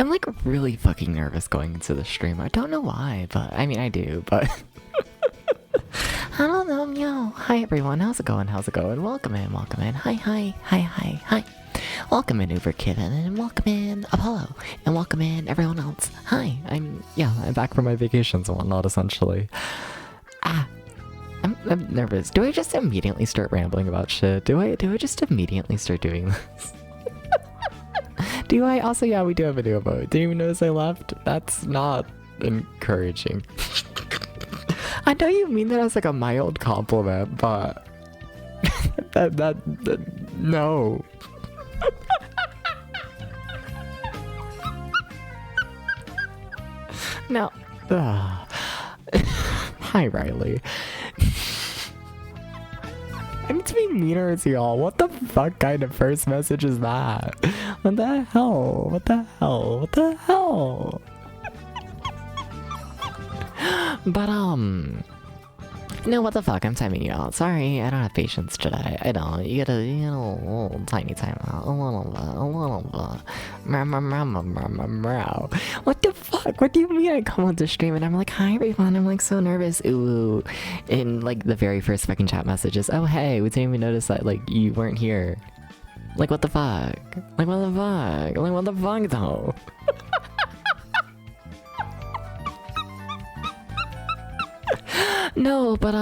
I'm like really fucking nervous going into the stream. I don't know why, but I mean I do, but I don't know, yo. Hi everyone, how's it going? How's it going? Welcome in, welcome in. Hi. Welcome in Uber Kitten, and welcome in Apollo, and welcome in everyone else. Hi, I'm back from my vacations and whatnot, essentially. I'm nervous. Do I just immediately start rambling about shit? Do I just immediately start doing this? Do I? Also, yeah, we do have a new emote. Didn't even notice I left? That's not encouraging. I know you mean that as like a mild compliment, but no. No. Hi, Riley. I need to be meaner to y'all. What the fuck kind of first message is that? What the hell? What the hell? What the hell? But No, what the fuck? I'm timing you out. Sorry, I don't have patience today. I don't. You get a little tiny time out. A little bit. A little bit. Meow, meow, meow, meow, meow, meow, meow. What the fuck? What do you mean I come on the stream and I'm like, hi everyone, I'm like so nervous. Ooh. In like the very first fucking chat messages. Oh hey, we didn't even notice that like you weren't here. Like what the fuck? Like what the fuck? Like what the fuck though? No, but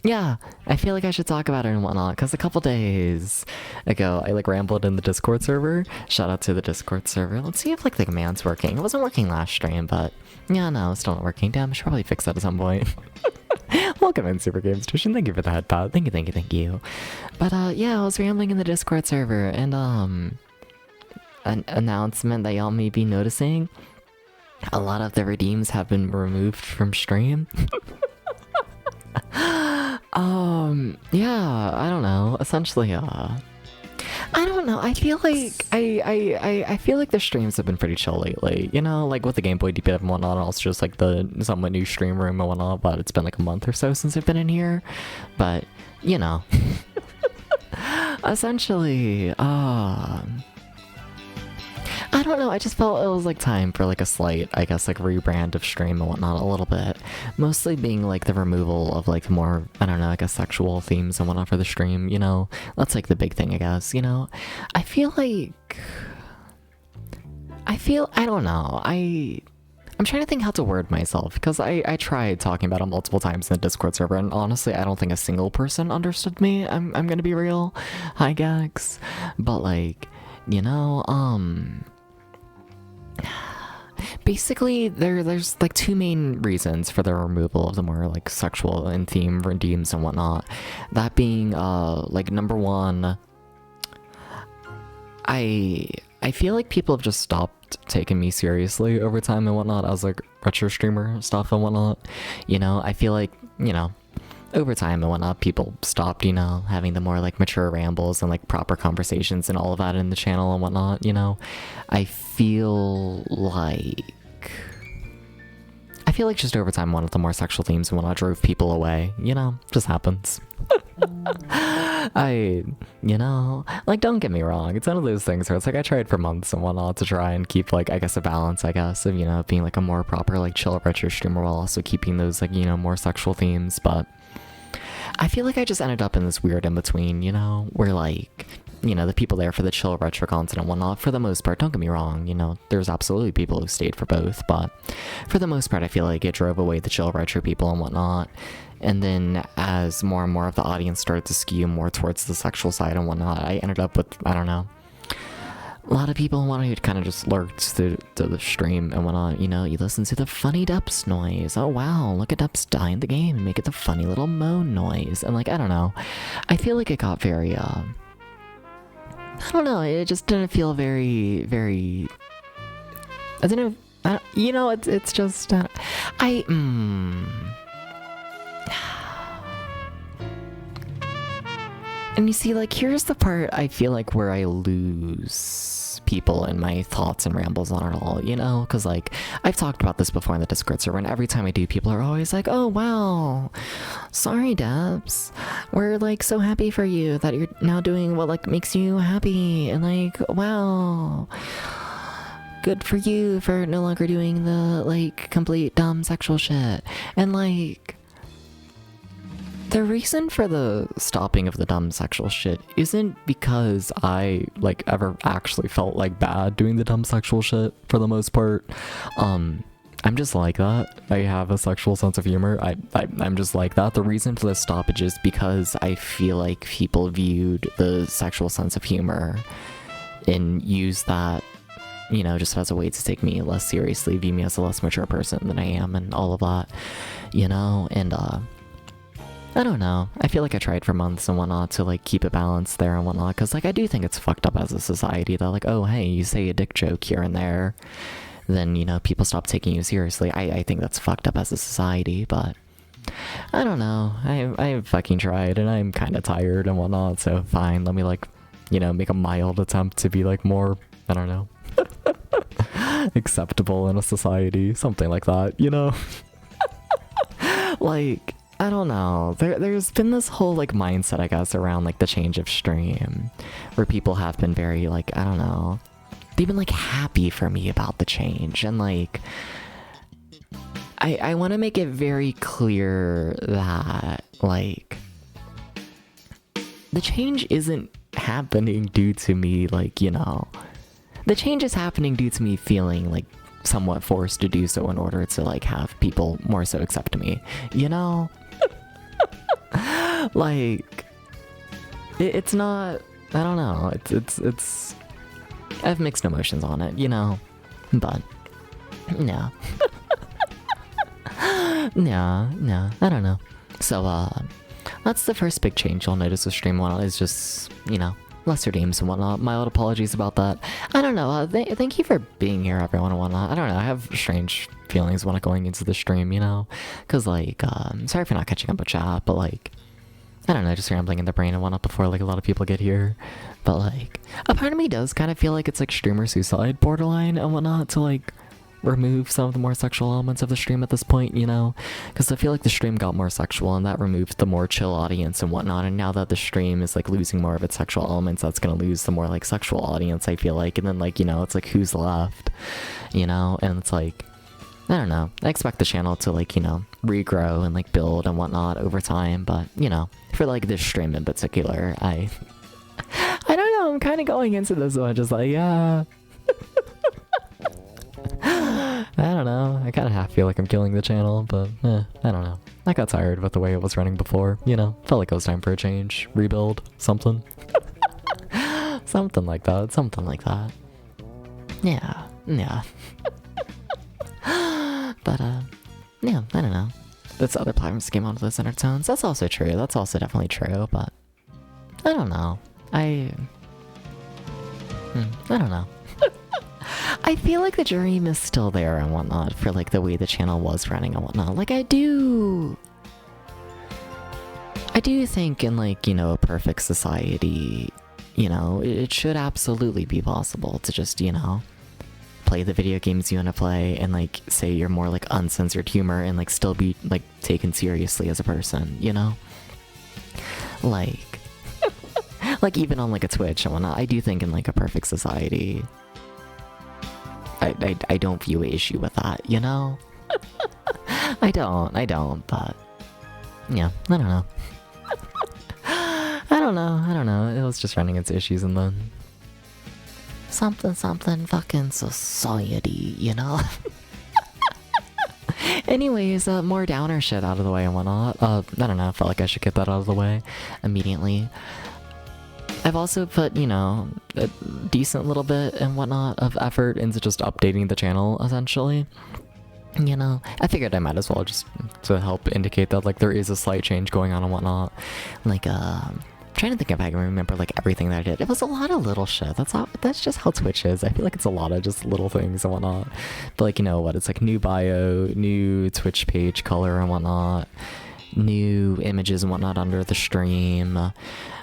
yeah, I feel like I should talk about it and whatnot, because a couple days ago, I like rambled in the Discord server. Shout out to the Discord server. Let's see if like the command's working. It wasn't working last stream, but yeah, no, it's still not working. Damn, I should probably fix that at some point. Welcome in, Super Games Station. Thank you for the head pat. Thank you, thank you, thank you. But yeah, I was rambling in the Discord server, and an announcement that y'all may be noticing. A lot of the redeems have been removed from stream. Yeah, I don't know. Essentially, I don't know. I feel like I feel like the streams have been pretty chill lately. You know, like with the Game Boy DPF and whatnot, and also just like the somewhat new stream room and whatnot. But it's been like a month or so since I've been in here. But you know, essentially, I don't know, I just felt it was like time for like a slight, I guess, like rebrand of stream and whatnot a little bit. Mostly being like the removal of like more, I don't know, I guess sexual themes and whatnot for the stream, you know? That's like the big thing, I guess, you know? I don't know, I'm trying to think how to word myself, because I tried talking about it multiple times in the Discord server, and honestly, I don't think a single person understood me, I'm gonna be real. Hi, Gax. But like, you know, basically, there's like two main reasons for the removal of the more like sexual and theme redeems and whatnot. That being, like number one, I feel like people have just stopped taking me seriously over time and whatnot as like retro streamer stuff and whatnot. You know, I feel like, you know, over time and whatnot, people stopped, you know, having the more like mature rambles and like proper conversations and all of that in the channel and whatnot, you know. I feel like just over time one of the more sexual themes and whatnot drove people away, you know, just happens. You know, like don't get me wrong, it's one of those things where it's like I tried for months and whatnot to try and keep like, I guess, a balance, I guess, of, you know, being like a more proper like chill retro streamer while also keeping those like, you know, more sexual themes, but I feel like I just ended up in this weird in-between, you know, where like, you know, the people there for the chill retro content and whatnot, for the most part, don't get me wrong, you know, there's absolutely people who stayed for both, but for the most part, I feel like it drove away the chill retro people and whatnot. And then as more and more of the audience started to skew more towards the sexual side and whatnot, I ended up with, I don't know, a lot of people who kind of just lurked through the stream and whatnot, you know, you listen to the funny Dups noise. Oh wow, look at Dups die in the game and make it the funny little moan noise. And like, I don't know, I feel like it got very, I don't know, it just didn't feel very, very, I didn't, you know, it's just, And you see, like, here's the part I feel like where I lose people in my thoughts and rambles on it all, you know? Because, like, I've talked about this before in the Discord server, and every time I do, people are always like, oh, wow, sorry, Debs. We're, like, so happy for you that you're now doing what, like, makes you happy. And, like, wow, good for you for no longer doing the, like, complete dumb sexual shit. And, like, the reason for the stopping of the dumb sexual shit isn't because I, like, ever actually felt, like, bad doing the dumb sexual shit, for the most part. I'm just like that. I have a sexual sense of humor. I'm just like that. The reason for the stoppage is because I feel like people viewed the sexual sense of humor and used that, you know, just as a way to take me less seriously, view me as a less mature person than I am, and all of that, you know, and, I don't know. I feel like I tried for months and whatnot to, like, keep it balanced there and whatnot, because, like, I do think it's fucked up as a society that, like, oh, hey, you say a dick joke here and there, then, you know, people stop taking you seriously. I think that's fucked up as a society, but I don't know. I fucking tried, and I'm kind of tired and whatnot, so fine, let me, like, you know, make a mild attempt to be, like, more, I don't know, acceptable in a society, something like that, you know? Like, I don't know. There's been this whole like mindset, I guess, around like the change of stream, where people have been very like, I don't know, they've been like happy for me about the change, and like I want to make it very clear that like the change isn't happening due to me, like, you know, the change is happening due to me feeling like somewhat forced to do so in order to like have people more so accept me, you know? Like it's not, I don't know, it's I have mixed emotions on it, you know, but yeah. No, I don't know. So that's the first big change you'll notice with stream one is just, you know, less redeems and whatnot. My old apologies about that. I don't know. Thank you for being here, everyone, and whatnot. I don't know. I have strange feelings when going into the stream, you know? Because, like, sorry for not catching up with chat, but, like, I don't know, just rambling in the brain and whatnot before, like, a lot of people get here. But, like, a part of me does kind of feel like it's, like, streamer suicide borderline and whatnot to, like, remove some of the more sexual elements of the stream at this point, you know? Because I feel like the stream got more sexual and that removed the more chill audience and whatnot, and now that the stream is like losing more of its sexual elements, that's gonna lose the more like sexual audience, I feel like, and then like, you know, it's like who's left, you know? And it's like, I don't know, I expect the channel to like, you know, regrow and like build and whatnot over time, but you know, for like this stream in particular, I don't know, I'm kind of going into this one just like, yeah. I don't know, I kind of half feel like I'm killing the channel, but I don't know. I got tired with the way it was running before, you know? Felt like it was time for a change, rebuild, something. Something like that. Yeah. But, yeah, I don't know. That's other platforms came onto those undertones. That's also true, that's also definitely true, but I don't know. I don't know. I feel like the dream is still there and whatnot for like the way the channel was running and whatnot. Like I do think in like, you know, a perfect society, you know, it should absolutely be possible to just, you know, play the video games you want to play and like say your more like uncensored humor and like still be like taken seriously as a person, you know? Like, like even on like a Twitch and whatnot, I do think in like a perfect society, I don't view an issue with that, you know? I don't, but yeah, I don't know. I don't know, it was just running into issues and then something fucking society, you know? Anyways, more downer shit out of the way and whatnot. I don't know, I felt like I should get that out of the way immediately. I've also put, you know, a decent little bit and whatnot of effort into just updating the channel, essentially. You know, I figured I might as well just to help indicate that, like, there is a slight change going on and whatnot. Like, trying to think if I can remember, like, everything that I did. It was a lot of little shit. That's just how Twitch is. I feel like it's a lot of just little things and whatnot. But, like, you know what, it's like new bio, new Twitch page color and whatnot, new images and whatnot under the stream.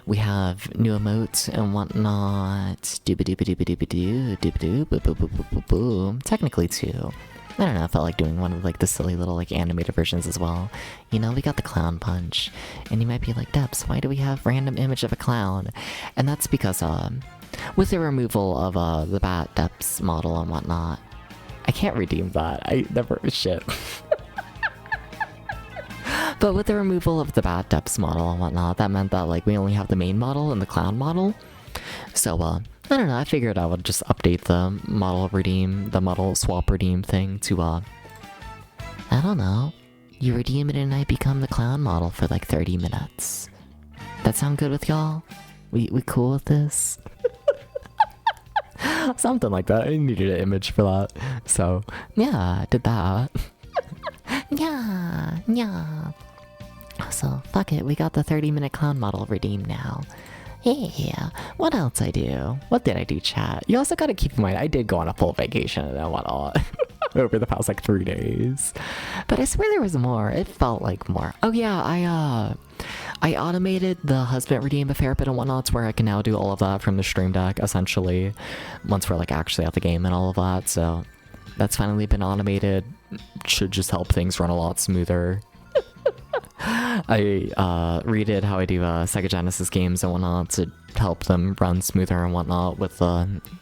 We have new emotes and whatnot. Dooba-dooba-dooba-doo, technically two. I don't know, I felt like doing one of like the silly little like animated versions as well. You know, we got the clown punch. And you might be like, Depps, why do we have random image of a clown? And that's because with the removal of the Bat Depps model and whatnot, I can't redeem that. I never shit. But with the removal of the Bat Depps model and whatnot, that meant that like we only have the main model and the clown model. So I don't know, I figured I would just update the model swap redeem thing to I don't know, you redeem it and I become the clown model for like 30 minutes. That sound good with y'all? We cool with this? Something like that. I needed an image for that. So yeah, I did that. Yeah. So, fuck it, we got the 30-minute clown model redeemed now. Yeah, what else I do? What did I do, chat? You also gotta keep in mind, I did go on a full vacation and whatnot over the past, like, 3 days. But I swear there was more. It felt like more. Oh yeah, I automated the husband redeem a fair bit and whatnot, where I can now do all of that from the stream deck, essentially, once we're, like, actually at the game and all of that, so that's finally been automated. Should just help things run a lot smoother. I redid how I do Sega Genesis games and whatnot to help them run smoother and whatnot with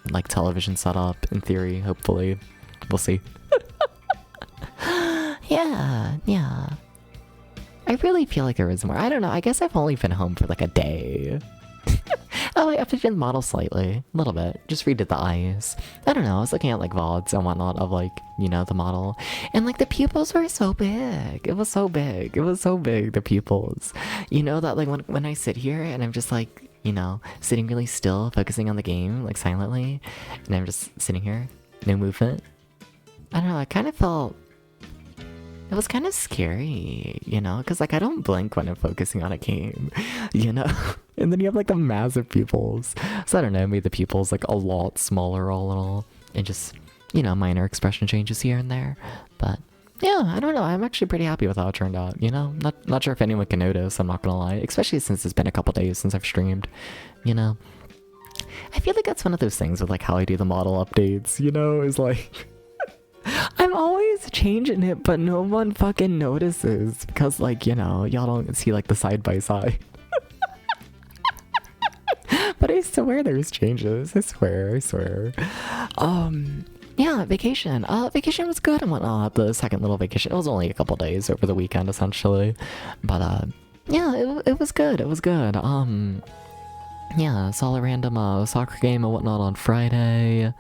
like television setup. In theory, hopefully, we'll see. Yeah. I really feel like there is more. I don't know. I guess I've only been home for like a day. Oh, I updated the model slightly, a little bit. Just redid the eyes. I don't know. I was looking at like VODs and whatnot of like, you know, the model, and like the pupils were so big. It was so big. It was so big. The pupils. You know that like when I sit here and I'm just like, you know, sitting really still, focusing on the game like silently, and I'm just sitting here, no movement. I don't know. I kind of felt. It was kind of scary, you know, because like I don't blink when I'm focusing on a game, you know, and then you have like the massive pupils. So I don't know, maybe the pupils like a lot smaller all in all, and just, you know, minor expression changes here and there. But yeah, I don't know. I'm actually pretty happy with how it turned out, you know. Not sure if anyone can notice. I'm not gonna lie, especially since it's been a couple days since I've streamed, you know. I feel like that's one of those things with like how I do the model updates, you know, is like. I'm always changing it, but no one fucking notices because, like, you know, y'all don't see like the side by side. But I swear there's changes. I swear. Yeah, vacation. Vacation was good and whatnot. The second little vacation. It was only a couple days over the weekend, essentially. But yeah, it was good. It was good. Yeah, saw a random soccer game and whatnot on Friday.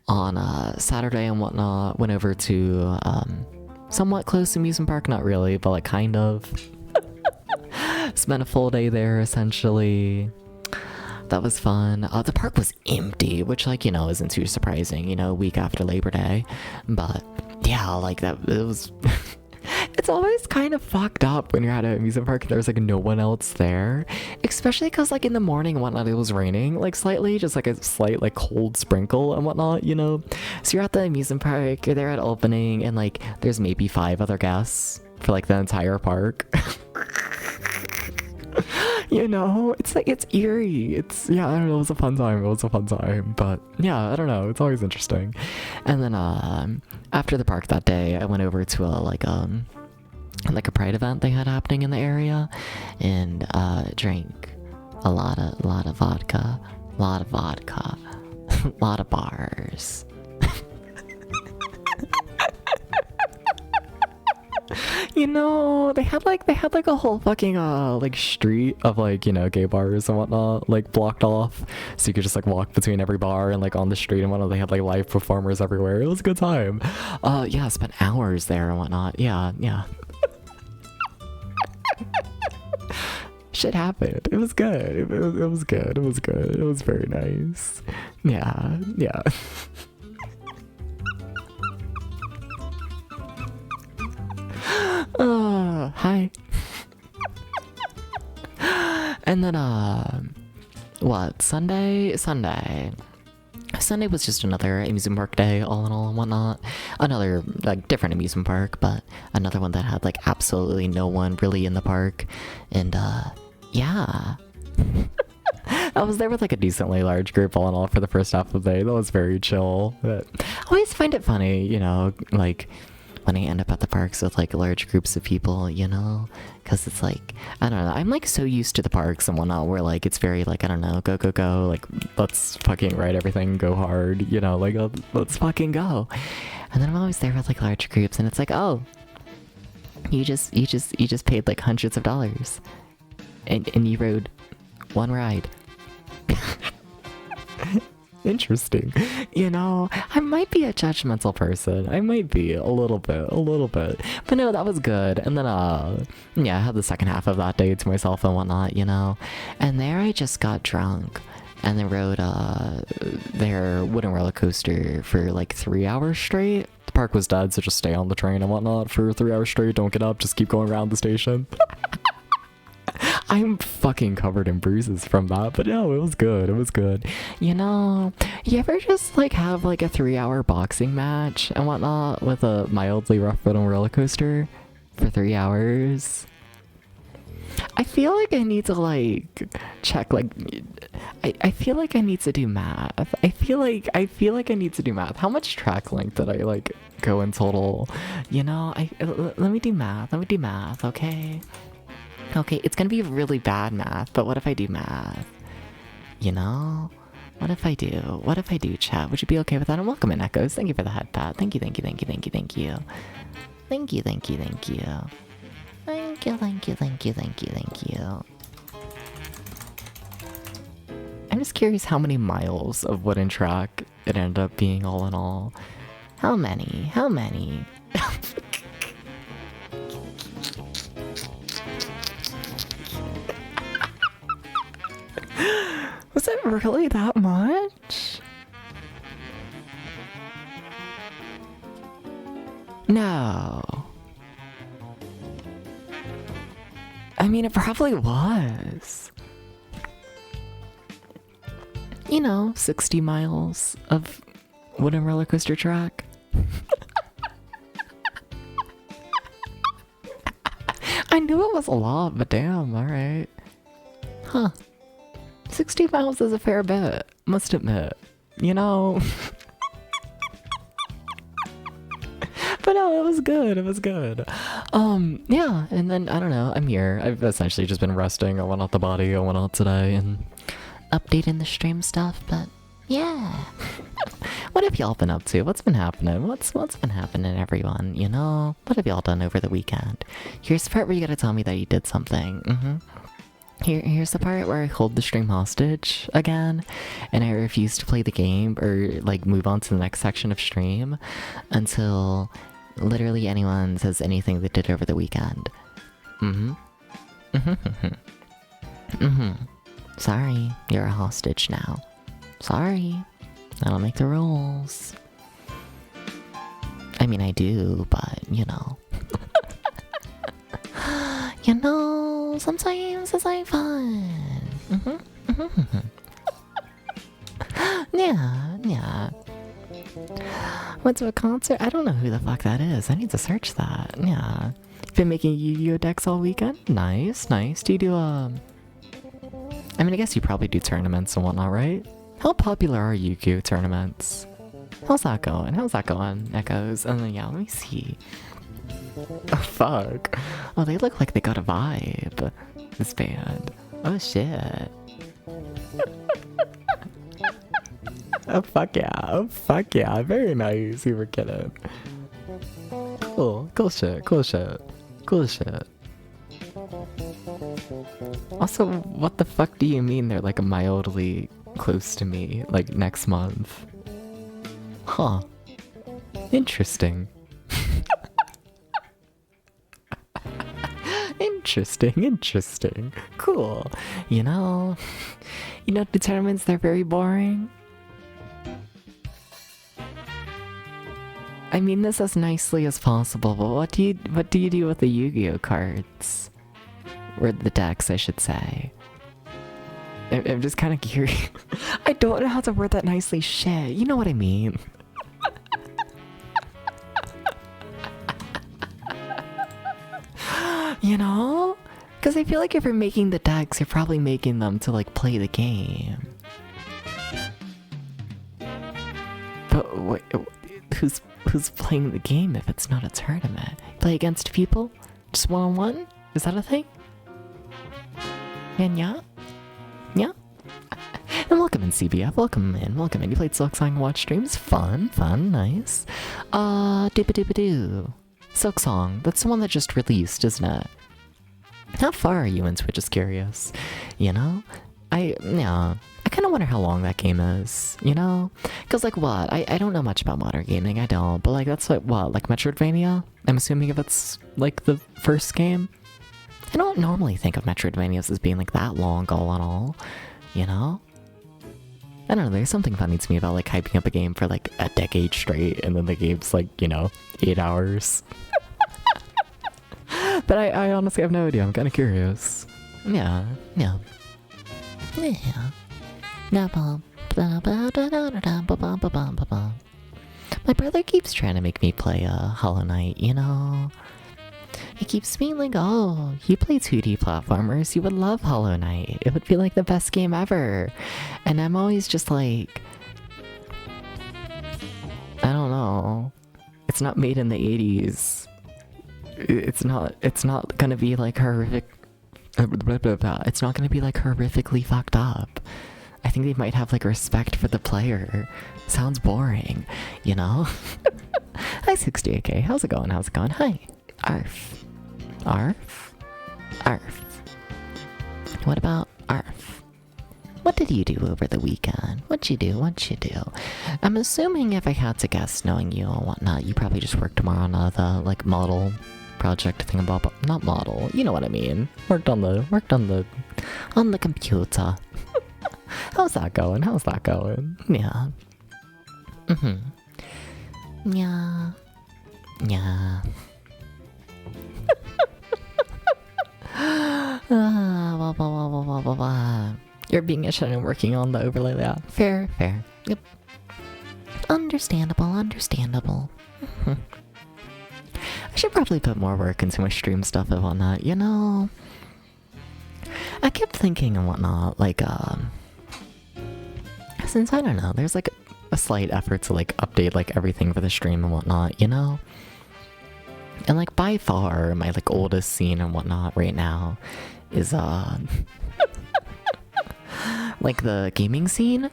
On Saturday and whatnot, went over to somewhat close to amusement park, not really, but like kind of. Spent a full day there essentially. That was fun. The park was empty, which like, you know, isn't too surprising, you know, a week after Labor Day. But yeah, like that, it was. It's always kind of fucked up when you're at an amusement park and there's like no one else there, especially because like in the morning and whatnot it was raining like slightly, just like a slight like cold sprinkle and whatnot, you know. So you're at the amusement park, you're there at opening, and like there's maybe 5 other guests for like the entire park. You know, it's like, it's eerie. It's, yeah, I don't know, it was a fun time, but yeah, I don't know, it's always interesting. And then after the park that day, I went over to like a pride event they had happening in the area, and drank a lot of vodka, a lot of bars. You know, they had like a whole fucking like street of like, you know, gay bars and whatnot, like blocked off, so you could just like walk between every bar and like on the street and whatnot. They had like live performers everywhere. It was a good time. Yeah, I spent hours there and whatnot. Yeah. Shit happened. It was good. It was good. It was very nice. Yeah. Hi. And then what? Sunday was just another amusement park day, all in all and whatnot. Another like different amusement park, but another one that had like absolutely no one really in the park. And yeah. I was there with like a decently large group all in all for the first half of the day. That was very chill. But I always find it funny, you know, like when I end up at the parks with like large groups of people, you know, because it's like, I don't know, I'm like so used to the parks and whatnot where like it's very like, I don't know, go, like let's fucking ride everything, go hard, you know, like let's fucking go. And then I'm always there with like large groups and it's like, oh, you just paid like hundreds of dollars and you rode one ride. Interesting. You know, I might be a judgmental person. I might be a little bit. But no, that was good. And then, yeah, I had the second half of that day to myself and whatnot, you know. And there I just got drunk. And then rode, their wooden roller coaster for like 3 hours straight. The park was dead, so just stay on the train and whatnot for 3 hours straight. Don't get up, just keep going around the station. I'm fucking covered in bruises from that, but no, it was good. You know, you ever just like have like a 3-hour boxing match and whatnot with a mildly rough wooden roller coaster for 3 hours? I feel like I need to like check like I feel like I need to do math. I feel like I need to do math. How much track length did I like go in total? You know, let me do math. Let me do math, okay? Okay, it's gonna be really bad math, but what if I do math? You know? What if I do? What if I do, chat? Would you be okay with that? And welcome in, Echoes. Thank you for the head pat. Thank you, thank you, thank you, thank you, thank you. Thank you, thank you, thank you. Thank you, thank you, thank you, thank you, thank you. I'm just curious how many miles of wooden track it ended up being all in all. How many? How many? Was it really that much? No. I mean, it probably was. You know, 60 miles of wooden roller coaster track. I knew it was a lot, but damn, alright. Huh. 60 miles is a fair bit, must admit. You know? But no, it was good, it was good. Yeah, and then, I don't know, I'm here. I've essentially just been resting. I went out the body, I went out today, and updating the stream stuff, but yeah. What have y'all been up to? What's been happening? What's been happening, everyone? You know? What have y'all done over the weekend? Here's the part where you gotta tell me that you did something. Here's the part where I hold the stream hostage again, and I refuse to play the game or like move on to the next section of stream until literally anyone says anything they did over the weekend. Sorry, you're a hostage now. Sorry, I don't make the rules. I mean, I do, but you know. You know, sometimes it's like fun. Yeah. Went to a concert? I don't know who the fuck that is. I need to search that. Yeah. Been making Yu-Gi-Oh decks all weekend? Nice. Do you do, I mean, I guess you probably do tournaments and whatnot, right? How popular are Yu-Gi-Oh tournaments? How's that going? Echoes? And then, yeah, let me see. Oh, fuck. Oh, they look like they got a vibe. This band. Oh, shit. Oh, fuck yeah. Very nice. You were kidding. Cool shit. Also, what the fuck do you mean they're like mildly close to me, like next month? Huh. Interesting. Interesting. Cool. You know, the tournaments, they're very boring. I mean this as nicely as possible, but what do you do with the Yu-Gi-Oh cards? Or the decks, I should say. I'm just kind of curious. I don't know how to word that nicely. Shit, you know what I mean. You know? Because I feel like if you're making the decks, you're probably making them to like play the game. But wait, who's playing the game if it's not a tournament? Play against people? Just one-on-one? Is that a thing? And yeah? And welcome in, CBF. Welcome in. You played Silksong watch streams? Fun, nice. Dooba-dooba-doo. Silksong, that's the one that just released, isn't it? How far are you into it? Just curious. You know? I kind of wonder how long that game is, you know? Because, like, what? I don't know much about modern gaming, I don't. But, like, that's like Metroidvania? I'm assuming if it's, like, the first game? I don't normally think of Metroidvanias as being, like, that long all in all, you know? I don't know, there's something funny to me about, like, hyping up a game for, like, a decade straight, and then the game's, like, you know, 8 hours. But I honestly have no idea, I'm kind of curious. Yeah. My brother keeps trying to make me play Hollow Knight, you know? He keeps being like, oh, you play 2D platformers, you would love Hollow Knight. It would be like the best game ever. And I'm always just like, I don't know. It's not made in the 80s. It's not gonna be like horrific. It's not gonna be like horrifically fucked up. I think they might have like respect for the player. Sounds boring, you know? Hi 68K, how's it going? How's it going? Hi. Arf. Arf? Arf. What about Arf? What did you do over the weekend? What'd you do? What'd you do? I'm assuming if I had to guess, knowing you and whatnot, you probably just worked tomorrow on the like model project thing about, not model, you know what I mean. Worked on the computer. How's that going? How's that going? Yeah. Yeah. Yeah. You're being a shit and working on the overlay layout. Fair, fair. Yep. Understandable, understandable. I should probably put more work into my stream stuff and whatnot, you know? I kept thinking and whatnot, like, since, I don't know, there's like a slight effort to like update like everything for the stream and whatnot, you know? And like by far, my like oldest scene and whatnot right now is, like the gaming scene.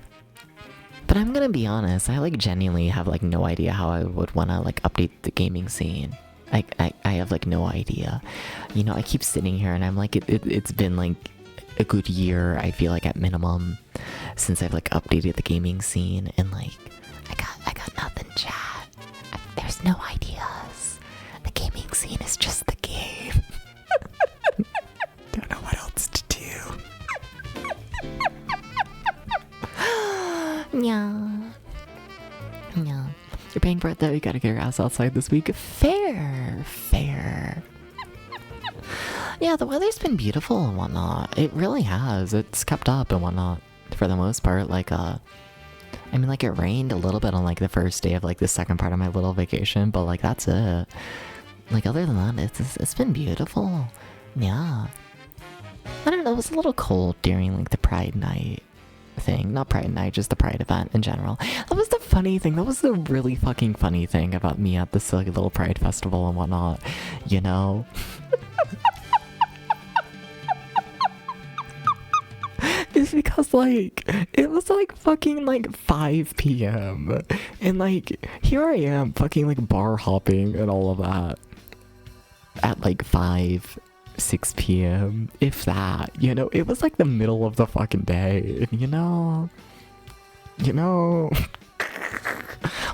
But I'm gonna be honest, I like genuinely have like no idea how I would wanna like update the gaming scene. I have like no idea. You know, I keep sitting here and I'm like, it's been like a good year, I feel like at minimum, since I've like updated the gaming scene, and like, I got nothing, chat. There's no ideas. The gaming scene is just the game. Don't know what else to do. Yeah. Yeah. You're paying for it though, you gotta get your ass outside this week. Fair. Fair. Yeah, the weather's been beautiful and whatnot. It really has. It's kept up and whatnot for the most part. Like, I mean, like, it rained a little bit on, like, the first day of, like, the second part of my little vacation, but, like, that's it. Like, other than that, it's been beautiful. Yeah. I don't know, it was a little cold during, like, the Pride Night thing. Not Pride Night, just the Pride event in general. That was the funny thing. That was the really fucking funny thing about me at the silly little Pride festival and whatnot. You know? Is because, like, it was, like, fucking, like, 5 p.m. And, like, here I am fucking, like, bar hopping and all of that at, like, 6 p.m. If that, you know? It was, like, the middle of the fucking day. And, you know?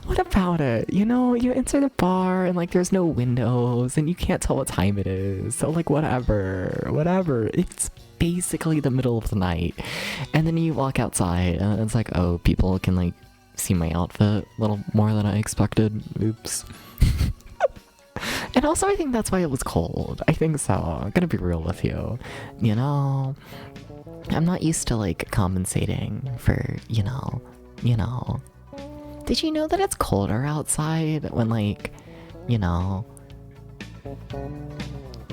What about it? You know, you enter the bar and, like, there's no windows and you can't tell what time it is. So, like, whatever. It's basically the middle of the night. And then you walk outside and it's like, oh, people can, like, see my outfit a little more than I expected. Oops. And also, I think that's why it was cold. I think so. I'm gonna be real with you. You know? I'm not used to, like, compensating for, you know. Did you know that it's colder outside when, like, you know,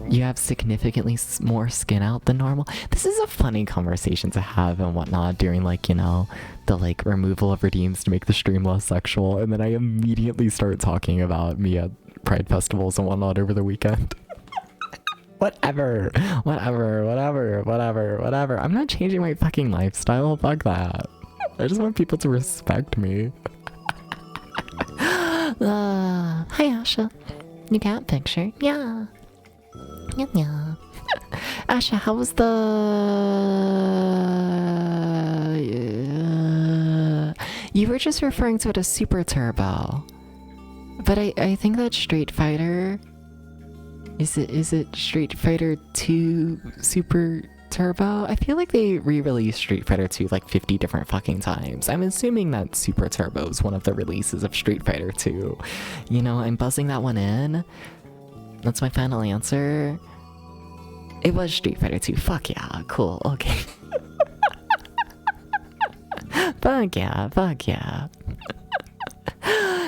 you have significantly more skin out than normal? This is a funny conversation to have and whatnot during, like, you know, the, like, removal of redeems to make the stream less sexual, and then I immediately start talking about me at Pride festivals and whatnot over the weekend. Whatever. I'm not changing my fucking lifestyle, fuck that. I just want people to respect me. Hi Asha. New cat picture. Yeah. Asha, how was the... You were just referring to it as Super Turbo. But I think that's Street Fighter. Is it Street Fighter 2 Super Turbo? I feel like they re-released Street Fighter 2 like 50 different fucking times. I'm assuming that Super Turbo is one of the releases of Street Fighter 2. You know, I'm buzzing that one in. That's my final answer. It was Street Fighter 2. Fuck yeah. Cool. Okay. Fuck yeah.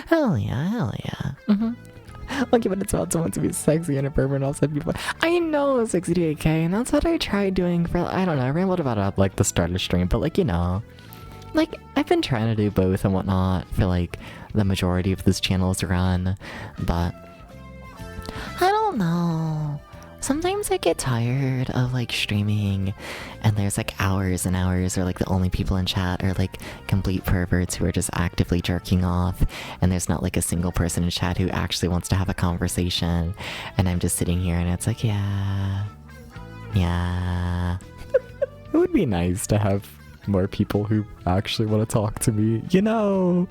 Hell yeah. Okay, but it's about someone to be sexy and a pervert and also people. I know 68k, and that's what I tried doing for, I don't know, I rambled about it at like the start of the stream, but like, you know, like I've been trying to do both and whatnot for like the majority of this channel's run, but I don't know. Sometimes I get tired of like streaming and there's like hours and hours or like the only people in chat are like complete perverts who are just actively jerking off and there's not like a single person in chat who actually wants to have a conversation and I'm just sitting here and it's like, yeah. It would be nice to have more people who actually want to talk to me, you know?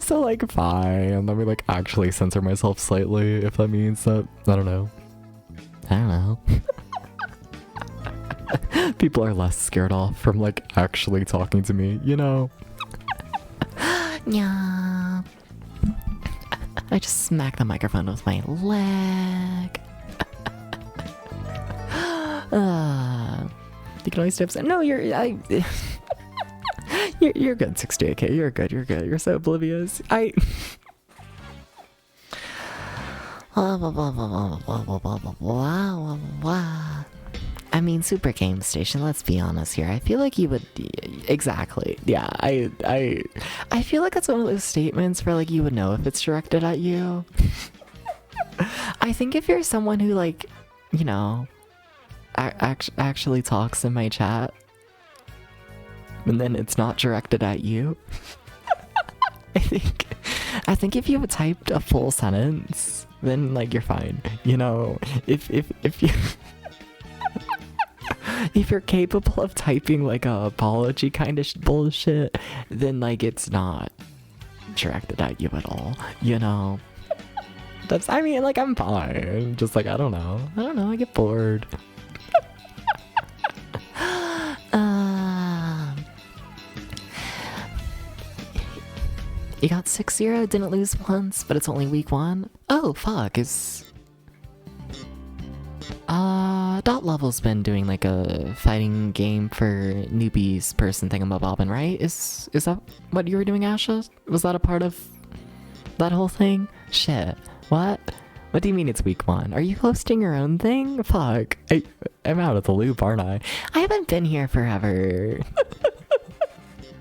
So like fine, let me like actually censor myself slightly if that means that, I don't know. People are less scared off from like actually talking to me, you know? Yeah. I just smacked the microphone with my leg. You can always tips. No, you're good, 68k. You're good. You're so oblivious. I mean, Super Game Station, let's be honest here. I feel like you would exactly. Yeah, I feel like that's one of those statements where like you would know if it's directed at you. I think if you're someone who like, you know, actually talks in my chat and then it's not directed at you. I think if you typed a full sentence, then like you're fine. You know, if you if you're capable of typing like a apology kind of bullshit, then like it's not directed at you at all. You know, that's, I mean, like I'm fine. Just like I don't know. I get bored. You got 6-0, didn't lose once, but it's only week 1. Oh, fuck, Dot Level's been doing like a fighting game for newbies person thingamabobbin, right? Is that what you were doing, Asha? Was that a part of that whole thing? Shit. What? What do you mean it's week 1? Are you hosting your own thing? Fuck. I'm out of the loop, aren't I? I haven't been here forever.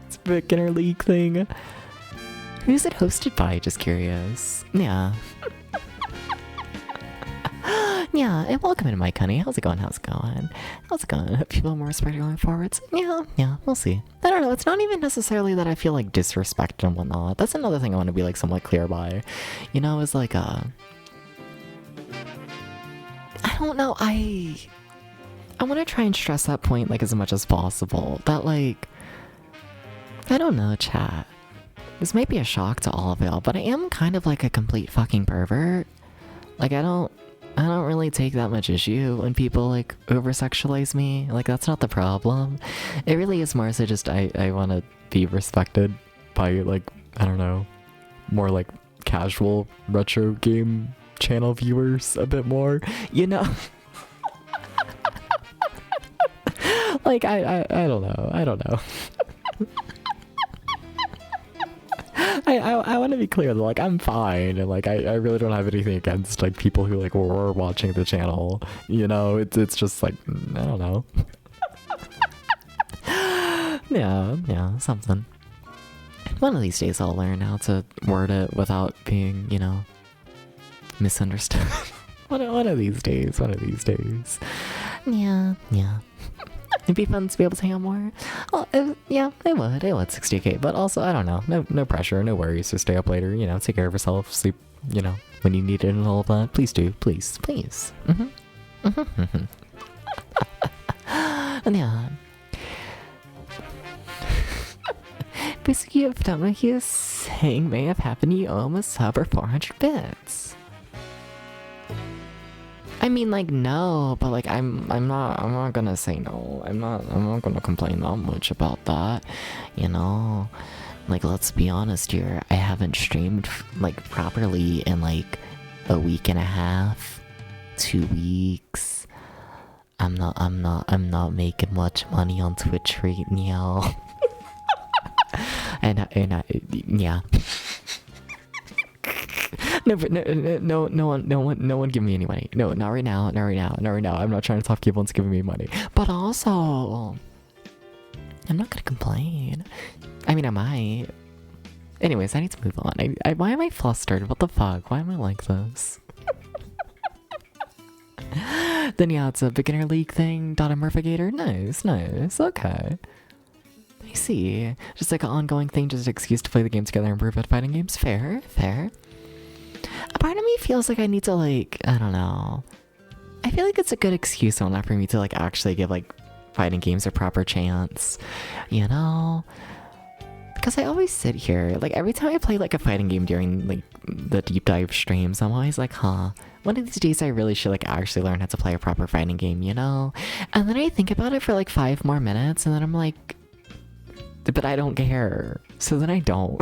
It's a beginner league thing. Who's it hosted by? Just curious. Yeah. Yeah, and welcome into Mike Honey. How's it going? Hope you feel more respect going forwards? Yeah, we'll see. I don't know, it's not even necessarily that I feel like disrespected and whatnot. That's another thing I want to be like somewhat clear by. You know, it's like I don't know, I want to try and stress that point like as much as possible. That like, I don't know, chat. This might be a shock to all of y'all, but I am kind of like a complete fucking pervert. Like I don't really take that much issue when people like over-sexualize me. Like that's not the problem. It really is more so just I want to be respected by like, I don't know, more like casual retro game channel viewers a bit more, you know? Like I don't know. I want to be clear that like I'm fine and like I really don't have anything against like people who like were watching the channel, you know. It's just like I don't know. yeah, something. One of these days I'll learn how to word it without being, you know, misunderstood. one of these days. Yeah. It'd be fun to be able to hang out more. Well, yeah, it would 60k, but also, I don't know, no pressure, no worries, so stay up later, you know, take care of yourself, sleep, you know, when you need it and all of that. Please do, please. And yeah. Basically, you've done what he is saying may have happened, you almost hover 400 bits. I mean, like, no, but like, I'm not gonna say no. I'm not gonna complain that much about that, you know? Like, let's be honest here. I haven't streamed like properly in like a week and a half, 2 weeks. I'm not making much money on Twitch right now. and yeah. No, but no one give me any money. No, not right now, not right now, not right now. I'm not trying to talk people into giving me money. But also, I'm not gonna complain. I mean, I might. Anyways, I need to move on. Why am I flustered? What the fuck? Why am I like this? Then yeah, it's a beginner league thing. Murphigator. Nice, nice. Okay. I see. Just like an ongoing thing, just an excuse to play the game together and improve at fighting games. Fair, fair. A part of me feels like I need to like, I don't know. I feel like it's a good excuse enough for me to like actually give like fighting games a proper chance. You know? Because I always sit here, like every time I play like a fighting game during like the deep dive streams, I'm always like, huh, one of these days I really should like actually learn how to play a proper fighting game, you know? And then I think about it for like 5 more minutes and then I'm like, but I don't care. So then I don't.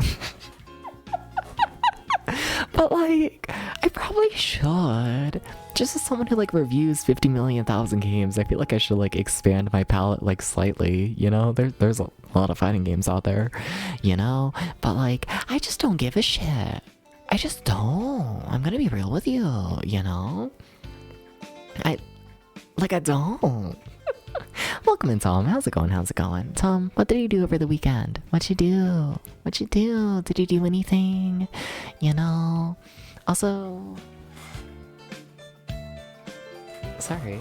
But like, I probably should. Just as someone who like reviews 50 million thousand games, I feel like I should like expand my palette like slightly, you know? There's a lot of fighting games out there, you know? But like, I just don't give a shit. I just don't. I'm gonna be real with you, you know? I don't. Welcome in, Tom. How's it going? How's it going? Tom, what did you do over the weekend? What you do? What you do? Did you do anything? You know? Also... Sorry.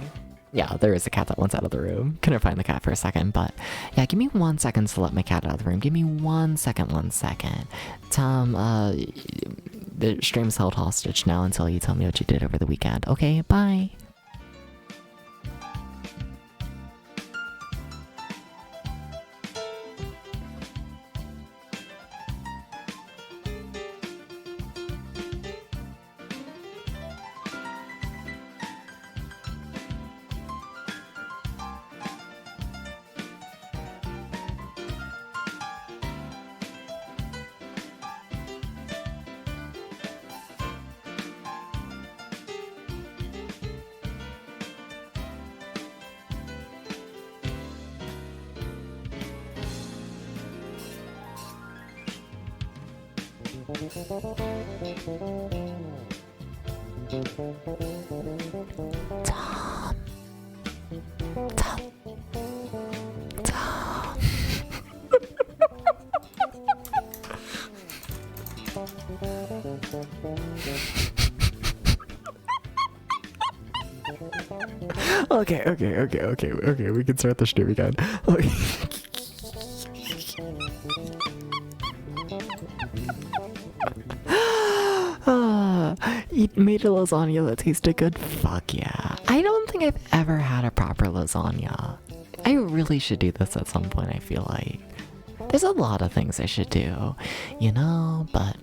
Yeah, there is a cat that wants out of the room. Couldn't find the cat for a second, but... Yeah, give me 1 second to let my cat out of the room. Give me 1 second, 1 second. Tom, the stream's held hostage now until you tell me what you did over the weekend. Okay, bye. Tom. Okay, we can start the stream again. Okay. You made a lasagna that tasted good? Fuck yeah. I don't think I've ever had a proper lasagna. I really should do this at some point, I feel like. There's a lot of things I should do, you know, but...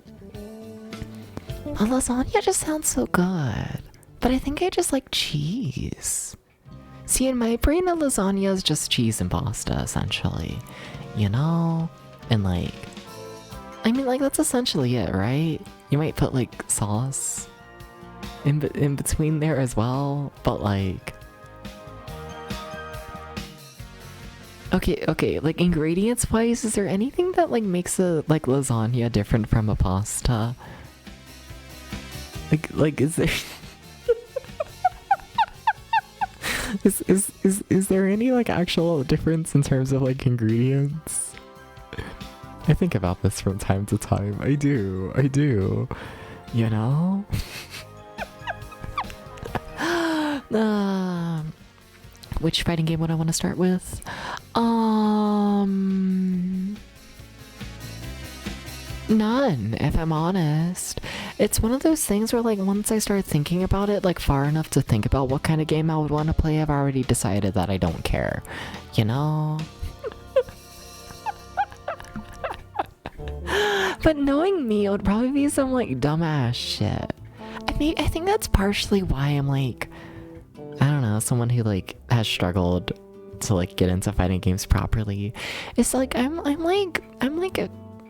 A lasagna just sounds so good. But I think I just like cheese. See, in my brain, a lasagna is just cheese and pasta, essentially. You know? And like... I mean, like, that's essentially it, right? You might put, like, sauce in between there as well, but, like... Okay, like, ingredients-wise, is there anything that, like, makes a, like, lasagna different from a pasta? Like, is there... is there any, like, actual difference in terms of, like, ingredients? I think about this from time to time. I do. You know? Which fighting game would I want to start with? None, if I'm honest. It's one of those things where, like, once I start thinking about it, like, far enough to think about what kind of game I would want to play, I've already decided that I don't care. You know? But knowing me, it would probably be some, like, dumbass shit. I think that's partially why I'm, like, I don't know, someone who, like, has struggled to, like, get into fighting games properly. It's like, I'm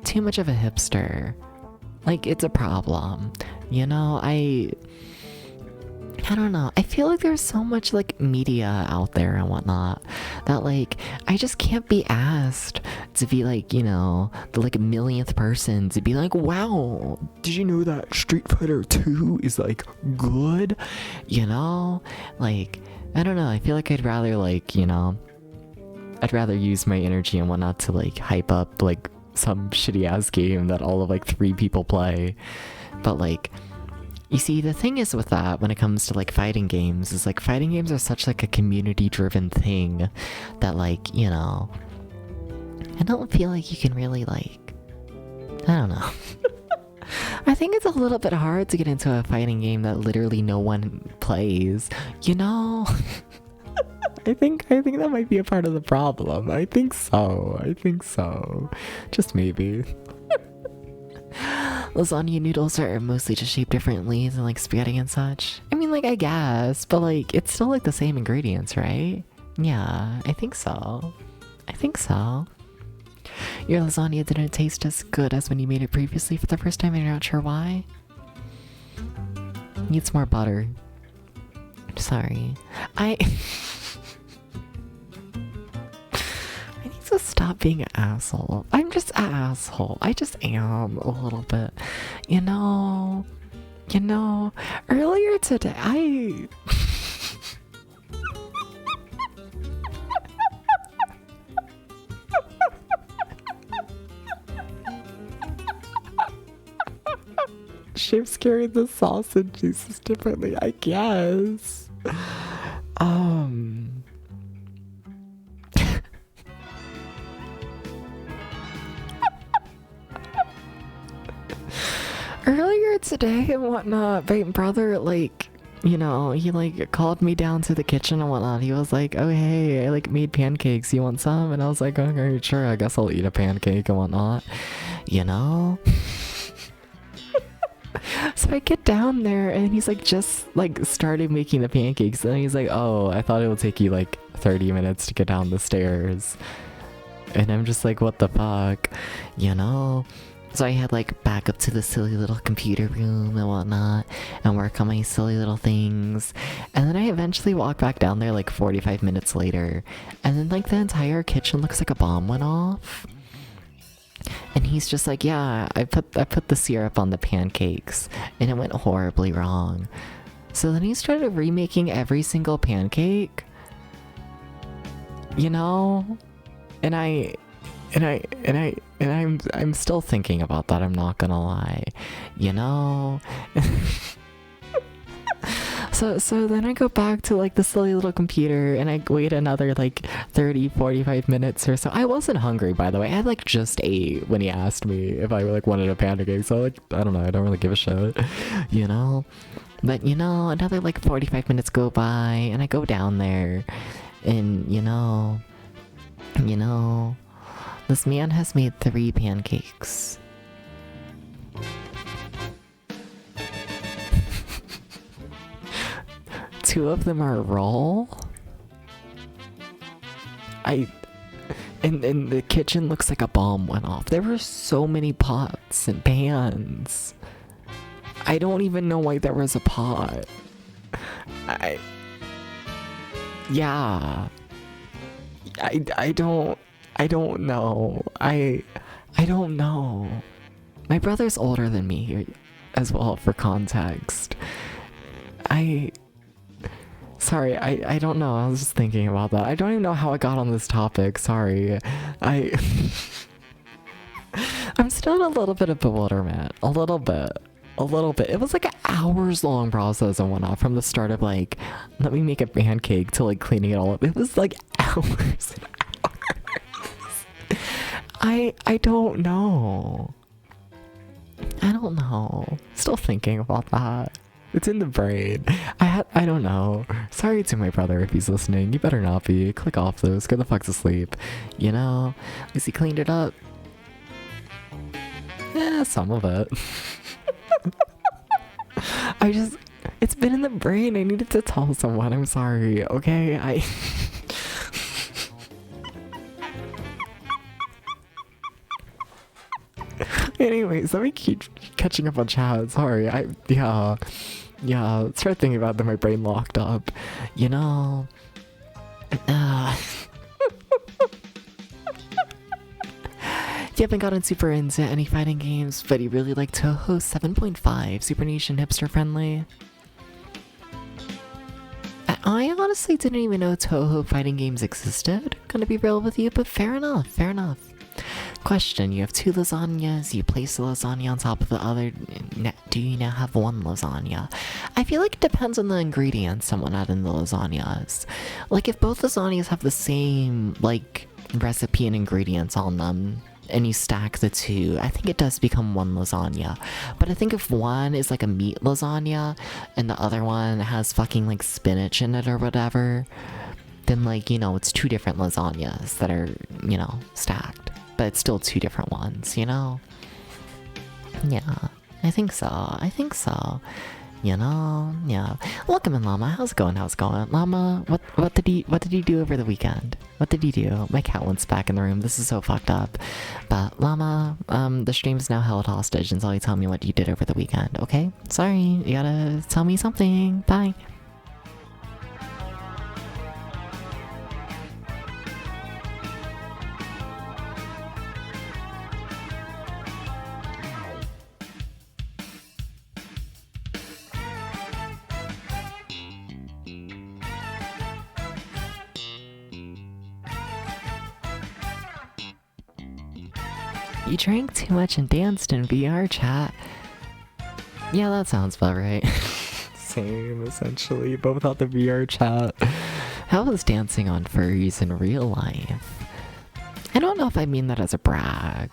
too much of a hipster. Like, it's a problem. You know, I don't know. I feel like there's so much like media out there and whatnot that like I just can't be asked to be like, you know, the like millionth person to be like, wow, did you know that Street Fighter 2 is like good? You know? Like, I don't know. I feel like I'd rather like, you know, I'd rather use my energy and whatnot to like hype up like some shitty ass game that all of like 3 people play. But like, you see, the thing is with that, when it comes to like fighting games, is like fighting games are such like a community driven thing that like, you know, I don't feel like you can really like, I don't know. I think it's a little bit hard to get into a fighting game that literally no one plays, you know? I think that might be a part of the problem. I think so. Just maybe. Lasagna noodles are mostly just shaped differently than like spaghetti and such. I mean, like, I guess, but like, it's still like the same ingredients, right? Yeah, I think so. Your lasagna didn't taste as good as when you made it previously for the first time and you're not sure why? Needs more butter. Sorry. I need to stop being an asshole. I'm just an asshole. I just am a little bit. You know, earlier today, Shapes carry the sausage juices differently, I guess. Earlier today and whatnot, my brother, like, you know, he like called me down to the kitchen and whatnot. He was like, oh hey, I like made pancakes, you want some? And I was like, okay, sure, I guess I'll eat a pancake and whatnot, you know? So I get down there and he's like just like started making the pancakes and he's like, oh, I thought it would take you like 30 minutes to get down the stairs. And I'm just like, what the fuck, you know? So I had like back up to the silly little computer room and whatnot and work on my silly little things. And then I eventually walk back down there like 45 minutes later. And then like the entire kitchen looks like a bomb went off. And he's just like, yeah, I put the syrup on the pancakes and it went horribly wrong. So then he started remaking every single pancake. You know? And I'm still thinking about that, I'm not gonna lie. You know? So then I go back to like the silly little computer and I wait another like 30-45 minutes or so. I wasn't hungry, by the way. I had like just ate when he asked me if I like wanted a pancake. So like, I don't know, I don't really give a shit, you know? But you know, another like 45 minutes go by and I go down there and you know, this man has made 3 pancakes. Two of them are raw. And the kitchen looks like a bomb went off. There were so many pots and pans. I don't even know why there was a pot. I don't know. I don't know. My brother's older than me as well, for context. Sorry, I don't know. I was just thinking about that. I don't even know how I got on this topic. Sorry. I'm still in a little bit of bewilderment. A little bit. It was like an hours long process and whatnot from the start of like, let me make a pancake to like cleaning it all up. It was like hours and hours. I don't know. Still thinking about that. It's in the brain. I don't know. Sorry to my brother if he's listening. You better not be. Click off those. Go the fuck to sleep. You know? At least he cleaned it up. Yeah, some of it. It's been in the brain. I needed to tell someone. I'm sorry. Okay? Anyways, let me keep catching up on chat. Sorry. Yeah. Yeah, start thinking about that. My brain locked up. You know, uh, you haven't gotten super into any fighting games, but you really like Touhou 7.5, super niche and hipster friendly. I honestly didn't even know Touhou fighting games existed. Gonna be real with you, but fair enough, fair enough. Question, you have 2 lasagnas, you place the lasagna on top of the other, do you now have 1 lasagna? I feel like it depends on the ingredients someone add in the lasagnas. Like, if both lasagnas have the same, like, recipe and ingredients on them, and you stack the 2, I think it does become 1 lasagna. But I think if one is like a meat lasagna, and the other one has fucking, like, spinach in it or whatever, then, like, you know, it's 2 different lasagnas that are, you know, stacked. But it's still 2 different ones, you know? Yeah, I think so. I think so. You know? Yeah. Welcome in, Llama. How's it going? How's it going? Llama, what did he do over the weekend? What did he do? My cat wants back in the room. This is so fucked up. But Llama, the stream's now held hostage until you tell me what you did over the weekend, okay? Sorry, you gotta tell me something. Bye. You drank too much and danced in VR chat. Yeah, that sounds about right. Same, essentially, but without the VR chat. How was dancing on furries in real life? I don't know if I mean that as a brag.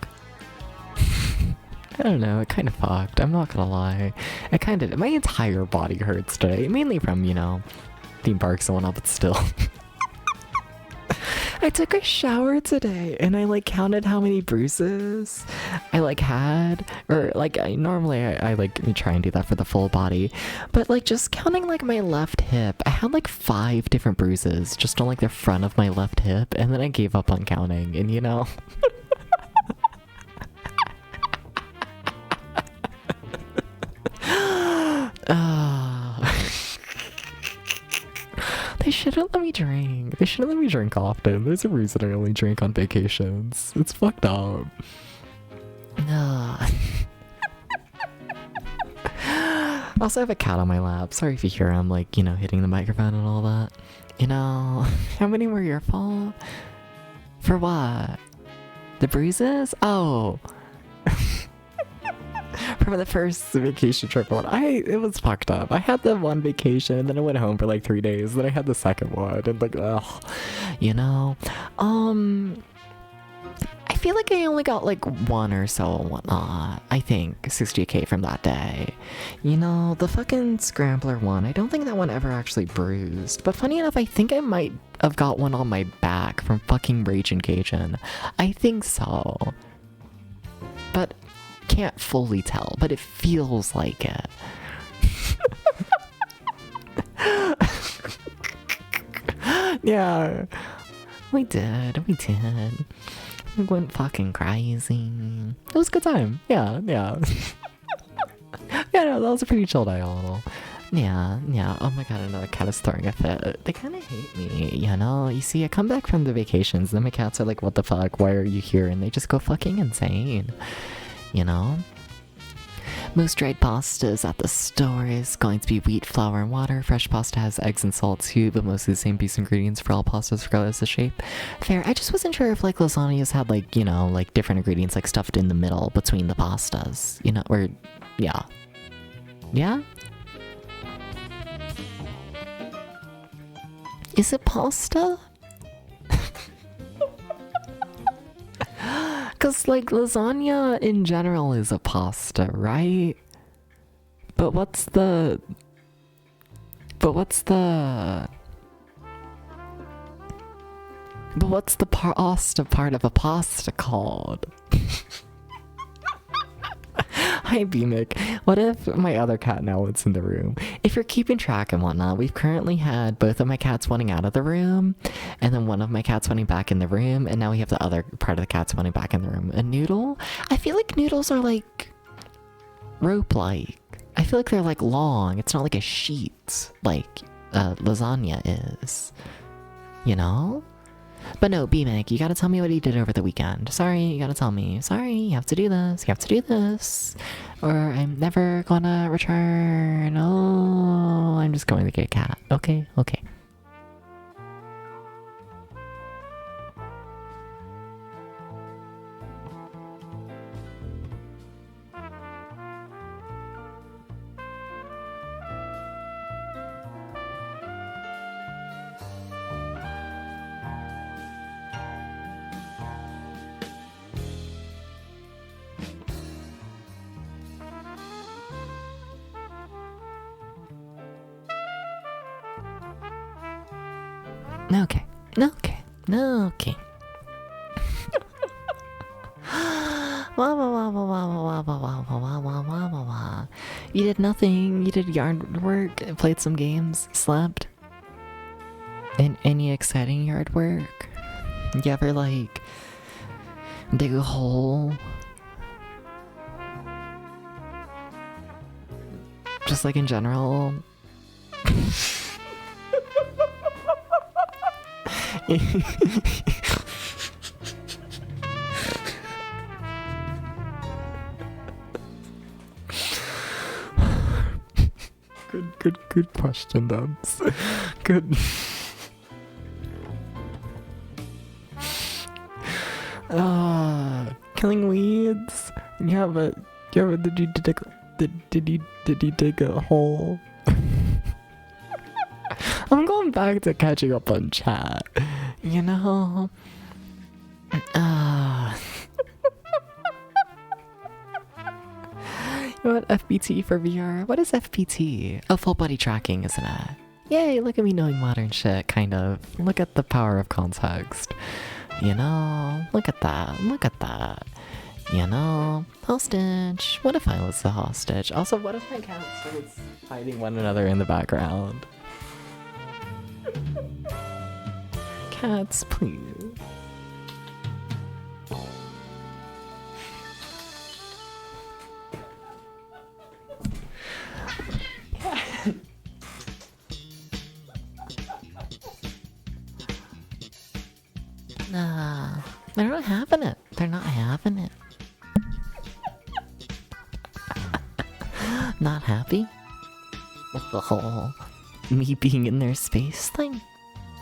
I don't know, it kind of fucked, I'm not gonna lie. It kind of, my entire body hurts today, mainly from, you know, theme parks and whatnot, but still. I took a shower today and I like counted how many bruises I like had, or like I like try and do that for the full body, but like just counting like my left hip, I had like 5 different bruises just on like the front of my left hip, and then I gave up on counting, and you know. They shouldn't let me drink. They shouldn't let me drink often. There's a reason I only drink on vacations. It's fucked up. I also have a cat on my lap. Sorry if you hear him, like, you know, hitting the microphone and all that. You know, how many were your fault? For what? The bruises? Oh. From the first vacation trip it was fucked up. I had the one vacation, then I went home for like 3 days, then I had the second one, and like, ugh, you know? I feel like I only got like 1 or so and whatnot. I think 60k from that day. You know, the fucking scrambler one, I don't think that one ever actually bruised. But funny enough, I think I might have got one on my back from fucking Raging Cajun. I think so. But can't fully tell, but it feels like it. Yeah, we did. We went fucking crazy. It was a good time. Yeah. Yeah, no, that was a pretty chill day, a little. Yeah. Oh my god, another cat is throwing a fit. They kind of hate me, you know? You see, I come back from the vacations, then my cats are like, what the fuck, why are you here? And they just go fucking insane. You know? Most dried pastas at the store is going to be wheat, flour, and water. Fresh pasta has eggs and salt too, but mostly the same base ingredients for all pastas regardless of shape. Fair. I just wasn't sure if like lasagnas had like, you know, like different ingredients like stuffed in the middle between the pastas. You know, or yeah. Yeah? Is it pasta? Cause like lasagna in general is a pasta, right? But what's the pasta part of a pasta called? Hi Beamic. What if my other cat now is in the room? If you're keeping track and whatnot, we've currently had both of my cats running out of the room, and then one of my cats running back in the room, and now we have the other part of the cats running back in the room. A noodle? I feel like noodles are like rope-like. I feel like they're like long. It's not like a sheet like lasagna is. You know? But no, B-Mac, you gotta tell me what you did over the weekend. Sorry, you gotta tell me. Sorry, you have to do this. You have to do this. Or I'm never gonna return. Oh, I'm just going to get a cat. Okay, okay. Okay, okay, okay. Wah, wah, wah, wah, wah, wah, wah, wah, wah, wah, wah, wah, wah. You did nothing. You did yard work, played some games, slept. Any exciting yard work? You ever like dig a hole? Just like in general. Good question, Dubs. Good. Killing weeds. Yeah, but did you dig a hole? I'm going back to catching up on chat. You know. You want FBT for VR? What is FBT? Oh, full body tracking, isn't it? Yay, look at me knowing modern shit, kind of. Look at the power of context. You know, look at that, look at that. You know, hostage. What if I was the hostage? Also, what if my cat starts fighting one another in the background? Cats, please. Nah, they're not having it. They're not having it. Not happy with the whole me being in their space thing.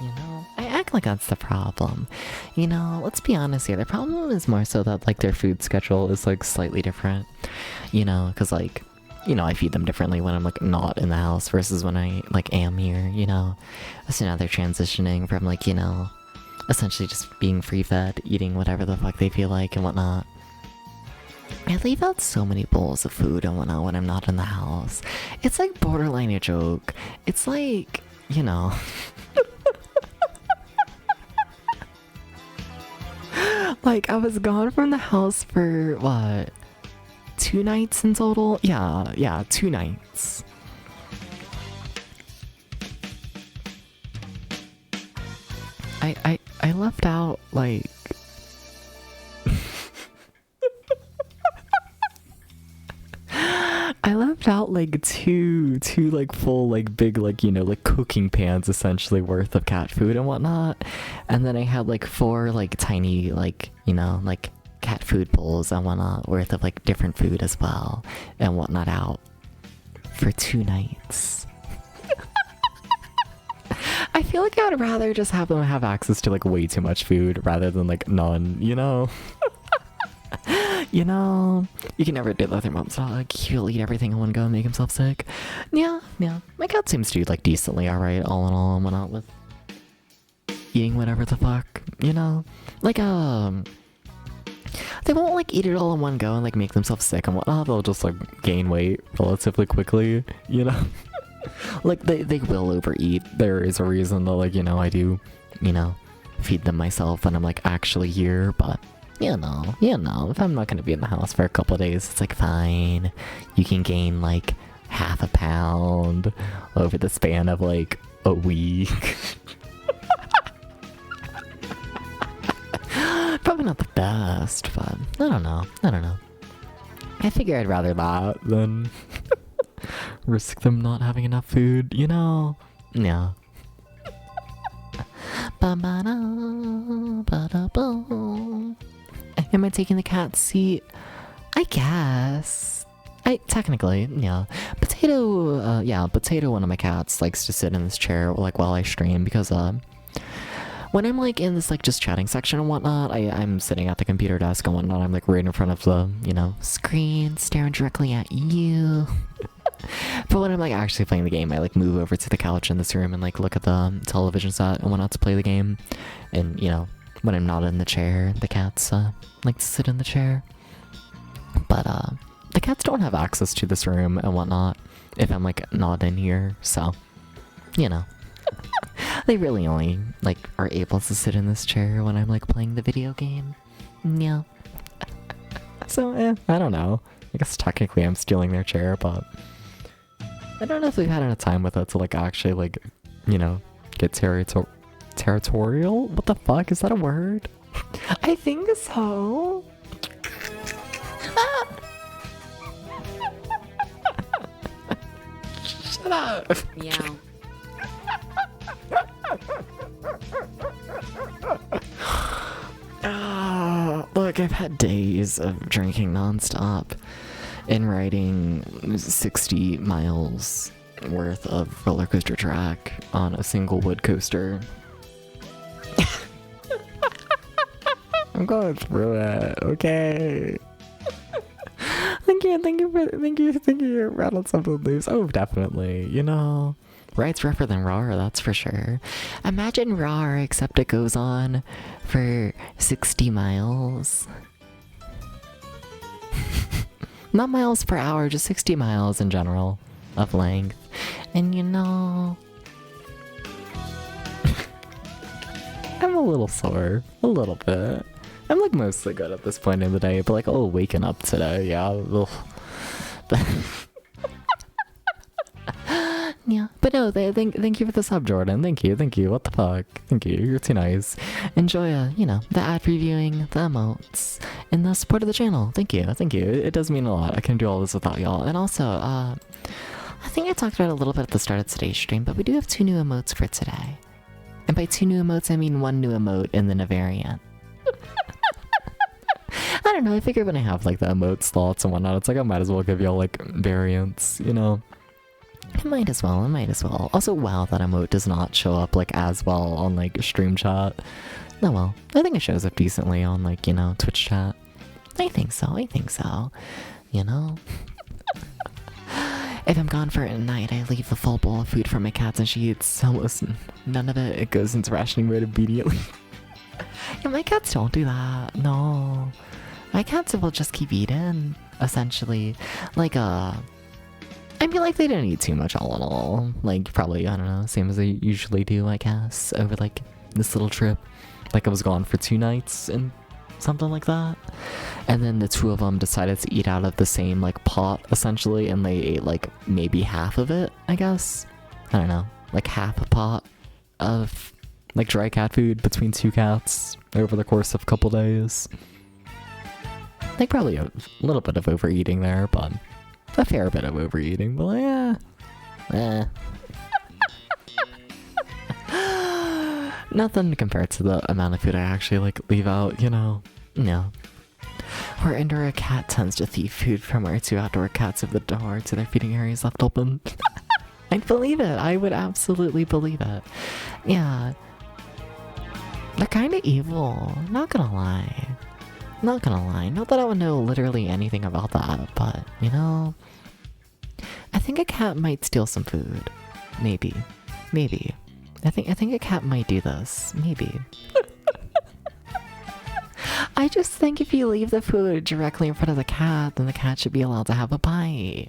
You know, I act like that's the problem. You know, let's be honest here. The problem is more so that like their food schedule is like slightly different. You know, because like, you know, I feed them differently when I'm like not in the house versus when I like am here. You know, so now they're transitioning from like, you know, essentially just being free fed, eating whatever the fuck they feel like and whatnot. I leave out so many bowls of food and whatnot when I'm not in the house. It's like borderline a joke. It's like, you know. Like, I was gone from the house for, what, 2 nights in total? Yeah, 2 nights. I left out, like... I left out, like, two, like, full, like, big, like, you know, like, cooking pans, essentially, worth of cat food and whatnot. And then I had, like, 4, like, tiny, like, you know, like, cat food bowls and whatnot, worth of, like, different food as well, and whatnot out. For 2 nights. I feel like I would rather just have them have access to, like, way too much food, rather than, like, none, you know? You know, you can never do that with your mom's dog. He'll eat everything in one go and make himself sick. Yeah. My cat seems to do, like, decently alright, all in all, and whatnot, with eating whatever the fuck, you know? Like, they won't, like, eat it all in one go and, like, make themselves sick and whatnot. They'll just, like, gain weight relatively quickly, you know? Like, they will overeat. There is a reason that, like, you know, I do, you know, feed them myself when I'm, like, actually here, but... You know, if I'm not gonna be in the house for a couple of days, it's like, fine. You can gain, like, half a pound over the span of, like, a week. Probably not the best, but I don't know. I figure I'd rather that than risk them not having enough food, you know? Yeah. Am I taking the cat seat? I guess. Technically, yeah. Potato, one of my cats, likes to sit in this chair like while I stream because when I'm like in this like just chatting section and whatnot, I'm sitting at the computer desk and whatnot. I'm like right in front of the, you know, screen, staring directly at you. But when I'm like actually playing the game, I like move over to the couch in this room and like look at the television set and whatnot to play the game. And you know, when I'm not in the chair, the cats like to sit in the chair. But the cats don't have access to this room and whatnot if I'm like not in here, so you know. They really only like are able to sit in this chair when I'm like playing the video game. Yeah. So I don't know. I guess technically I'm stealing their chair, but I don't know if we've had enough time with it to like actually like, you know, get territorial? What the fuck? Is that a word? I think so. Shut up. Meow. Look, I've had days of drinking nonstop and riding 60 miles worth of roller coaster track on a single wood coaster. I'm going through it, okay? Thank you, rattled something loose. Oh, definitely, you know. Ride's rougher than RAR, that's for sure. Imagine RAR, except it goes on for 60 miles. Not miles per hour, just 60 miles in general of length. And you know, I'm a little sore, a little bit. I'm like mostly good at this point in the day, but like, oh, waking up today, yeah. Ugh. Yeah, but no, thank you for the sub, Jordan. Thank you. What the fuck? Thank you. You're too nice. Enjoy, you know, the ad previewing, the emotes, and the support of the channel. Thank you. It does mean a lot. I couldn't do all this without y'all. And also, I think I talked about it a little bit at the start of today's stream, but we do have 2 new emotes for today. And by 2 new emotes, I mean 1 new emote and then a variant. I don't know, I figure when I have like the emote slots and whatnot, it's like I might as well give y'all like variants, you know? I might as well. Also, wow, that emote does not show up like as well on like stream chat. No, well, I think it shows up decently on like, you know, Twitch chat. I think so, you know? If I'm gone for a night, I leave a full bowl of food for my cats and she eats almost none of it. It goes into rationing mode immediately. Yeah, my cats don't do that, no. My cats will just keep eating, essentially. Like, I mean, like, they didn't eat too much all in all. Like, probably, I don't know, same as they usually do, I guess, over, like, this little trip. Like, I was gone for 2 nights and something like that. And then the 2 of them decided to eat out of the same, like, pot, essentially, and they ate, like, maybe half of it, I guess. I don't know, like, half a pot of, like, dry cat food between 2 cats over the course of a couple days. Like, probably a little bit of overeating there, but a fair bit of overeating, but yeah. Nothing compared to the amount of food I actually, like, leave out, you know? No. Our indoor cat tends to thieve food from our 2 outdoor cats if the door to their feeding area is left open. I'd believe it. I would absolutely believe it. Yeah. They're kind of evil. Not gonna lie. Not that I would know literally anything about that, but, you know, I think a cat might steal some food. Maybe. I think a cat might do this. Maybe. I just think if you leave the food directly in front of the cat, then the cat should be allowed to have a bite.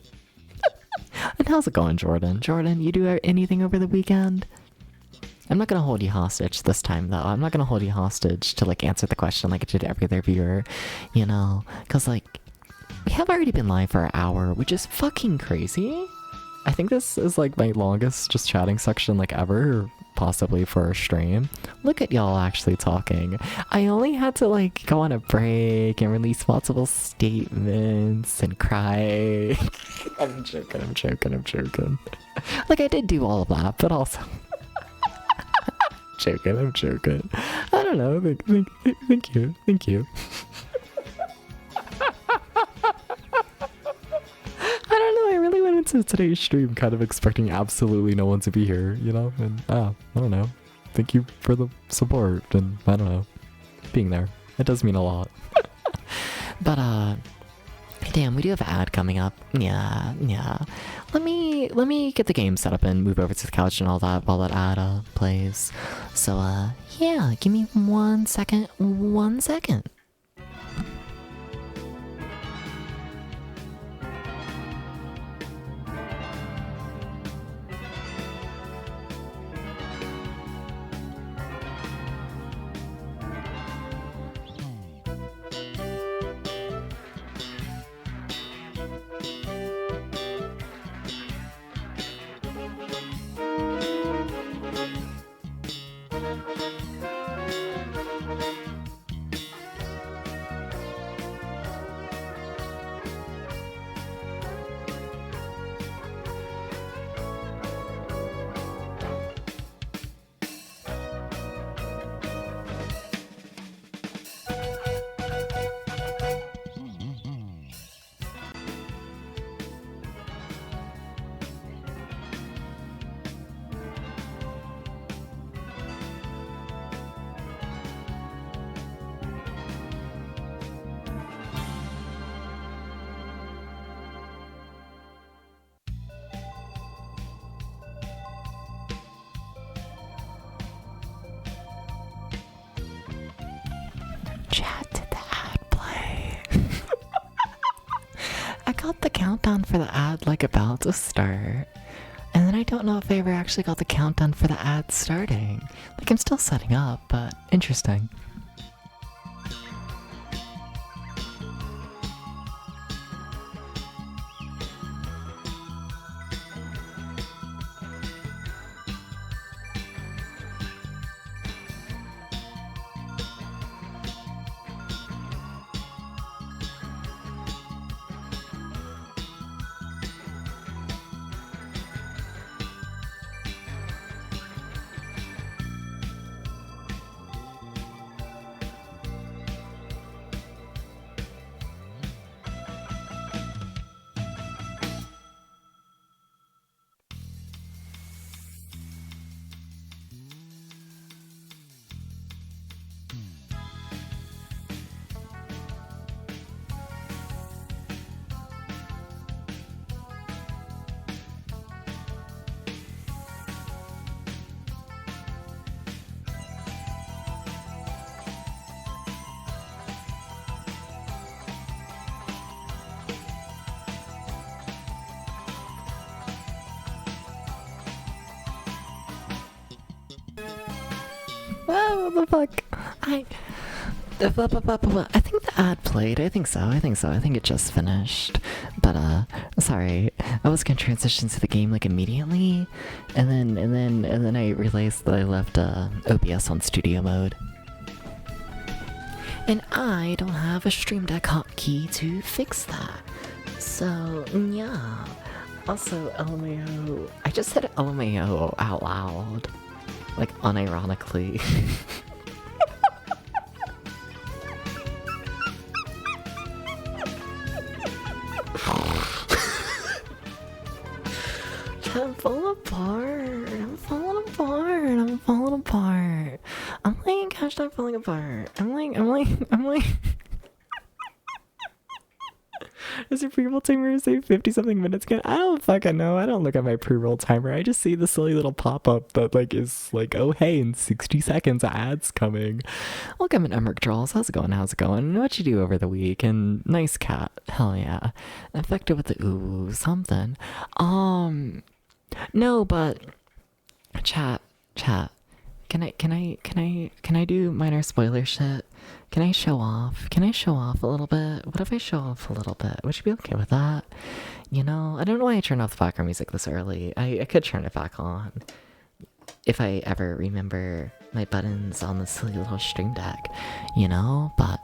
And how's it going, Jordan? Jordan, you do anything over the weekend? I'm not gonna hold you hostage this time, though. I'm not gonna hold you hostage to, like, answer the question like I did every other viewer, you know? Because, like, we have already been live for an hour, which is fucking crazy. I think this is, like, my longest just chatting section, like, ever, or possibly for a stream. Look at y'all actually talking. I only had to like go on a break and release multiple statements and cry. I'm joking. Like I did do all of that, but also I'm joking. I don't know. Thank you. I don't know, I really went into today's stream kind of expecting absolutely no one to be here, you know? And, I don't know. Thank you for the support, and, I don't know, being there. It does mean a lot. But, damn, we do have an ad coming up. Yeah. Let me get the game set up and move over to the couch and all that while that ad, plays. So, yeah, give me 1 second. 1 second. Chat, did the ad play? I got the countdown for the ad like about to start. And then I don't know if I ever actually got the countdown for the ad starting. Like I'm still setting up, but interesting. What the fuck? I think the ad played. I think so. I think it just finished. But sorry. I was gonna transition to the game like immediately, and then I realized that I left OBS on studio mode. And I don't have a Stream Deck hotkey to fix that. So yeah. Also, LMAO. I just said LMAO out loud. Like, unironically. I'm falling apart. I'm like, hashtag falling apart. I'm like. Does your pre-roll timer say 50 something minutes again? I don't fucking know. I don't look at my pre-roll timer. I just see the silly little pop-up that like is like, oh hey, in 60 seconds ads coming. Welcome in Emmerich Trolls. How's it going? What you do over the week? And nice cat. Hell yeah. Infected with the ooh something. No, but chat. Can I do minor spoiler shit? Can I show off? A little bit? What if I show off a little bit? Would you be okay with that? You know, I don't know why I turned off the background music this early. I could turn it back on. if I ever remember my buttons on the silly little stream deck, you know? But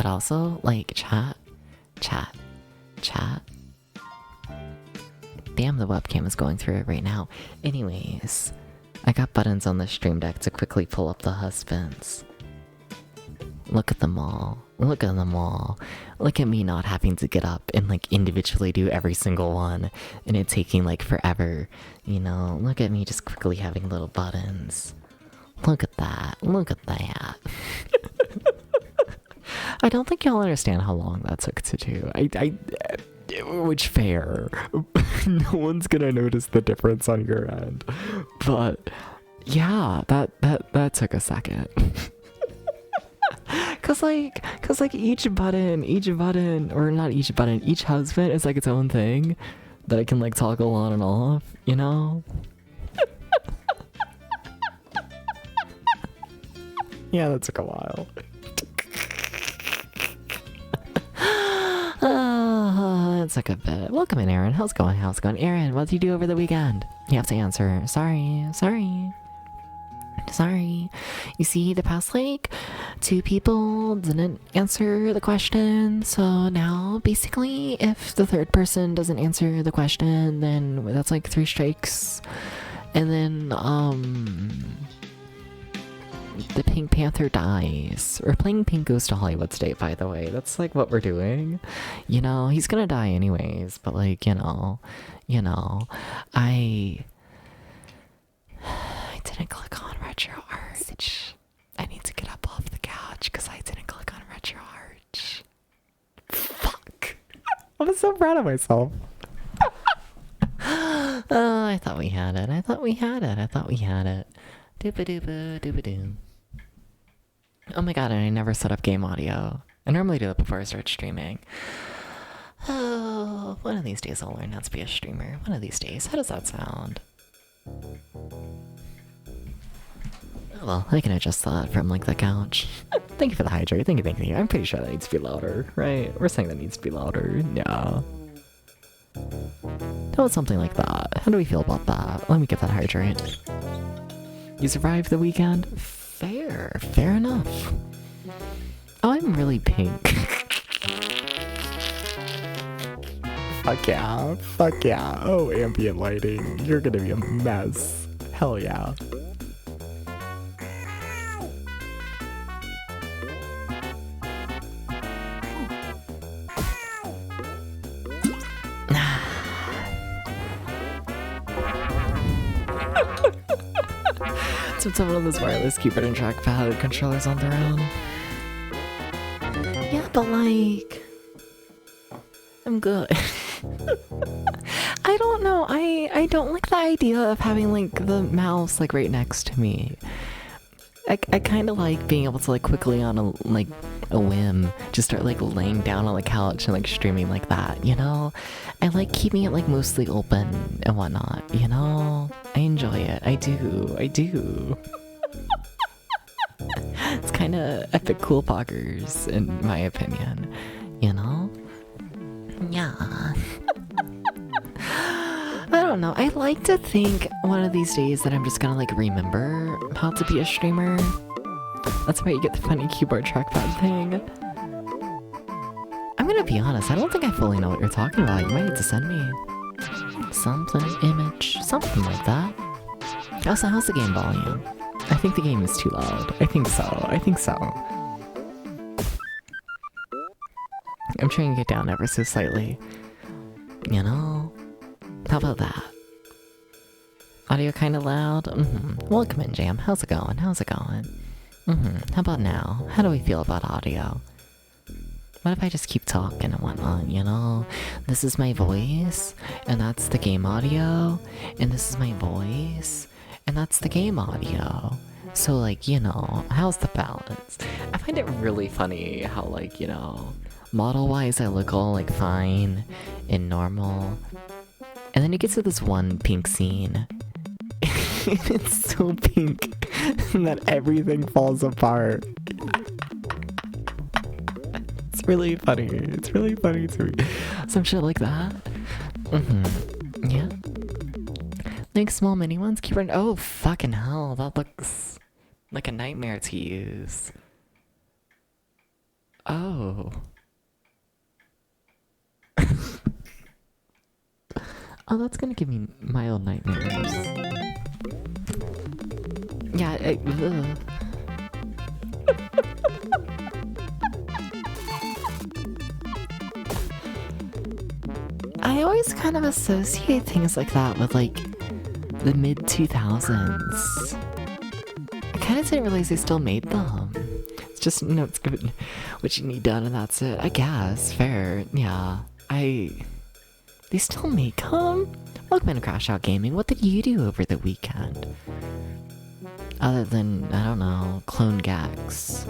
also, like, chat. Damn, the webcam is going through it right now. Anyways, I got buttons on the stream deck to quickly pull up the husbands. Look at them all. Look at them all. Look at me not having to get up and like individually do every single one and it taking like forever. You know, look at me just quickly having little buttons. Look at that. Look at that. I don't think y'all understand how long that took to do. Which fair. No one's gonna notice the difference on your end. But yeah, that took a second. Cause like each button, or not each button, each husband is like its own thing that I can like toggle on and off, you know? Yeah, that took a while. It took a bit. Welcome in, Aaron. How's it going? How's it going? Aaron, what did you do over the weekend? You have to answer. Sorry. You see, the past like 2 people didn't answer the question, so now basically if the 3rd person doesn't answer the question, then that's like 3 strikes. And then the Pink Panther dies. We're playing Pink Goes to Hollywood State, by the way. That's like what we're doing. You know, he's gonna die anyways, but like, you know, I didn't click on Retro Arch. I need to get up off the couch because I didn't click on Retro Arch. Fuck. I'm so proud of myself. Oh, I thought we had it. Dooba-dooba-dooba-doo. Oh my god, and I never set up game audio. I normally do it before I start streaming. Oh, one of these days I'll learn how to be a streamer. One of these days. How does that sound? Oh well, I can adjust that from like the couch. Thank you for the hydrate. Thank you. I'm pretty sure that needs to be louder, right? We're saying that needs to be louder. Yeah. That was something like that. How do we feel about that? Let me get that hydrate. You survived the weekend? Fair enough. Oh, I'm really pink. Fuck yeah. Oh, ambient lighting. You're gonna be a mess. Hell yeah. Someone on this wireless keyboard and trackpad controllers on their own. Yeah, but like, I'm good. I don't know. I don't like the idea of having like the mouse like right next to me. I kind of like being able to like quickly on a whim just start like laying down on the couch and like streaming like that, you know? I like keeping it like mostly open and whatnot, you know? I enjoy it. I do. It's kind of epic cool poggers in my opinion, you know? Yeah. I don't know. I like to think one of these days that I'm just gonna like remember how to be a streamer. That's why you get the funny keyboard trackpad thing. I'm gonna be honest, I don't think I fully know what you're talking about. You might need to send me something, image, something like that. Also, how's the game volume? I think the game is too loud. I think so. I'm trying to get down ever so slightly. You know? How about that? Audio kinda loud? Welcome in, Jam. How's it going? How about now? How do we feel about audio? What if I just keep talking and whatnot, you know? This is my voice, and that's the game audio, and this is my voice, and that's the game audio. So, like, you know, how's the balance? I find it really funny how, like, you know, model-wise I look all, like, fine and normal. And then you get to this one pink scene. It's so pink that everything falls apart. It's really funny to me. Some shit like that. Yeah. Like small mini ones? Keyboard? Oh, fucking hell. That looks like a nightmare to use. Oh. Oh, that's gonna give me mild nightmares. Yeah, I always kind of associate things like that with like the mid 2000s. I kind of didn't realize they still made them. It's just, you know, it's good what you need done and that's it. I guess, fair, yeah. They still make them? Welcome to Crash Out Gaming. What did you do over the weekend? Other than, I don't know, clone Gax.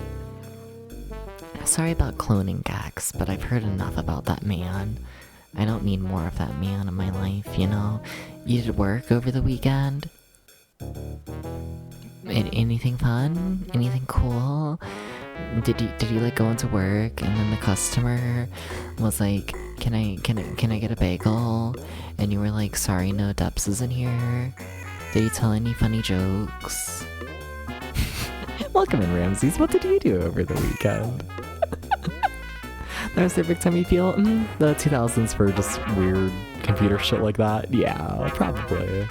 Sorry about cloning Gax, but I've heard enough about that man. I don't need more of that man in my life, you know? You did work over the weekend? Anything fun? Anything cool? Did you like go into work and then the customer was like, can I get a bagel? And you were like, sorry, no Depps is in here. Did you tell any funny jokes? Welcome in, Ramses. What did you do over the weekend? That was the big time you feel the 2000s for just weird computer shit like that? Yeah, probably.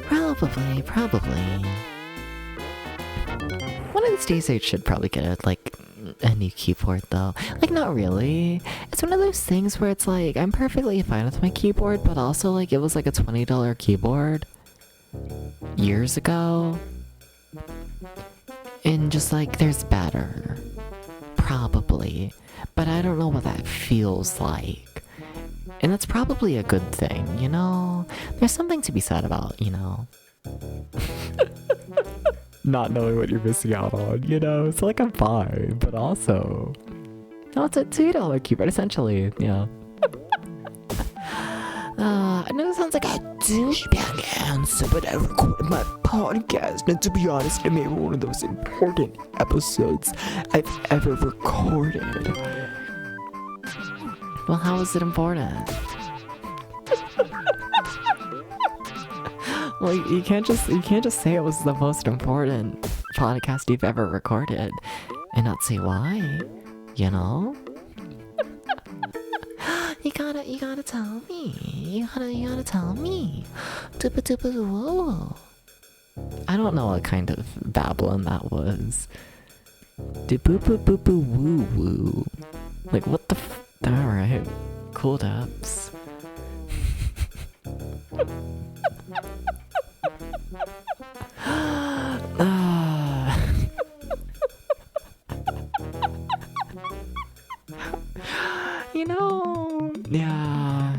Probably. One of these days I should probably get a new keyboard though. Like, not really. It's one of those things where it's like, I'm perfectly fine with my keyboard, but also like, it was like a $20 keyboard years ago. And just like, there's better. Probably. But I don't know what that feels like. And that's probably a good thing, you know? There's something to be said about, you know, not knowing what you're missing out on, you know? So like, I'm fine, but also, no, it's a $2 keyboard, essentially, you know. I know it sounds like a douchebag answer, but I recorded my podcast, and to be honest, I made one of those important episodes I've ever recorded. Well, how is it important? Well, you can't just say it was the most important podcast you've ever recorded and not say why, you know? You gotta tell me. You gotta tell me. Whoa. I don't know what kind of babbling that was. Woo woo. Like, what the alright. Cool Depps. You know, yeah.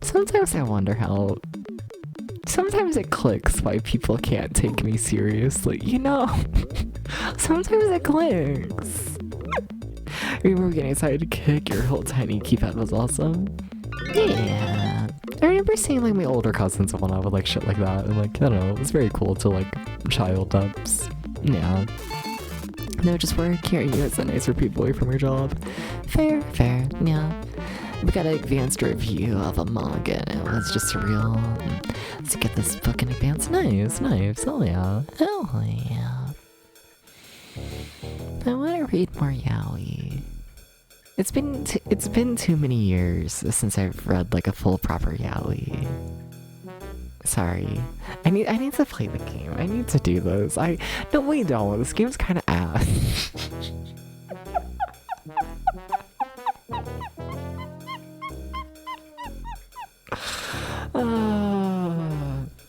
Sometimes I wonder how. Sometimes it clicks why people can't take me seriously, you know? Sometimes it clicks. Remember getting excited to kick your whole tiny keypad was awesome? Yeah. I remember seeing like my older cousins and whatnot with like shit like that, and like, I don't know, it was very cool to like child Depps. Yeah. No, just work here, you guys are nicer people away from your job. Fair, yeah. We got an advanced review of a manga, and it was just surreal. Let's get this fucking advanced. Nice. Hell yeah. I want to read more yaoi. It's been too many years since I've read like a full proper yaoi. Sorry. I need to play the game. I need to do this. No, wait, no. This game's kind of ass.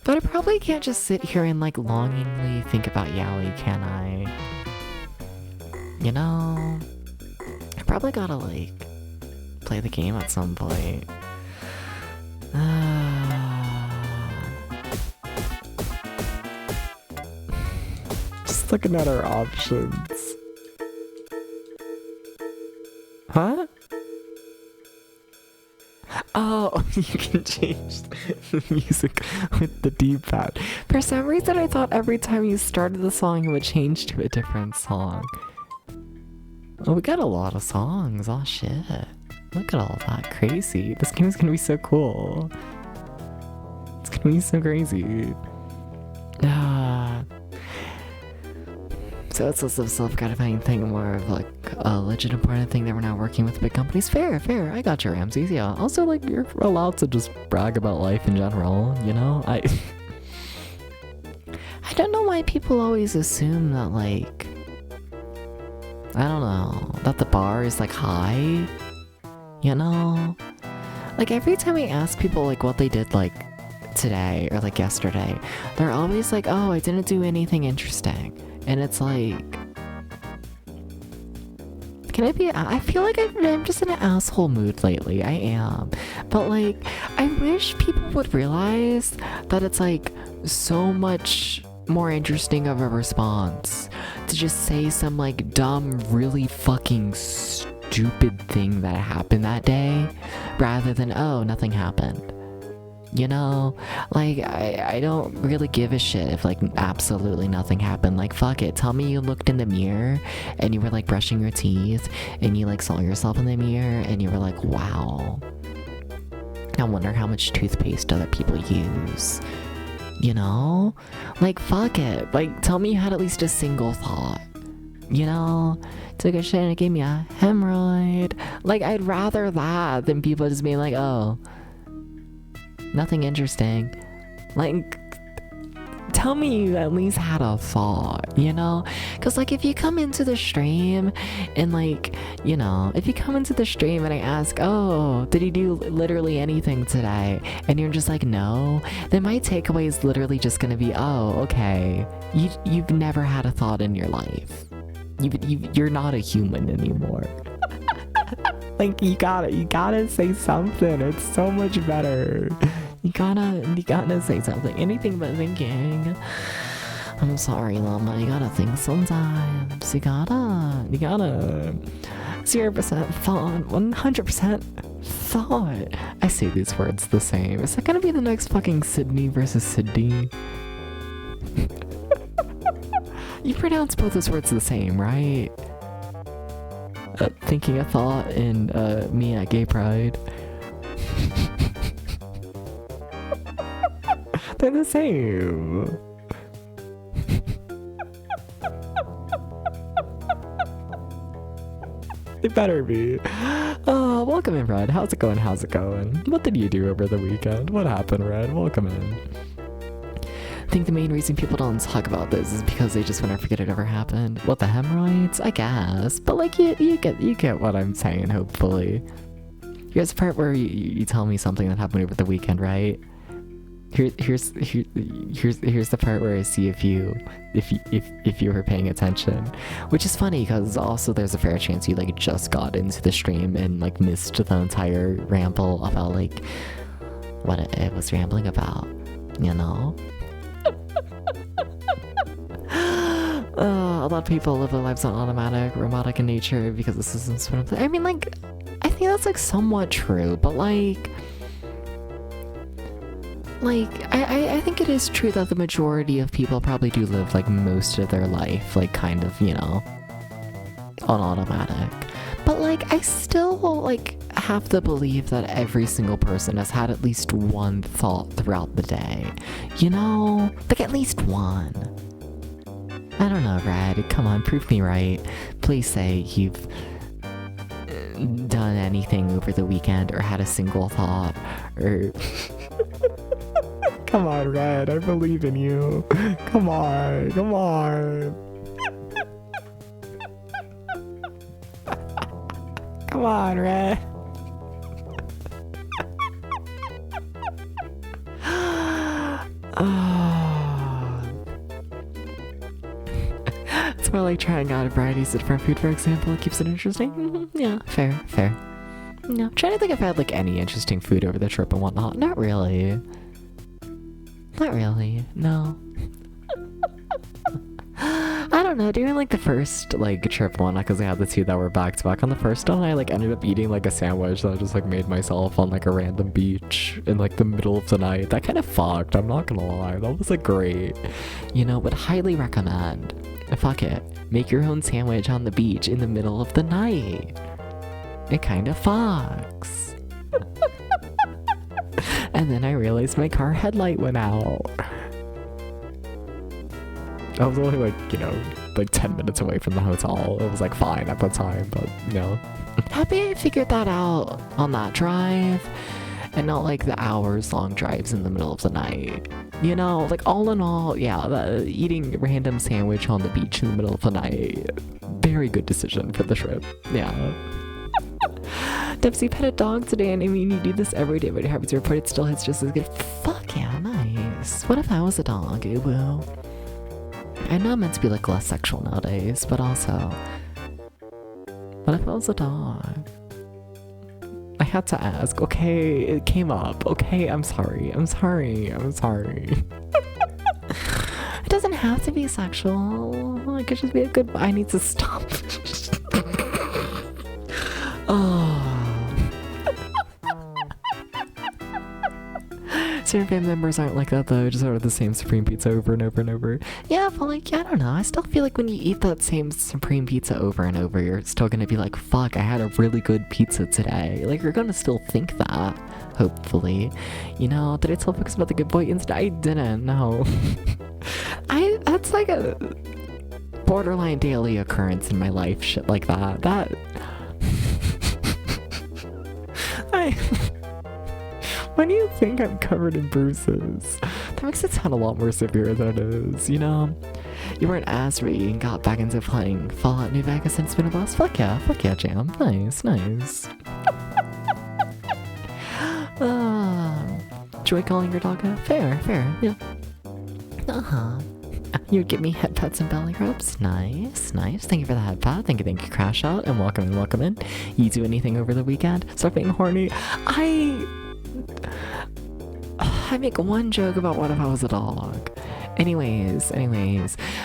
But I probably can't just sit here and like longingly think about yaoi, can I? You know, I probably gotta like play the game at some point. Just looking at our options. Huh? Oh, you can change the music with the D-pad. For some reason, I thought every time you started the song, it would change to a different song. Oh, we got a lot of songs. Oh, shit. Look at all that. Crazy. This game is gonna be so cool. It's gonna He's so crazy. So it's less of a self-gratifying thing, more of like a legit important thing that we're now working with big companies. Fair. I got you, Ramses. Yeah. Also, like, you're allowed to just brag about life in general, you know? I don't know why people always assume that, like, I don't know, that the bar is like high, you know? Like, every time I ask people like what they did like today or like yesterday, they're always like, oh, I didn't do anything interesting. And it's like, I feel like I'm just in an asshole mood lately. I am. But like, I wish people would realize that it's like so much more interesting of a response to just say some like dumb, really fucking stupid thing that happened that day, rather than, oh, nothing happened. You know, like, I don't really give a shit if like absolutely nothing happened. Like, fuck it, tell me you looked in the mirror and you were like brushing your teeth and you like saw yourself in the mirror and you were like, wow, I wonder how much toothpaste other people use. You know, like, fuck it, like, tell me you had at least a single thought. You know, took a shit and it gave me a hemorrhoid. Like, I'd rather that than people just being like, oh, nothing interesting. Like, tell me you at least had a thought, you know? Because, like, if you come into the stream and, like, you know, if you come into the stream and I ask, oh, did he do literally anything today? And you're just like, no, then my takeaway is literally just gonna be, oh, okay, you've never had a thought in your life. You're not a human anymore. Like, you gotta say something. It's so much better. You gotta say something. Anything but thinking. I'm sorry, Llama. You gotta think sometimes. You gotta 0% thought, 100% thought. I say these words the same. Is that gonna be the next fucking Sydney versus Sydney? You pronounce both those words the same, right? Thinking a thought and me at Gay Pride. They're the same. They better be. Oh, welcome in, Red. How's it going? What did you do over the weekend? What happened, Red? Welcome in. I think the main reason people don't talk about this is because they just want to forget it ever happened. What, the hemorrhoids? I guess. But like, you get what I'm saying, hopefully. Here's the part where you tell me something that happened over the weekend, right? Here's the part where I see if you were paying attention, which is funny because also there's a fair chance you like just got into the stream and like missed the entire ramble about like what it was rambling about, you know. A lot of people live their lives on automatic, robotic in nature because the system's sort of. I mean, like, I think that's like somewhat true, but like. I think it is true that the majority of people probably do live, like, most of their life, like, kind of, you know, on automatic. But, like, I still, like, have to believe that every single person has had at least one thought throughout the day. You know? Like, at least one. I don't know, Red. Come on, prove me right. Please say you've done anything over the weekend or had a single thought or... Come on, Red, I believe in you. Come on. Come on, Red. It's more like trying out a variety of different food, for example. It keeps it interesting. Yeah, fair. No, I'm trying to think if I had like any interesting food over the trip and whatnot. Not really, no. I don't know, during like the first like trip one, because I had the two that were back to back on the first one, I like ended up eating like a sandwich that I just like made myself on like a random beach in like the middle of the night. That kind of fucked, I'm not gonna lie. That was like great, you know, would highly recommend. Fuck it, make your own sandwich on the beach in the middle of the night. It kind of fucks. And then I realized my car headlight went out. I was only like, you know, like 10 minutes away from the hotel. It was like fine at the time, but you know. Happy I figured that out on that drive and not like the hours long drives in the middle of the night. You know, like all in all, yeah, eating a random sandwich on the beach in the middle of the night, very good decision for the trip. Yeah. Dempsey pet a dog today, and I mean, you do this every day, but your habits report it still hits just as good. Fuck yeah, nice. What if I was a dog? It will. I know I'm meant to be like less sexual nowadays, but also, what if I was a dog? I had to ask. Okay, it came up. Okay, I'm sorry. I'm sorry. I'm sorry. It doesn't have to be sexual. It could just be a good. I need to stop. Oh. Certain family members aren't like that though, just order the same Supreme Pizza over and over and over. Yeah, but like, yeah, I don't know. I still feel like when you eat that same Supreme Pizza over and over, you're still gonna be like, fuck, I had a really good pizza today. Like, you're gonna still think that, hopefully. You know, did I tell folks about the Good Boy incident? I didn't, no. That's like a borderline daily occurrence in my life, shit like that. Why do you think I'm covered in bruises? That makes it sound a lot more severe than it is, you know? You weren't as ready and got back into playing Fallout New Vegas and Spin a Blast? Fuck yeah, Jam. Nice, nice. Joy calling your dog a fair, yeah. Uh-huh. You'd give me head pats and belly rubs. Nice, nice. Thank you for the head pat. Thank you, Crash Out. And welcome in. You do anything over the weekend? Start being horny. I make one joke about what if I was a dog. Anyways.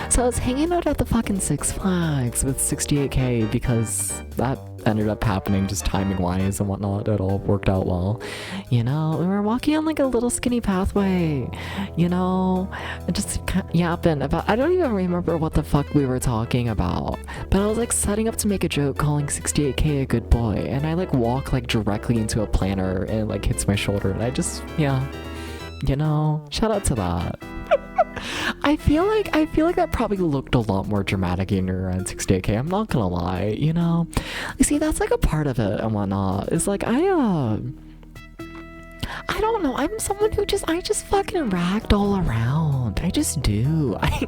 So I was hanging out at the fucking Six Flags with 68K because that ended up happening just timing wise and whatnot. It all worked out well. You know, we were walking on like a little skinny pathway, you know, and just yapping about, I don't even remember what the fuck we were talking about, but I was like setting up to make a joke calling 68K a good boy, and I like walk like directly into a planter and it like hits my shoulder, and I just, yeah, you know, shout out to that. I feel like that probably looked a lot more dramatic in your around 68K. I'm not gonna lie, you know. You see, that's like a part of it and whatnot. It's like I don't know. I'm someone who I just fucking ragdoll around. I just do. I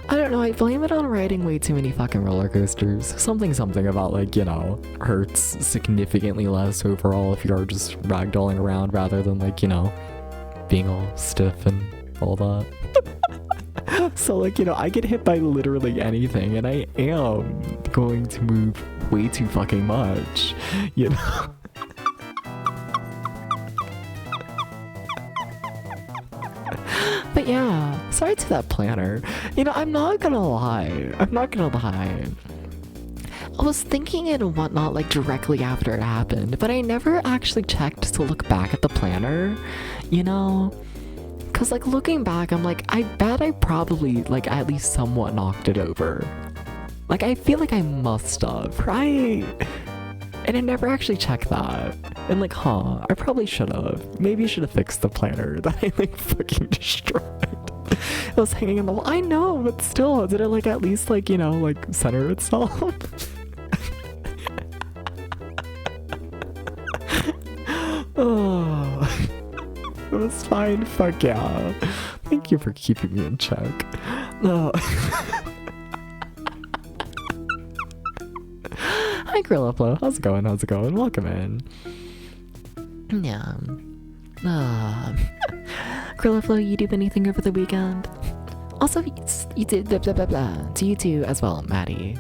don't know. I blame it on riding way too many fucking roller coasters. Something about like, you know, hurts significantly less overall if you're just ragdolling around rather than like, you know, being all stiff and all that. So like, you know, I get hit by literally anything and I am going to move way too fucking much, you know. But yeah, sorry to that planner. You know, I'm not gonna lie. I was thinking it and whatnot like directly after it happened, but I never actually checked to look back at the planner, you know? Cause like looking back, I'm like, I bet I probably like at least somewhat knocked it over. Like I feel like I must have, right? And I never actually checked that. And like, I probably should have. Maybe I should have fixed the planner that I like fucking destroyed. It was hanging on the wall. I know, but still, did it like at least like, you know, like center itself? Oh, it was fine. Fuck yeah. Thank you for keeping me in check. Oh. Hi, Grill Upload. How's it going? Welcome in. Yeah. Grill Upload, you do anything over the weekend? Also, you did blah blah blah blah. To you too as well, Maddie.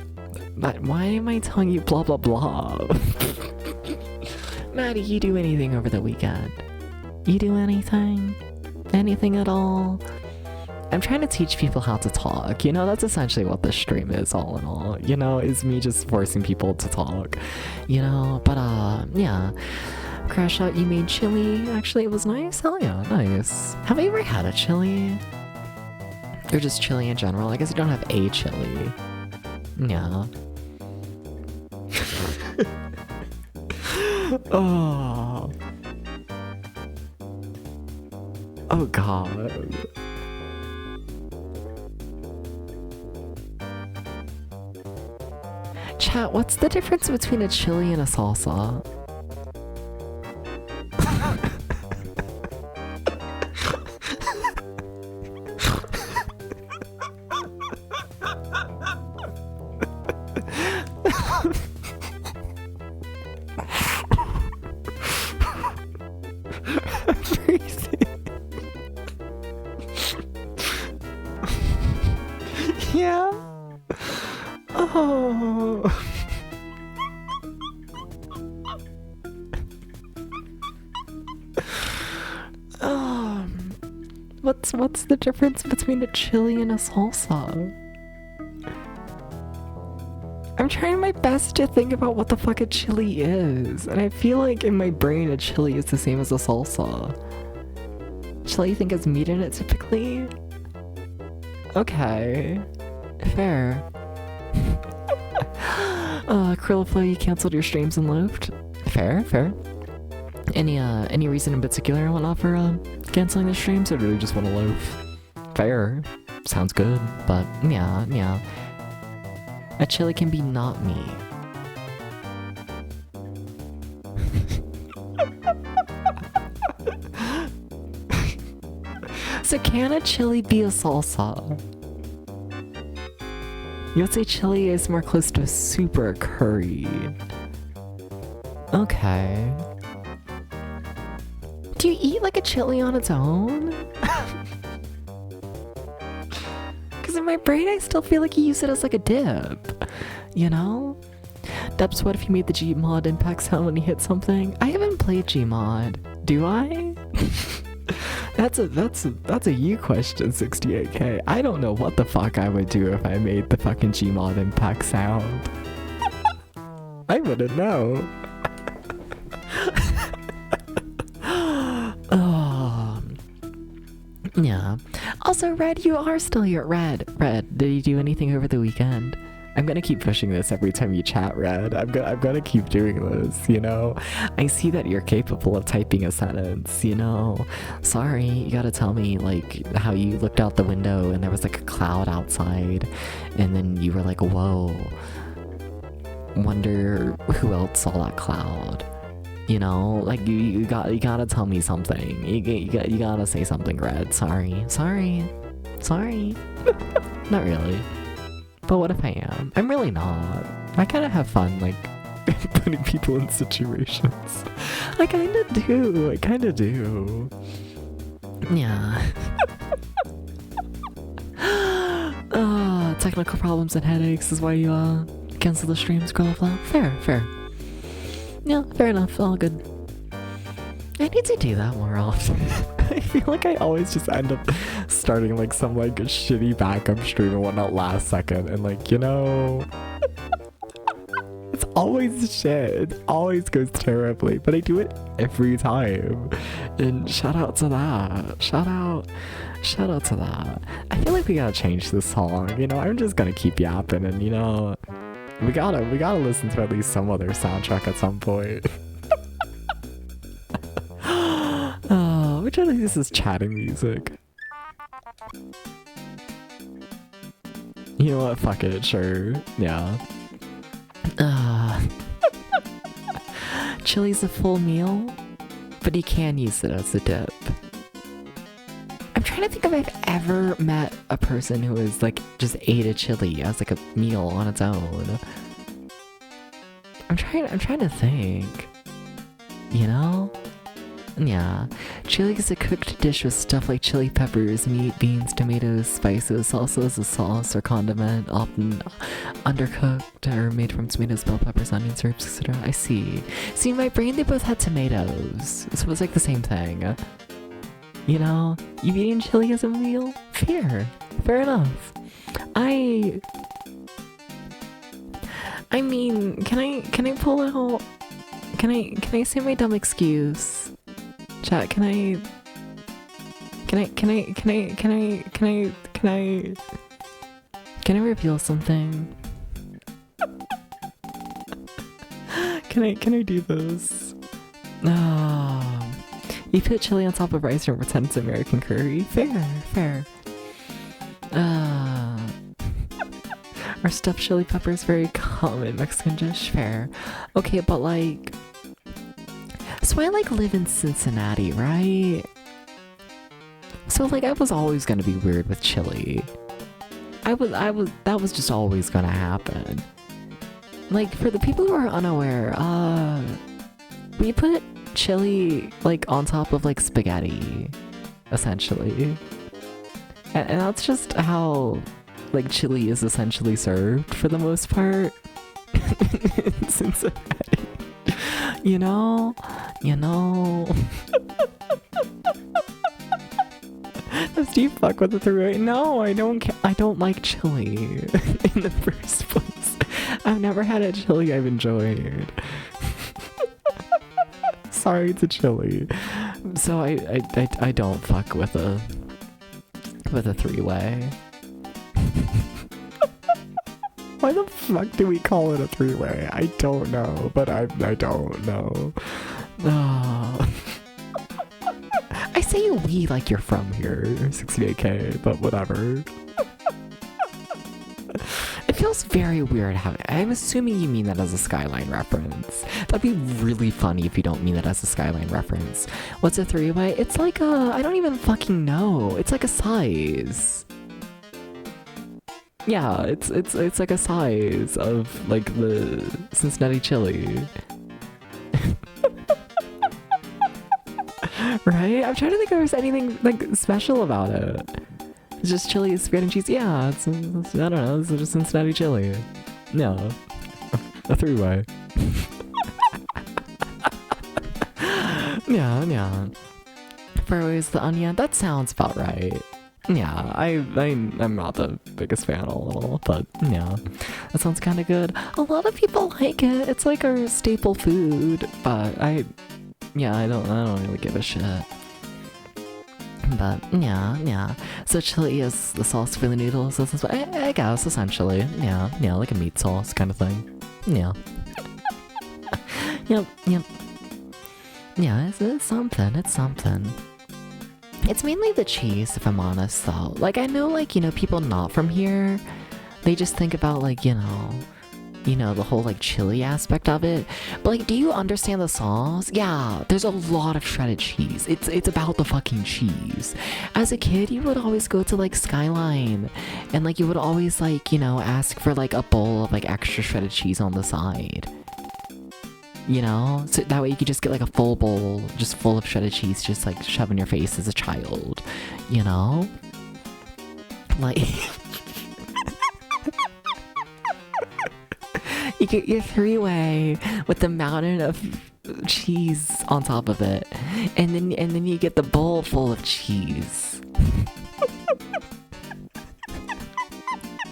But why am I telling you blah blah blah? Maddie, you do anything over the weekend? You do anything? Anything at all? I'm trying to teach people how to talk, you know, that's essentially what this stream is all in all, you know, is me just forcing people to talk, you know, but yeah. Crash Out, you made chili, actually it was nice, hell yeah, nice. Have you ever had a chili? Or just chili in general? I guess you don't have a chili. Yeah. Oh. Oh god. Chat, what's the difference between a chili and a salsa? Yeah. Oh. What's the difference between a chili and a salsa? I'm trying my best to think about what the fuck a chili is, and I feel like in my brain a chili is the same as a salsa. Chili you think has meat in it typically? Okay. Fair. Krillaflow, you canceled your streams and loafed? Fair, fair. Any reason in particular I want to offer canceling the streams, or do you just want to loaf? Fair. Sounds good, but yeah. A chili can be not me. So can a chili be a salsa? You would say chili is more close to a super curry. Okay. Do you eat like a chili on its own? Because in my brain I still feel like you use it as like a dip. You know? Dubs, what if you made the Gmod impact sound when you hit something? I haven't played Gmod. Do I? That's a you question, 68k. I don't know what the fuck I would do if I made the fucking Gmod impact sound. I wouldn't know. Yeah. Also, Red, you are still here. Red, did you do anything over the weekend? I'm gonna keep pushing this every time you chat, Red. I'm gonna keep doing this, you know? I see that you're capable of typing a sentence, you know? Sorry, you gotta tell me, like, how you looked out the window and there was, like, a cloud outside, and then you were like, whoa. Wonder who else saw that cloud. You know? Like, you gotta tell me something. You gotta say something, Red. Sorry. Not really. But what if I am? I'm really not. I kind of have fun, like, putting people in situations. I kind of do. Yeah. Technical problems and headaches is why you, cancel the streams, Krillaflow. Fair. Yeah, fair enough, all good. I need to do that more often. I feel like I always just end up starting like some like shitty backup stream and whatnot last second, and like, you know, it's always shit. It always goes terribly, but I do it every time. And shout out to that. Shout out to that. I feel like we gotta change this song. You know, I'm just gonna keep yapping, and you know, we gotta listen to at least some other soundtrack at some point. Which one of these is chatting music? You know what? Fuck it. Sure. Yeah. Chili's a full meal, but you can use it as a dip. I'm trying to think if I've ever met a person who was like just ate a chili as like a meal on its own. I'm trying to think. You know? Yeah, chili is a cooked dish with stuff like chili peppers, meat, beans, tomatoes, spices, also as a sauce or condiment, often undercooked or made from tomatoes, bell peppers, onions, herbs, etc. I see. See, in my brain they both had tomatoes, so it was like the same thing. You know, you've eaten chili as a meal? Fair enough. I mean, can I pull out? Can I say my dumb excuse? Chat, can I reveal something? Can I do this? Oh, you put chili on top of rice and pretend it's American curry? Fair, fair. Our stuffed chili pepper is very common Mexican dish. Fair. Okay, but like, so I like live in Cincinnati, right? So like I was always gonna be weird with chili. That was just always gonna happen. Like for the people who are unaware, we put chili like on top of like spaghetti, essentially. And that's just how like chili is essentially served for the most part in Cincinnati. You know? Do you fuck with the three-way? No, I don't like chili in the first place. I've never had a chili I've enjoyed. Sorry to chili. So I don't fuck with a three-way. Why the fuck do we call it a three-way? I don't know, but I don't know. I say we like you're from here, 68K, but whatever. It feels very weird having. I'm assuming you mean that as a Skyline reference. That'd be really funny if you don't mean that as a Skyline reference. What's a three-way? It's like I don't even fucking know. It's like a size. Yeah, it's like a size of like the Cincinnati chili. Right? I'm trying to think if there's anything like special about it. It's just chili, spaghetti, and cheese. Yeah, it's I don't know. It's just Cincinnati chili. No, a three-way. Yeah. Furways the onion. That sounds about right. Yeah, I'm not the biggest fan a little, but yeah, that sounds kind of good. A lot of people like it. It's like our staple food, but I don't really give a shit. But yeah. So chili is the sauce for the noodles. I guess essentially, yeah, like a meat sauce kind of thing. Yeah. Yep. Yeah, it's something. It's mainly the cheese, if I'm honest, though. Like, I know, like, people not from here, they just think about, like, the whole, like, chili aspect of it. But, like, do you understand the sauce? Yeah, there's a lot of shredded cheese. It's about the fucking cheese. As a kid, you would always go to, like, Skyline, and, like, you would always, like, ask for, like, a bowl of, like, extra shredded cheese on the side. So that way you could just get like a full bowl just full of shredded cheese, just like shove in your face as a child, like you get your three-way with the mountain of cheese on top of it, and then you get the bowl full of cheese.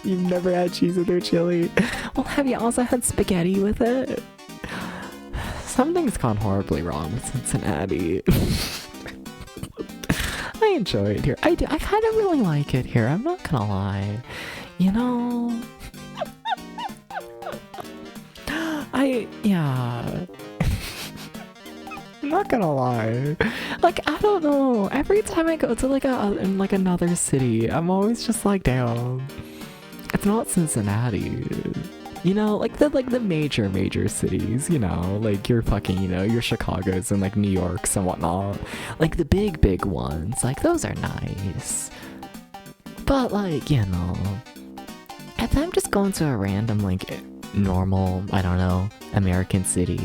You've never had cheese with your chili? Well, have you also had spaghetti with it? Something's gone horribly wrong with Cincinnati. I enjoy it here. I kind of really like it here. I'm not gonna lie. Yeah. I'm not gonna lie. Like, I don't know. Every time I go to like another city, I'm always just like, damn. It's not Cincinnati. Like the major cities, like your fucking, your Chicagos and like New Yorks and whatnot. Like the big ones, like those are nice. But like, if I'm just going to a random, like, normal, I don't know, American city,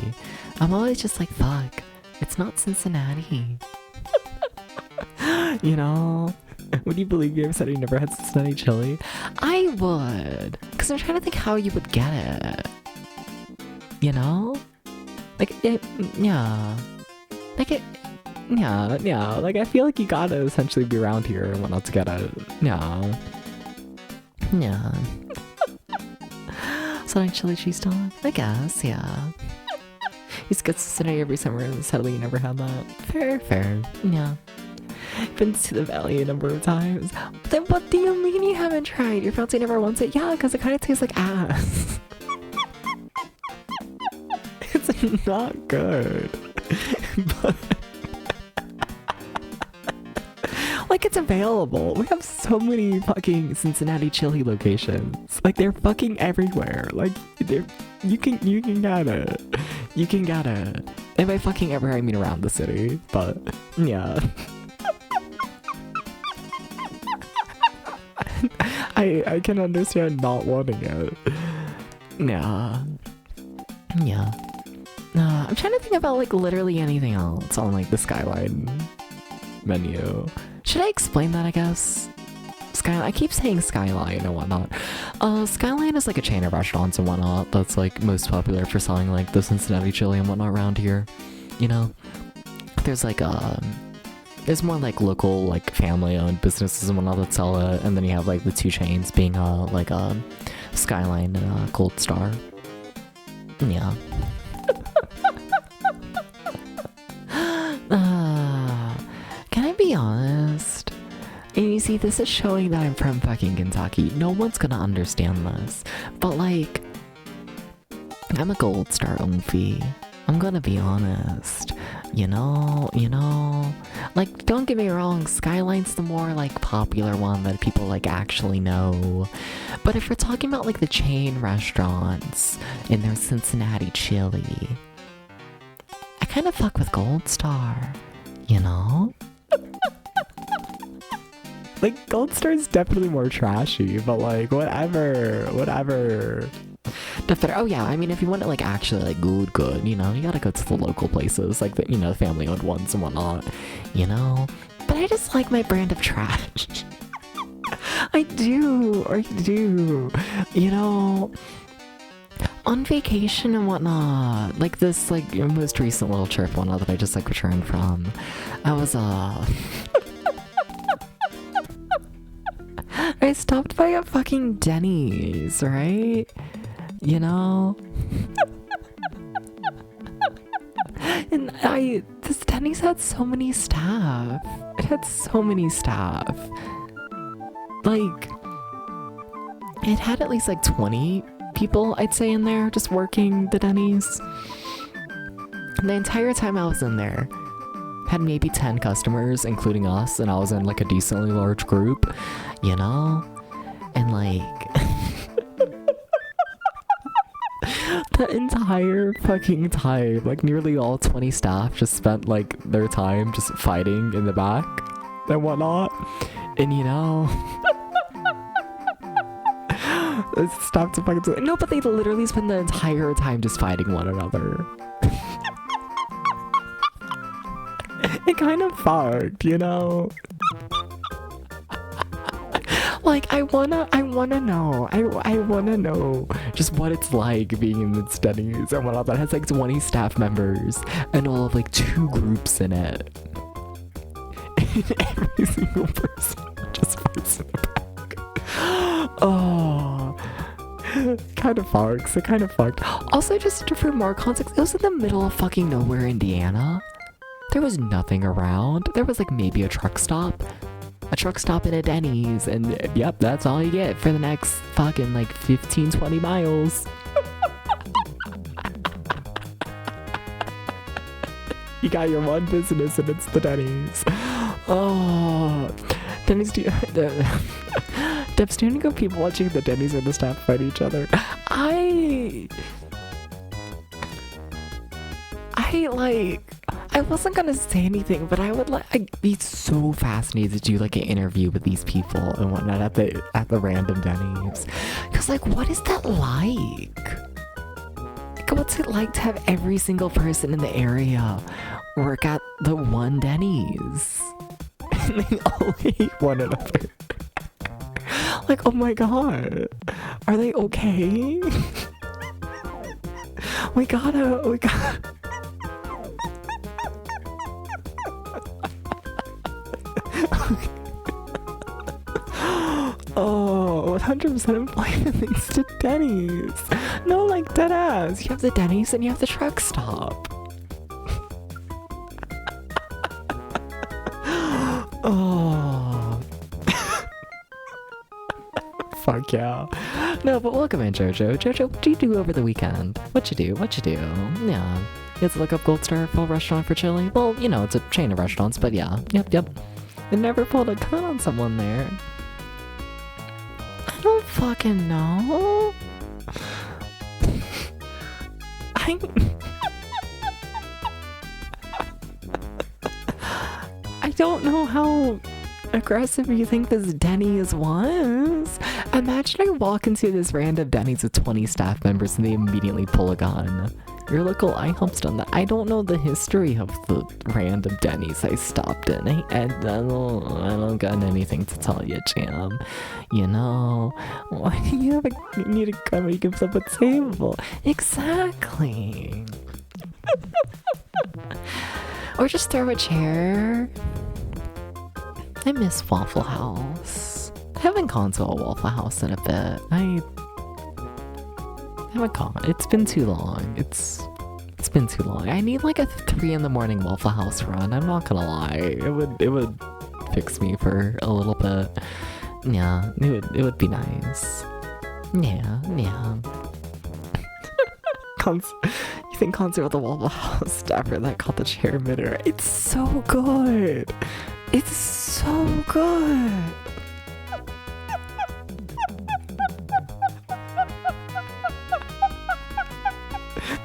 I'm always just like, fuck, it's not Cincinnati. Would you believe you ever said you never had Cincinnati chili? I would, because I'm trying to think how you would get it. Like, yeah. Like, like, I feel like you gotta essentially be around here and whatnot to get it. Yeah. So like chili cheese dog? I guess, yeah. He's got Cincinnati every summer, and sadly you never had that. Fair, yeah. Been to the valley a number of times. Then what do you mean you haven't tried? Your fiance never wants it? Yeah, because it kind of tastes like ass. It's not good. But like, it's available. We have so many fucking Cincinnati chili locations. Like, they're fucking everywhere. Like, you can get it. You can get it. And by fucking everywhere, I mean around the city. But yeah. I can understand not wanting it. Yeah. Yeah. I'm trying to think about like literally anything else on like the Skyline menu. Should I explain that, I guess? Skyline, I keep saying Skyline and whatnot. Skyline is like a chain of restaurants and whatnot that's like most popular for selling like the Cincinnati chili and whatnot around here. You know? There's like there's more like local like family owned businesses and whatnot that sell it, and then you have like the two chains being like Skyline and Gold Star. Yeah. Can I be honest? And you see, this is showing that I'm from fucking Kentucky. No one's gonna understand this. But like, I'm a Gold Star Oomfie. I'm gonna be honest. You know, like, don't get me wrong, Skyline's the more like popular one that people like actually know. But if we're talking about like the chain restaurants and their Cincinnati chili, I kind of fuck with Gold Star, you know? Like, Gold Star is definitely more trashy, but like, whatever. Oh yeah, I mean, if you want it like actually like good, you know, you gotta go to the local places, like the, you know, family owned ones and whatnot, you know? But I just like my brand of trash. I do, you know? On vacation and whatnot, like this like most recent little trip and whatnot that I just like returned from, I was I stopped by a fucking Denny's, right? You know? And this Denny's had so many staff. It had so many staff. Like, it had at least like 20 people, I'd say, in there just working the Denny's. And the entire time I was in there, had maybe 10 customers, including us, and I was in like a decently large group, you know? And like, the entire fucking time, like nearly all 20 staff just spent like their time just fighting in the back and whatnot. And you know, stop to fucking do it. No, but they literally spend the entire time just fighting one another. It kind of fucked, you know? Like, I wanna know just what it's like being in this Denny's and whatnot that has like 20 staff members and all of like 2 groups in it. And every single person just fights in the back. Oh, kind of fucks. It kind of fucked. Also, just for more context, it was in the middle of fucking nowhere, Indiana. There was nothing around. There was like maybe a truck stop in a Denny's, and yep, that's all you get for the next fucking like 15-20 miles. You got your one business and it's the Denny's. Oh, Denny's, Debs, do you go people watching the Denny's and the staff fight each other? I wasn't gonna say anything, but I'd be so fascinated to do like an interview with these people and whatnot at the random Denny's. Cause like, what is that like? Like, what's it like to have every single person in the area work at the one Denny's? And they all hate one another. Like, oh my god, are they okay? we gotta. Oh, 100% employment thanks to Denny's. No, like deadass. You have the Denny's and you have the truck stop. Oh. Fuck yeah. No, but welcome in, Jojo. Jojo, what did you do over the weekend? What you do? Yeah. You have to look up Gold Star Full Restaurant for chili. Well, you know, it's a chain of restaurants, but yeah. Yep. I never pulled a gun on someone there. I don't fucking know. I don't know how aggressive you think this Denny's was. Imagine I walk into this random Denny's with 20 staff members and they immediately pull a gun. Your local IHOP's done that. I don't know the history of the random Denny's I stopped in. I don't got anything to tell you, Jam. You know, why do you need a gun when you give up a table? Exactly. Or just throw a chair. I miss Waffle House. I haven't gone to a Waffle House in a bit. I haven't gone. It's been too long. It's been too long. I need like a 3 in the morning Waffle House run. I'm not gonna lie. It would fix me for a little bit. Yeah, it would be nice. Yeah. You think concert with the Waffle House staffer that caught the chair midair? It's so good. It's so good.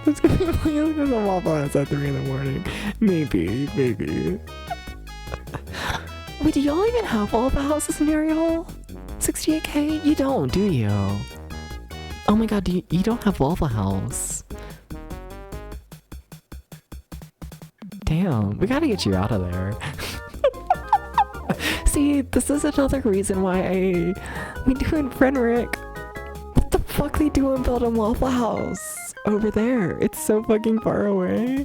It's gonna be like a Waffle House at 3 in the morning. Maybe. Wait, do y'all even have Waffle Houses near y'all? 68K? You don't, do you? Oh my god, you don't have Waffle House. Damn, we gotta get you out of there. See, this is another reason why we do in Frederick. What the fuck they do in Belgium Waffle House? Over there. It's so fucking far away.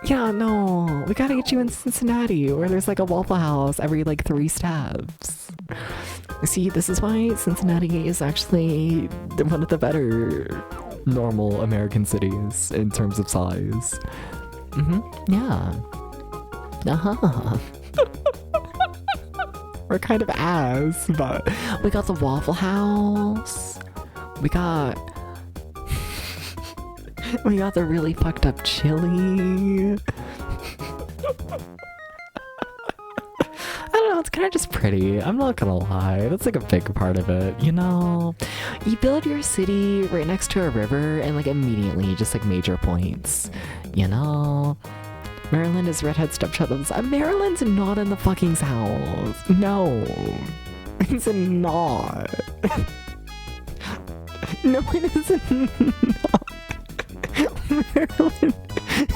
Yeah, no. We gotta get you in Cincinnati, where there's like a Waffle House every like 3 steps. See, this is why Cincinnati is actually one of the better normal American cities in terms of size. Yeah. We're kind of ass, but we got the Waffle House. We got the really fucked up chili. I don't know, it's kind of just pretty. I'm not gonna lie. That's like a big part of it, you know? You build your city right next to a river and like immediately just like major points, you know? Maryland is redhead stepchildren's. Maryland's not in the fucking South. No. It's not. No, it is not. Maryland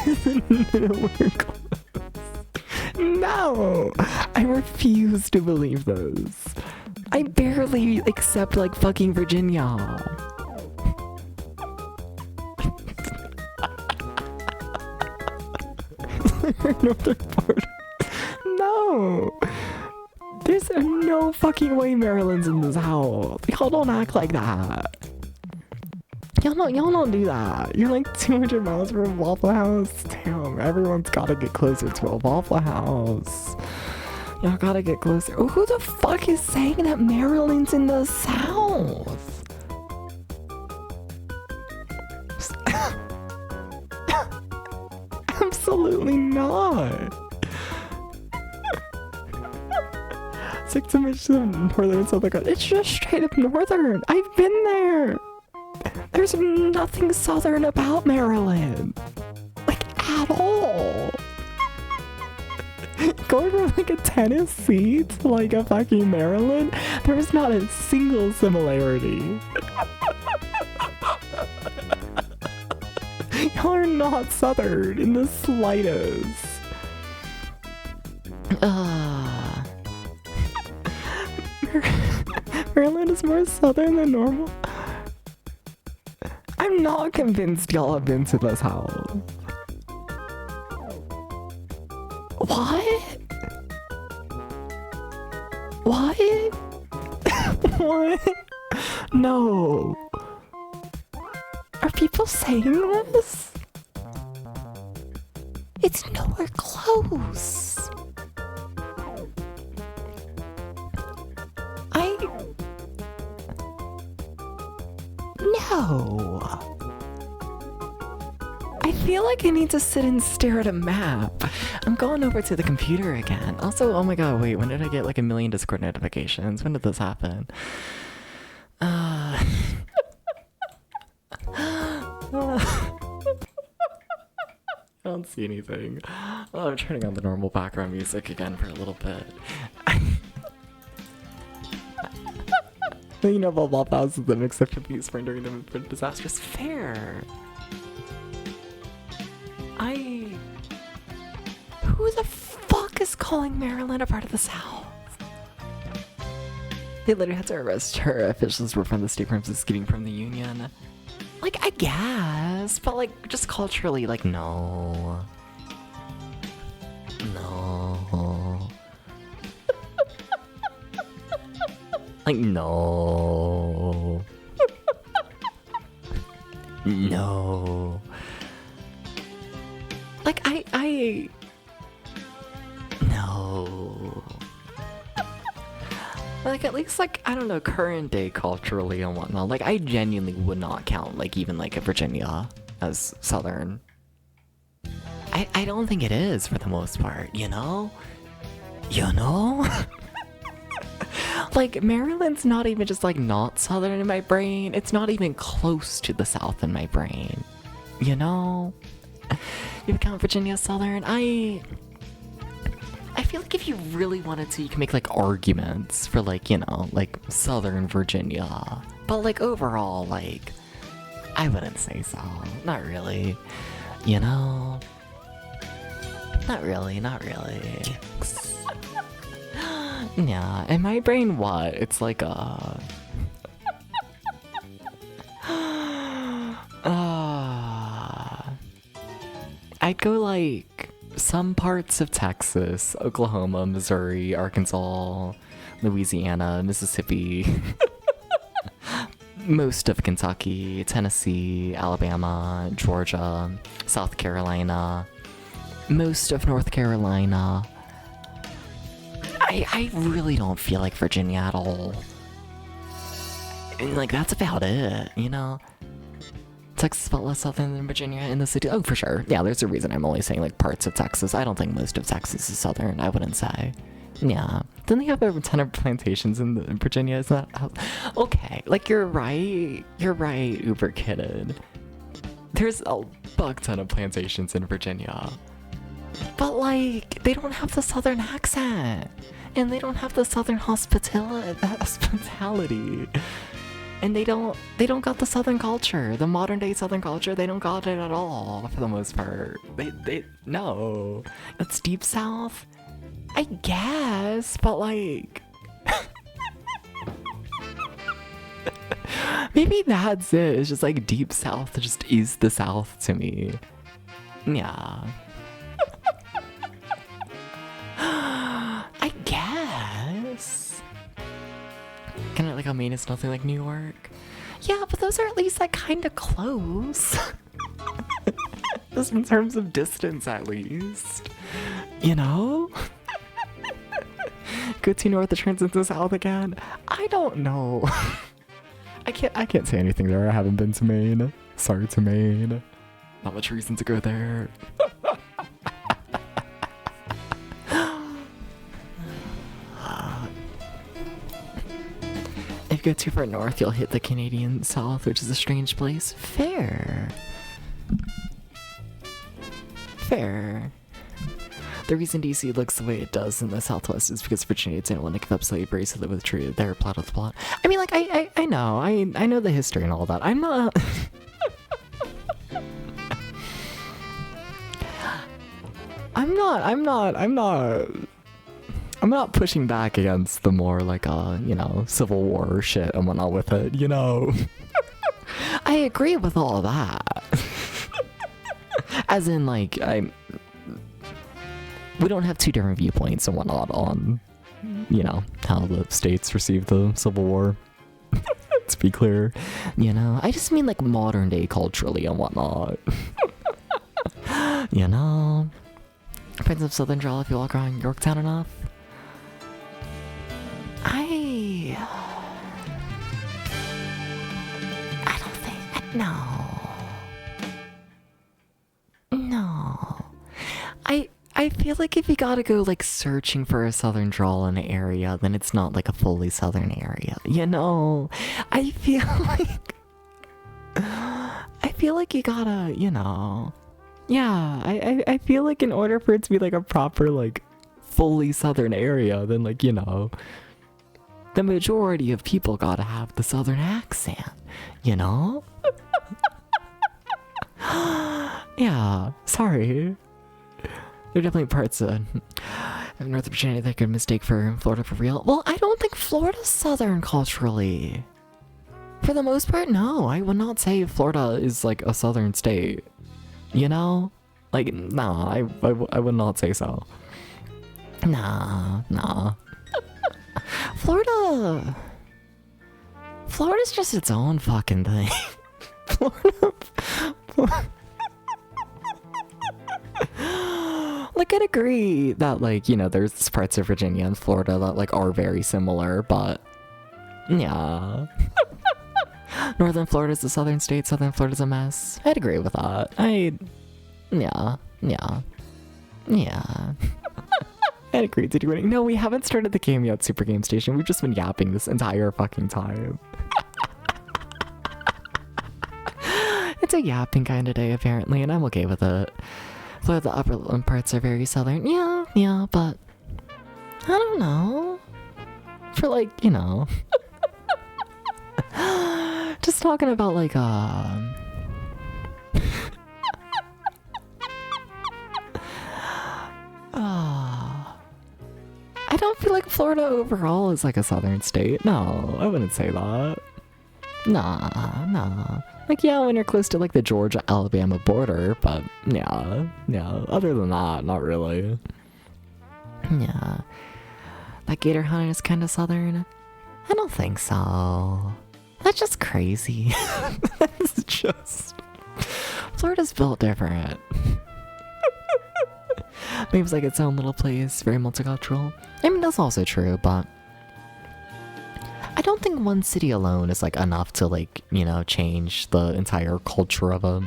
is nowhere close. No! I refuse to believe this. I barely accept like fucking Virginia. Northern border. No! There's no fucking way Maryland's in the South. Y'all don't act like that. Y'all don't do that. You're like 200 miles from a Waffle House. Damn, everyone's gotta get closer to a Waffle House. Y'all gotta get closer. Oh, who the fuck is saying that Maryland's in the South? Absolutely not. It's like so much to the northern and south Dakota. It's just straight up northern. I've been there. There's nothing southern about Maryland. Like, at all. Going from like a Tennessee to like a fucking Maryland, there's not a single similarity. Y'all are not southern in the slightest. Maryland is more southern than normal. I'm not convinced y'all have been to this house. What? What? What? No. Are people saying this? It's nowhere close. No. I feel like I need to sit and stare at a map. I'm going over to the computer again. Also, oh my god, wait, when did I get like 1,000,000 Discord notifications? When did this happen? I don't see anything. Oh, I'm turning on the normal background music again for a little bit. You know, about thousands of them except for these rendering them for disastrous. Fair. Who the fuck is calling Maryland a part of the South? They literally had to arrest her. Officials were from the state crimes escaping from the Union. Like, I guess, but like, just culturally, like, no. No. Like, no. No. Like, no. Like, at least, like, I don't know, current day culturally and whatnot, like, I genuinely would not count, like, even, like, Virginia as Southern. I don't think it is, for the most part, you know? You know? Like, Maryland's not even just, like, not Southern in my brain. It's not even close to the South in my brain. You know? You count Virginia Southern? I feel like if you really wanted to, you can make, like, arguments for, like, you know, like, Southern Virginia. But, like, overall, like, I wouldn't say so. Not really. You know? Not really, not really. Yeah, in my brain, what? It's like a... I'd go like some parts of Texas, Oklahoma, Missouri, Arkansas, Louisiana, Mississippi, most of Kentucky, Tennessee, Alabama, Georgia, South Carolina, most of North Carolina. I really don't feel like Virginia at all. And like, that's about it, you know? Texas felt less southern than Virginia in the city. Oh, for sure. Yeah, there's a reason I'm only saying like parts of Texas. I don't think most of Texas is southern, I wouldn't say. Yeah. Didn't they have a ton of plantations in Virginia? Is that how... Okay, like you're right. You're right, Uber Kidded. There's a buck ton of plantations in Virginia. But like, they don't have the southern accent. And they don't have the southern hospitality. And they don't got the southern culture. The modern day southern culture, they don't got it at all for the most part. No. It's deep south? I guess, but like maybe that's it. It's just like deep south just is the south to me. Yeah. I guess. Kind of like Maine is nothing like New York. Yeah, but those are at least like kind of close. Just in terms of distance, at least. You know? Good to north that turns into south again. I don't know. I can't say anything there. I haven't been to Maine. Sorry to Maine. Not much reason to go there. If you go too far north, you'll hit the Canadian South, which is a strange place. Fair. Fair. The reason DC looks the way it does in the Southwest is because Virginia didn't want to give up slavery, so they withdrew their plot of the plot. I mean, like, I know. I know the history and all that. I'm not... I'm not pushing back against the more, like, you know, Civil War shit and whatnot with it, you know? I agree with all that. As in, like, we don't have two different viewpoints and whatnot on, you know, how the states received the Civil War. To be clear, you know? I just mean, like, modern day culturally and whatnot. You know? Prince of Southern Drawl if you walk around Yorktown enough. I don't think... No. I feel like if you gotta go like searching for a southern drawl in an area, then it's not like a fully southern area. You know, I feel like you gotta, you know. Yeah, I feel like in order for it to be like a proper like fully southern area, then like, you know, the majority of people gotta have the southern accent, you know? Yeah, sorry. There are definitely parts of North Virginia that could mistake for Florida for real. Well, I don't think Florida's southern culturally. For the most part, no. I would not say Florida is like a southern state. You know? Like, nah, I would not say so. Nah. Florida's just its own fucking thing. Florida. Like, I'd agree that, like, you know, there's parts of Virginia and Florida that, like, are very similar, but yeah. Northern Florida's a southern state, Southern Florida's a mess. I'd agree with that. Yeah. I'd agree to do it. No, we haven't started the game yet, Super Game Station. We've just been yapping this entire fucking time. It's a yapping kind of day, apparently, and I'm okay with it. Florida, the upper parts are very southern. Yeah, but I don't know. For like, you know. Just talking about like I don't feel like Florida overall is like a southern state. No, I wouldn't say that. Nah. Like, yeah, when you're close to like the Georgia-Alabama border, but yeah. Other than that, not really. Yeah. That gator hunting is kind of southern. I don't think so. That's just crazy. That's just... Florida's built different. Maybe it's like its own little place, very multicultural. I mean, that's also true, but... I don't think one city alone is like enough to like, you know, change the entire culture of a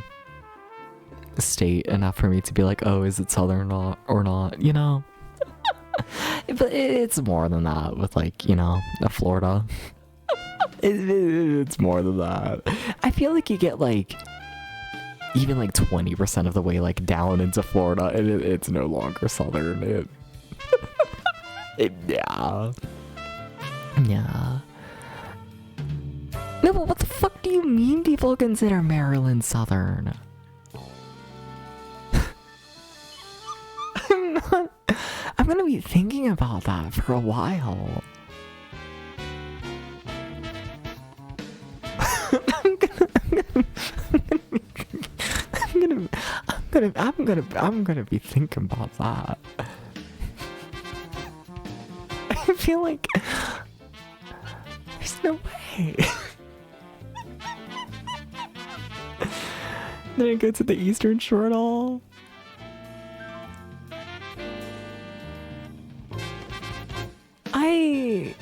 state enough for me to be like, oh, is it southern or not, you know? But it's more than that with like, you know, Florida. It's more than that. I feel like you get like even like 20% of the way like down into Florida and it's no longer southern. Yeah. No, but what the fuck do you mean people consider Maryland southern? I'm gonna be thinking about that for a while. I'm gonna be thinking about that. I feel like there's no way. Did I go to the Eastern Shore at all? I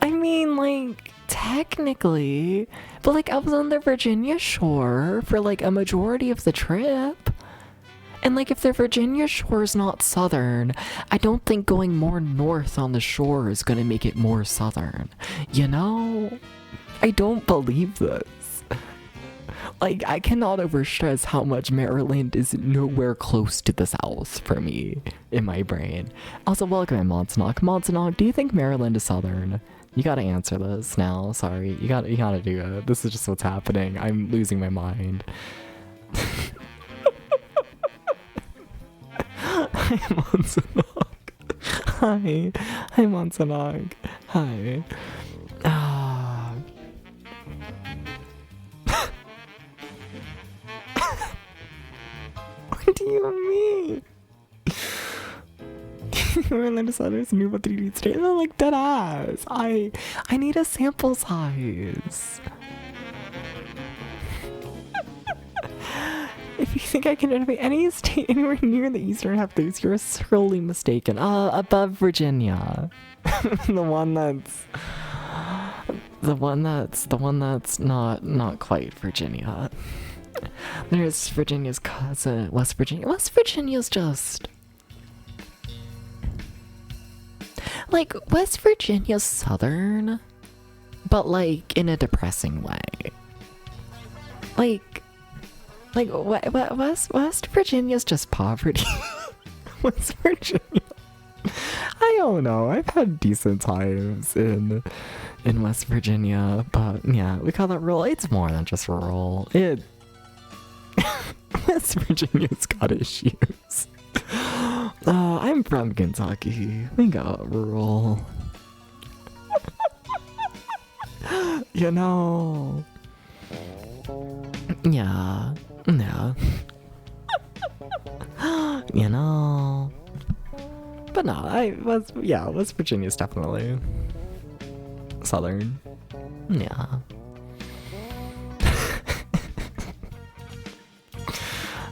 mean, like, technically, but like I was on the Virginia shore for like a majority of the trip. And like if the Virginia shore is not southern, I don't think going more north on the shore is gonna make it more southern. You know? I don't believe this. Like, I cannot overstress how much Maryland is nowhere close to the south for me in my brain. Also, welcome in Montauk. Montauk, do you think Maryland is southern? You gotta answer this now. Sorry, you gotta do it. This is just what's happening. I'm losing my mind. Hi, Montauk. Hi, Montauk. Hi. What do you mean? Maryland is southern, so new about 3D state. And I'm like, dead ass. I need a sample size. If you think I can renovate any state anywhere near the eastern half of you're sorely mistaken. Above Virginia. the one that's not quite Virginia. There's Virginia's cousin, West Virginia. West Virginia's just... like, West Virginia's southern, but like, in a depressing way. West Virginia's just poverty. West Virginia. I don't know. I've had decent times in West Virginia, but yeah, we call that rural. It's more than just rural. West Virginia's got issues. I'm from Kentucky. We got rural. You know. Yeah. Yeah. You know. But no, West Virginia's definitely southern. Yeah.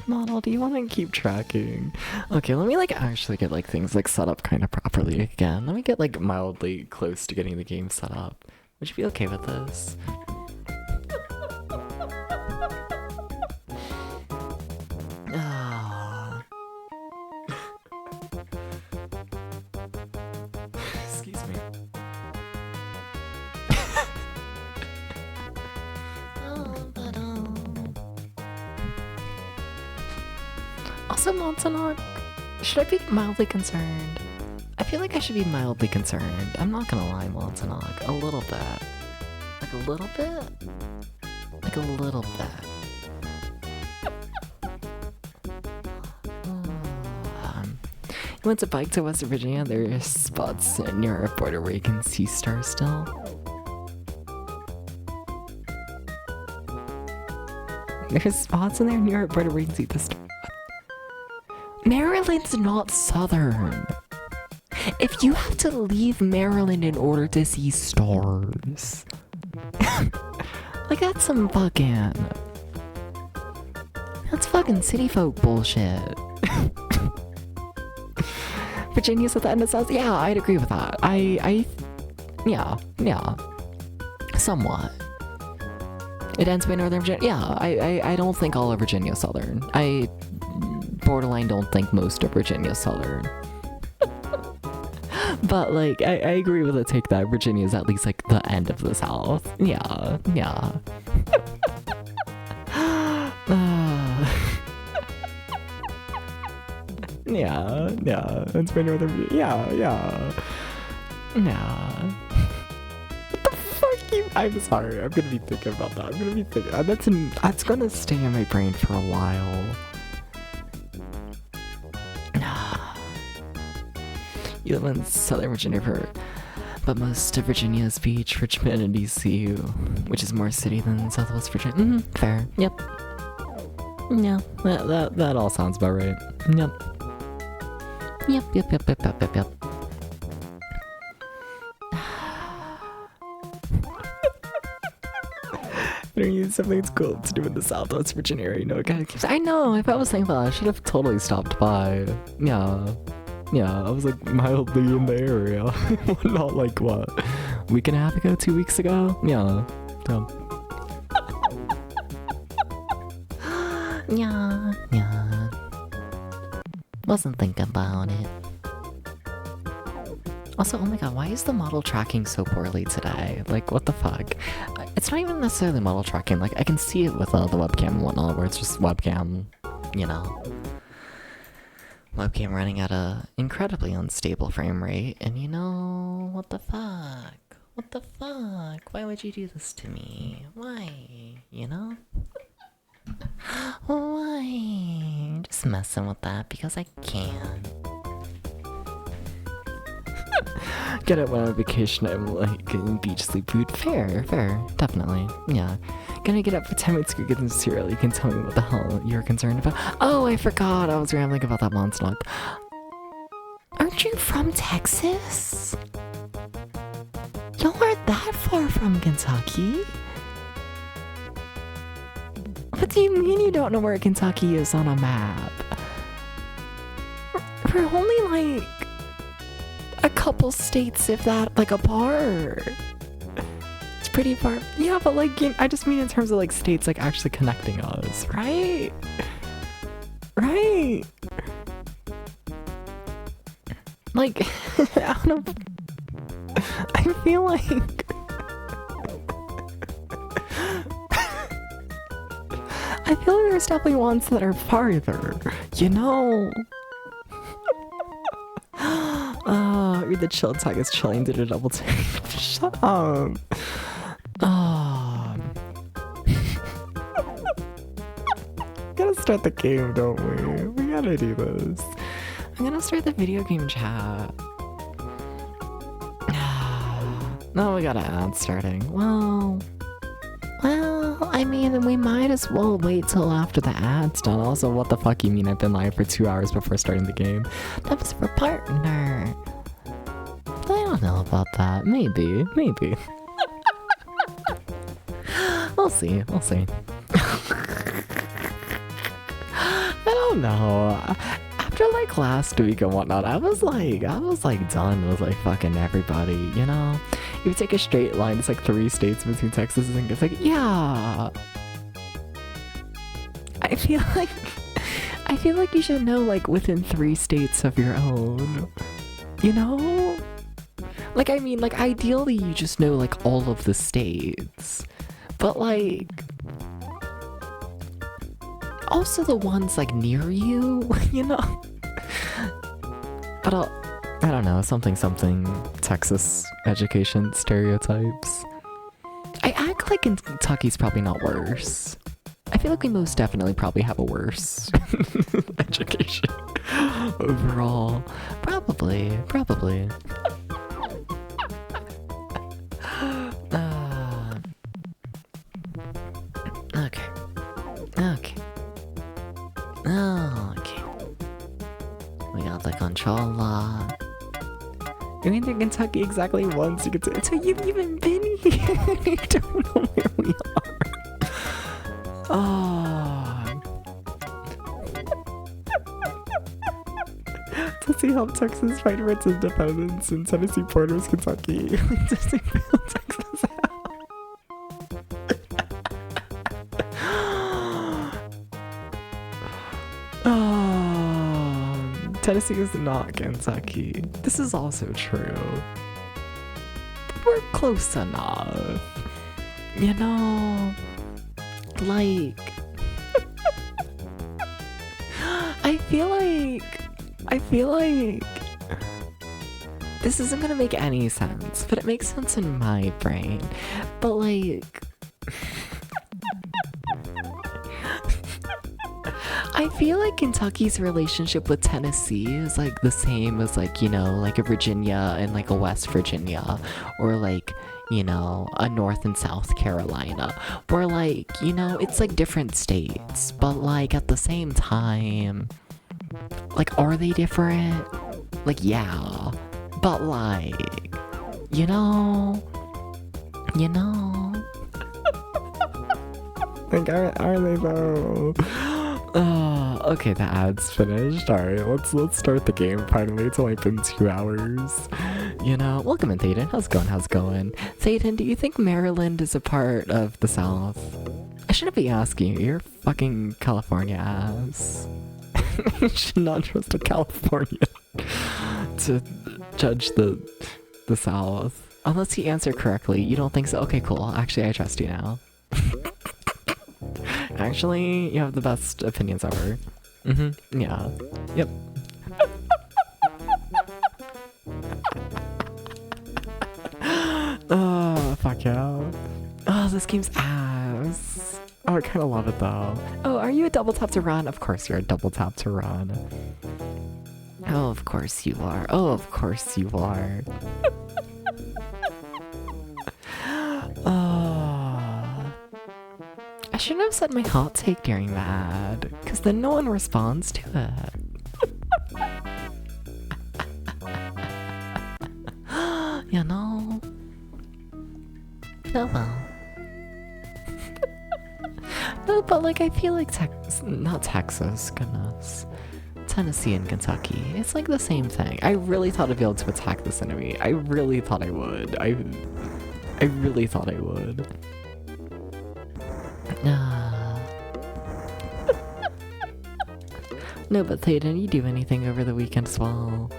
Model, do you want to keep tracking? Okay, let me like actually get like things like set up kind of properly again. Let me get like mildly close to getting the game set up. Would you be okay with this? Excuse me. Also, Montauk, should I be mildly concerned? I feel like I should be mildly concerned. I'm not gonna lie, Montauk. A little bit. Like a little bit? Like a little bit. You went to bike to West Virginia? There are spots near our border where you can see stars still. There's spots in there near our border where you can see the stars. Maryland's not southern. If you have to leave Maryland in order to see stars, like that's some fucking... that's fucking city folk bullshit. Virginia's at the end of South. Yeah, I'd agree with that. Yeah. Somewhat. It ends by Northern Virginia. Yeah, I don't think all of Virginia's southern. I borderline don't think most of Virginia's southern. But like, I agree with the take that Virginia's at least like the end of the South. Yeah. Yeah, it's by Northern Virginia. Yeah. What the fuck you? I'm sorry, I'm gonna be thinking about that. That's gonna stay in my brain for a while. You live in Southern Virginia, but most of Virginia is beach, Richmond, and DC, which is more city than Southwest Virginia. Fair. Yep. Yeah, that all sounds about right. Yep. You need something that's cool to do in the Southwest Virginia area, you know, it kind of keeps... I know, if I was thinking about that, I should have totally stopped by. Yeah, I was like mildly in the area. Not like what? A week and a half ago, 2 weeks ago? Yeah. Yeah. Wasn't thinking about it. Also, oh my god, why is the model tracking so poorly today? Like, what the fuck? It's not even necessarily model tracking, like, I can see it with the webcam and whatnot, where it's just webcam, you know. Webcam running at a incredibly unstable frame rate, and you know, what the fuck? What the fuck? Why would you do this to me? Why? You know? Why? Just messing with that because I can. Get it when on vacation, I'm like in beach sleep food. Fair, definitely. Yeah. Gonna get up for 10 minutes to get this cereal. You can tell me what the hell you're concerned about. Oh, I forgot. I was rambling about that monster. Aren't you from Texas? Y'all aren't that far from Kentucky. What do you mean you don't know where Kentucky is on a map? We're only like a couple states, if that, like apart. It's pretty far. Yeah, but like, I just mean in terms of like states like actually connecting us, right? Right? Like, I don't know. I feel like there's definitely ones that are farther, you know? The chill tag is chilling, did a double take. Shut up. Gotta start the game, don't we? We gotta do this. I'm gonna start the video game chat. No, we got an ad starting. Well, I mean, we might as well wait till after the ad's done. Also, what the fuck you mean I've been live for 2 hours before starting the game? That was for partner. I don't know about that. Maybe. We'll see. I don't know. After like last week and whatnot, I was like done with like fucking everybody, you know? If you take a straight line, it's like 3 states between Texas and it's like, yeah. I feel like you should know like within 3 states of your own, you know? Like, I mean, like ideally you just know like all of the states, but like also the ones like near you, you know? I don't know, something Texas education stereotypes. I act like in Kentucky's probably not worse. I feel like we most definitely probably have a worse education overall. Probably. Okay. We got the controller. You mean to Kentucky exactly once you get to. So you've even been here. You don't know where we are. Oh. To see how Texas fight for its independence and Tennessee borders Kentucky. To see how Texas Tennessee is not Kentucky. This is also true. But we're close enough. You know? Like... I feel like... This isn't gonna make any sense, but it makes sense in my brain. But like... I feel like Kentucky's relationship with Tennessee is like the same as like, you know, like a Virginia and like a West Virginia, or like, you know, a North and South Carolina, or like, you know, it's like different states, but like at the same time, like, are they different? Like, yeah, but like, you know, like, are they though? Okay, the ad's finished. Alright, let's start the game finally. It's only been 2 hours. You know, welcome in, Thaden. How's it going? Thaden, do you think Maryland is a part of the South? I shouldn't be asking you. You're fucking California ass. You should not trust a Californian to judge the South. Unless he answered correctly. You don't think so? Okay, cool. Actually, I trust you now. Actually, you have the best opinions ever. Yeah. Yep. Oh, fuck yeah. Oh, this game's ass. Oh, I kind of love it though. Oh, are you a double tap to run? Of course you're a double tap to run. Oh, of course you are. I shouldn't have said my hot take during that, because then no one responds to it. You know? Oh well. No, but like I feel like not Texas, goodness. Tennessee and Kentucky. It's like the same thing. I really thought I'd be able to attack this enemy. I really thought I would. I really thought I would. No, but Thay, didn't you do anything over the weekend as well?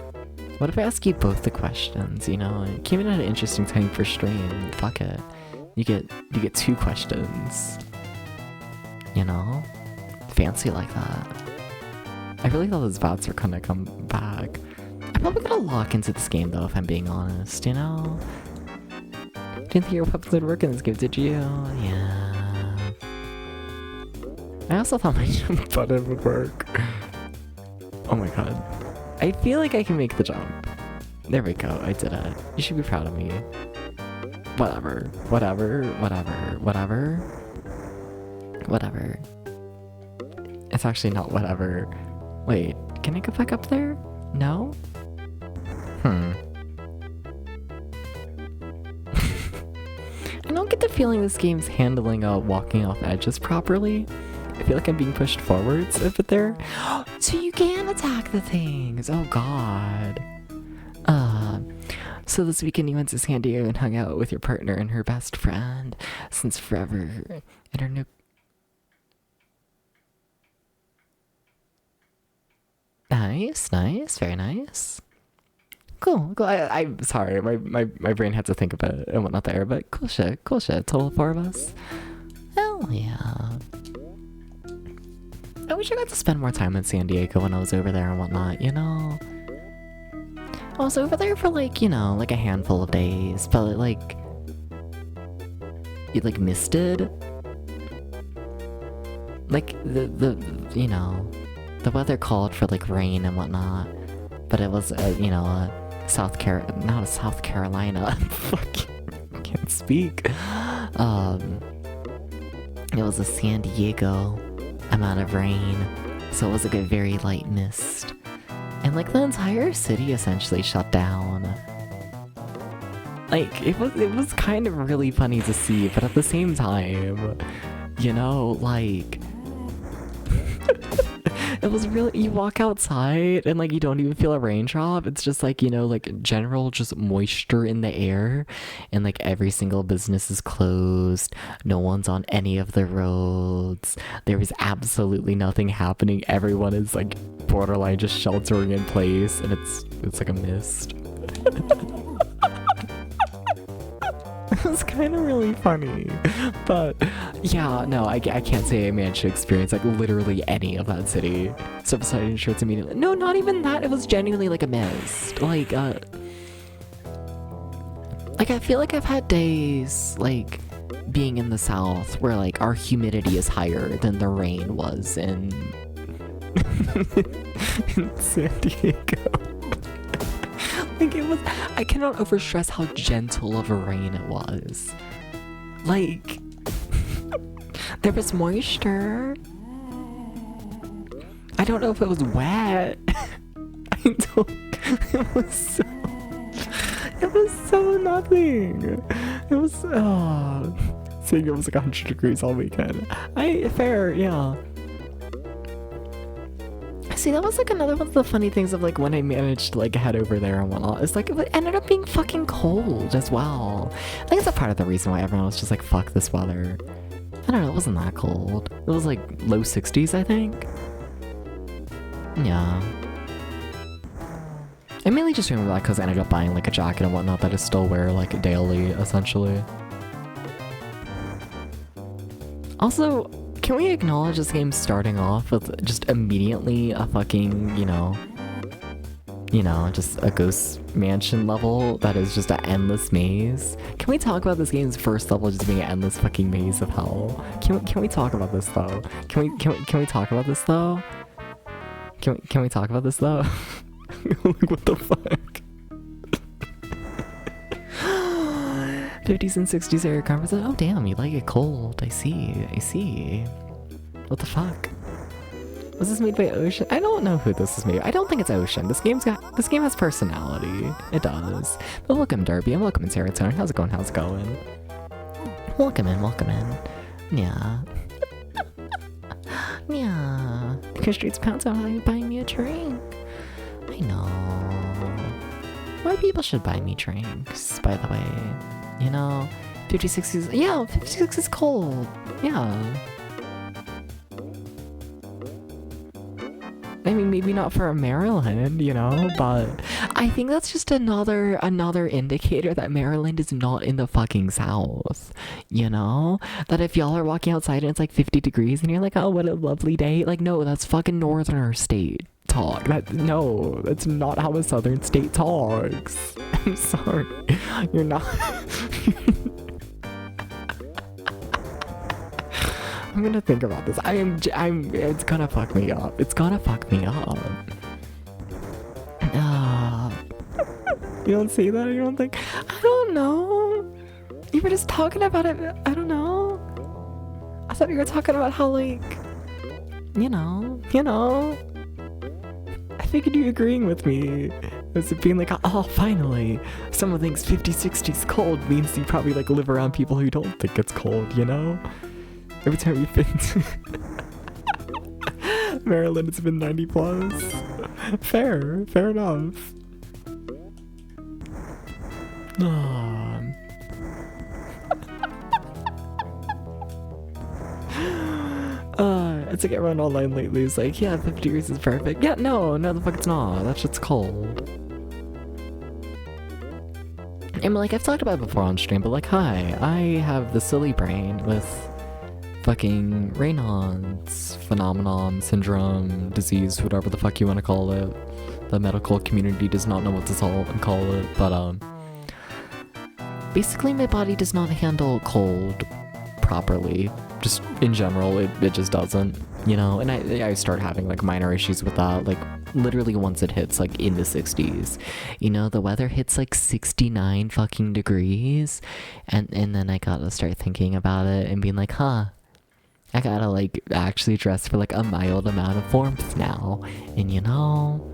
What if I ask you both the questions, you know? It came in at an interesting time for stream. Fuck it. You get 2 questions. You know? Fancy like that. I really thought those bots were gonna come back. I'm probably gonna lock into this game though, if I'm being honest, you know? Didn't think your weapons would work in this game, did you? Yeah. I also thought my jump button would work. Oh my god. I feel like I can make the jump. There we go, I did it. You should be proud of me. Whatever. It's actually not whatever. Wait, can I go back up there? No? I don't get the feeling this game's handling walking off edges properly. I feel like I'm being pushed forwards a bit there. So you can attack the things! Oh god. So this weekend you went to San Diego and hung out with your partner and her best friend since forever. And her new... Nice, very nice. Cool. I'm sorry, my brain had to think about it and whatnot there, but cool shit. Total 4 of us. Hell yeah. I wish I got to spend more time in San Diego when I was over there and whatnot, you know? I was over there for like, you know, like a handful of days, but like... You like misted? Like the you know, the weather called for like rain and whatnot, but it was you know, not a South Carolina. Fuck, can't speak. It was a San Diego amount of rain, so it was like a very light mist, and like the entire city essentially shut down. Like it was kind of really funny to see, but at the same time, you know, like it was really, you walk outside and like you don't even feel a raindrop. It's just like, you know, like general just moisture in the air, and like every single business is closed. No one's on any of the roads. There is absolutely nothing happening. Everyone is like borderline just sheltering in place, and it's like a mist. It was kind of really funny, but yeah, no, I can't say I managed to experience like literally any of that city. So besides insurance immediately. No, not even that. It was genuinely like a mist. Like I feel like I've had days like being in the South where like our humidity is higher than the rain was in San Diego. Like it was, I cannot overstress how gentle of a rain it was. Like, there was moisture. I don't know if it was wet. It was so nothing. It was, saying it was like 100 degrees all weekend. Fair, yeah. See, that was like another one of the funny things of like when I managed to like head over there and whatnot. It's like it ended up being fucking cold as well. I think it's a part of the reason why everyone was just like, fuck this weather. I don't know, it wasn't that cold. It was like low 60s, I think. Yeah. I mainly just remember that because I ended up buying like a jacket and whatnot that I still wear like daily, essentially. Also, can we acknowledge this game starting off with just immediately a fucking, you know, just a ghost mansion level that is just an endless maze? Can we talk about this game's first level just being an endless fucking maze of hell? Can we talk about this though? Can we talk about this though? Can we talk about this though? Like, what the fuck? 50s and 60s era conference. Oh damn, you like it cold. I see. What the fuck? Was this made by Ocean? I don't know who this is made. I don't think it's Ocean. This game has personality. It does. But welcome, Derby, and welcome in Serotonin. How's it going? Welcome in. Yeah. Yeah. Because Streets Pounce out, how you buying me a drink? I know. More people should buy me drinks, by the way. You know, 56 is, yeah, 56 is cold. Yeah. I mean, maybe not for Maryland, you know, but I think that's just another indicator that Maryland is not in the fucking South, you know? That if y'all are walking outside and it's like 50 degrees and you're like, oh, what a lovely day. Like, no, that's fucking northern state talk. No, that's not how a southern state talks. I'm sorry. You're not... I'm gonna think about this. It's gonna fuck me up. It's gonna fuck me up. You don't see that? You don't think? I don't know. You were just talking about it. I don't know. I thought you were talking about how, like, you know. I figured you agreeing with me. As it being like, oh, finally, someone thinks 50, 60 is cold means you probably, like, live around people who don't think it's cold, you know? Every time you've been to Maryland, it's been 90 plus. Fair enough. It's like everyone online lately is like, yeah, 50 degrees is perfect. Yeah, no, the fuck it's not. That shit's cold. And like, I've talked about it before on stream, but like, hi, I have the silly brain with fucking Raynaud's phenomenon, syndrome, disease, whatever the fuck you want to call it. The medical community does not know what to call it, but basically my body does not handle cold properly. Just in general, it just doesn't, you know? And I start having like minor issues with that, like literally once it hits like in the 60s. You know, the weather hits like 69 fucking degrees, and then I gotta start thinking about it and being like, huh, I gotta like actually dress for like a mild amount of warmth now. And you know,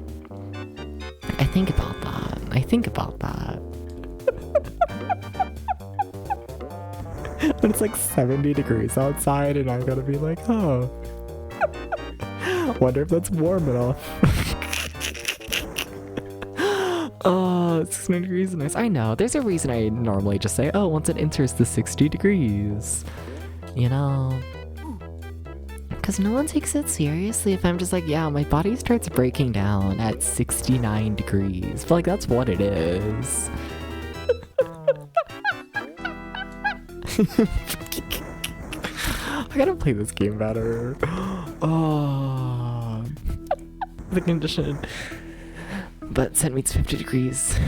I think about that. When it's like 70 degrees outside and I gotta be like, oh, wonder if that's warm enough. Oh, 69 degrees is nice. I know, there's a reason I normally just say, oh, once it enters the 60 degrees, you know? Because no one takes it seriously if I'm just like, yeah, my body starts breaking down at 69 degrees. But like, that's what it is. I gotta play this game better. Oh, the condition. But Sen meets 50 degrees.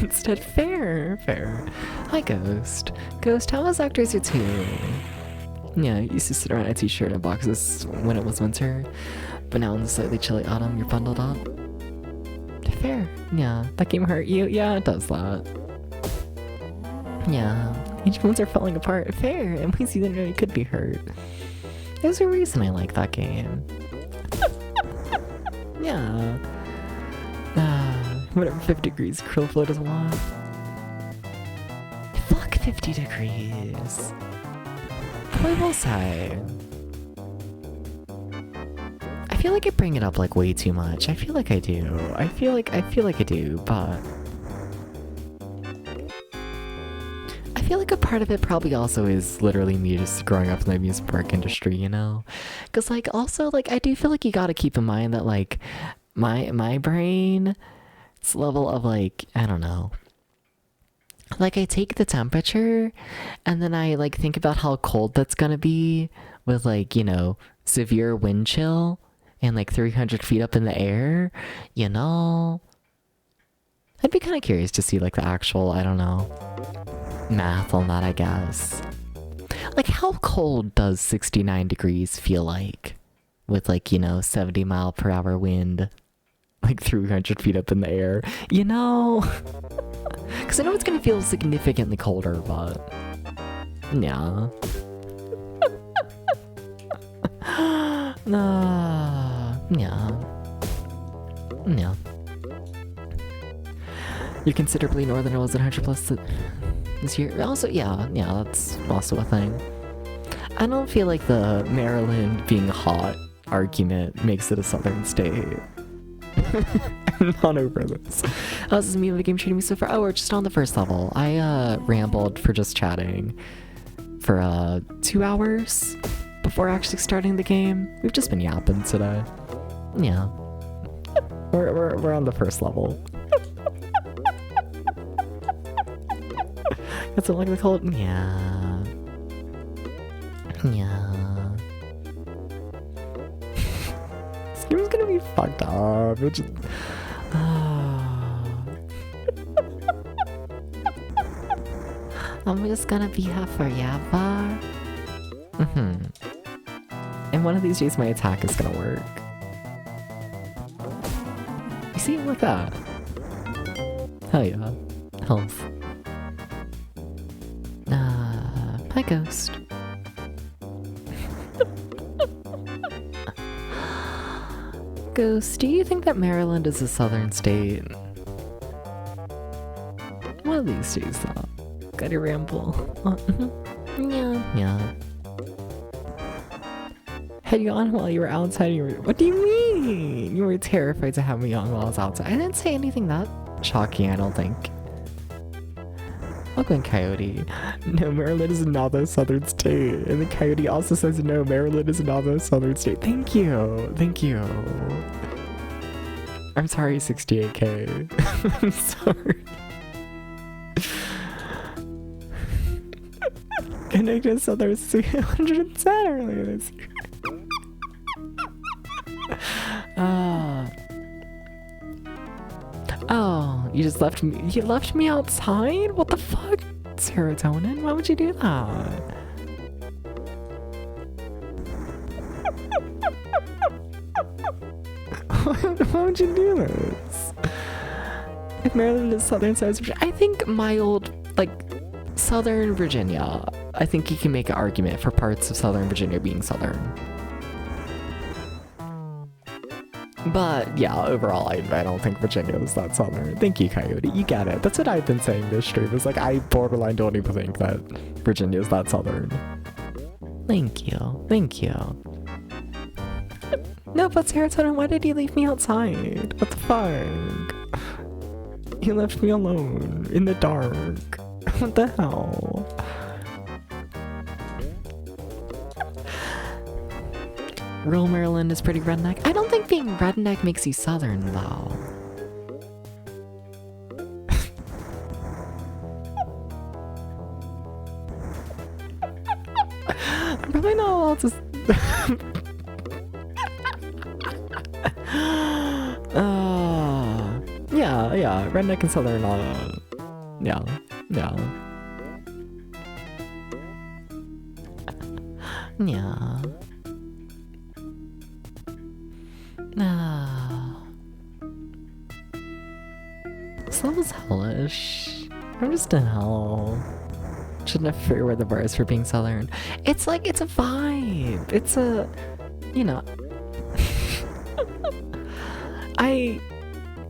Instead, fair. Hi, Ghost. Ghost, how was Actors 2? Yeah, you used to sit around in a t-shirt and boxes when it was winter, but now in the slightly chilly autumn, you're bundled up. Fair. Yeah, that game hurt you. Yeah, it does that. Yeah, each bones are falling apart. Fair, and we see that it could be hurt. There's a reason I like that game. Yeah. Whatever 50 degrees Krillflow doesn't want. Fuck 50 degrees. I will say, I feel like I bring it up like way too much. I feel like I do. I feel like I do, but I feel like a part of it probably also is literally me just growing up in the amusement park industry, you know? Because like also like I do feel like you gotta keep in mind that like my brain's level of like, I don't know. Like, I take the temperature, and then I, like, think about how cold that's gonna be with, like, you know, severe wind chill and, like, 300 feet up in the air, you know? I'd be kind of curious to see, like, the actual, I don't know, math on that, I guess. Like, how cold does 69 degrees feel like? With, like, you know, 70 mile per hour wind, like, 300 feet up in the air, you know? Because I know it's going to feel significantly colder, but yeah. Yeah. You're considerably northern was 100 plus this year. Also, yeah, that's also a thing. I don't feel like the Maryland being hot argument makes it a southern state. I'm not over this. This is me of the game treating me so far. Oh, we're just on the first level. I rambled for just chatting for 2 hours before actually starting the game. We've just been yapping today. Yeah. We're on the first level. That's what I like to call it. Yeah. Yeah. This game's gonna be fucked up. Which is... I'm just gonna be here forever. And one of these days my attack is gonna work. You see, look at that. Hell yeah. Health. Hi Ghost. Ghost, do you think that Maryland is a southern state? One of these days, though. Gotta ramble. Yeah. Had you on while you were outside? What do you mean? You were terrified to have me on while I was outside. I didn't say anything that shocking, I don't think. Welcome, Coyote. No, Maryland is not a southern state. And the Coyote also says no, Maryland is not a southern state. Thank you. Thank you. I'm sorry, 68K. I'm sorry. Connected Southern 310 earlier this year. Oh, you just left me. You left me outside? What the fuck? Serotonin? Why would you do that? Why would you do this? If Maryland is southern, I think mild, like, southern Virginia. I think you can make an argument for parts of southern Virginia being southern. But yeah, overall, I don't think Virginia is that southern. Thank you, Coyote. You get it. That's what I've been saying this stream. Is like, I borderline don't even think that Virginia is that southern. Thank you. Thank you. No, but Serotonin, why did you leave me outside? What the fuck? You left me alone in the dark. What the hell? Rural Maryland is pretty redneck. I don't think being redneck makes you southern, though. I'm probably not allowed to... yeah, redneck and southern, yeah. This level's hellish. I'm just in hell. Shouldn't have figured where the bar is for being southern. It's like, it's a vibe. It's a, you know.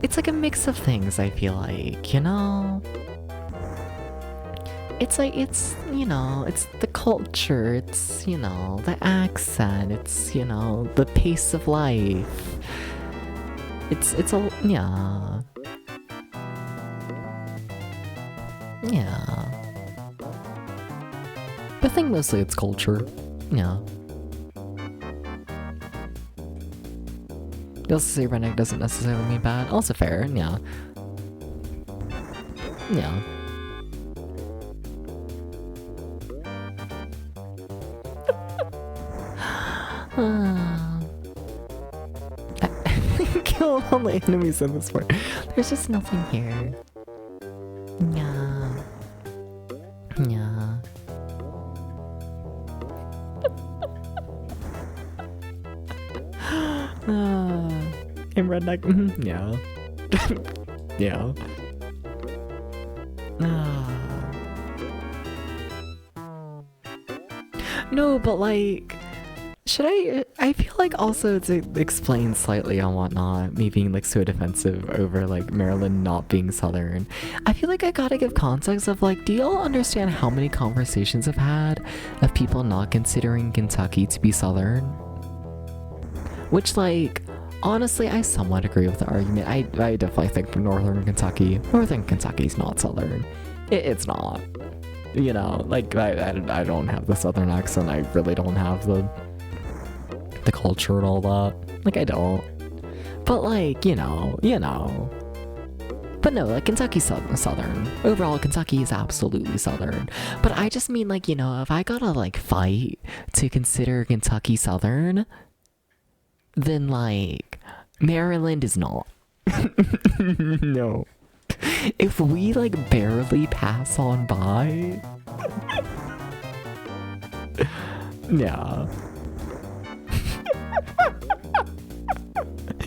It's like a mix of things, I feel like, you know? It's like, it's, you know, it's the culture, it's, you know, the accent, it's, you know, the pace of life. It's a, yeah. Yeah. But I think mostly it's culture. Yeah. You also say redneck doesn't necessarily mean bad. Also fair, yeah. Yeah. I kill all the enemies in this part. There's just nothing here. Yeah. Yeah. In redneck, yeah. Yeah. No, but like, should I feel like also to explain slightly on whatnot, me being like so defensive over like Maryland not being southern. I feel like I gotta give context of like, do y'all understand how many conversations I've had of people not considering Kentucky to be southern? Which like, honestly, I somewhat agree with the argument. I definitely think Northern Kentucky's not Southern. It's not. You know, like, I don't have the Southern accent. I really don't have the culture and all that. Like, I don't. But, like, you know. But no, like, Kentucky's Southern. Overall, Kentucky is absolutely Southern. But I just mean, like, you know, if I gotta, like, fight to consider Kentucky Southern, then, like, Maryland is not. No. If we, like, barely pass on by... yeah.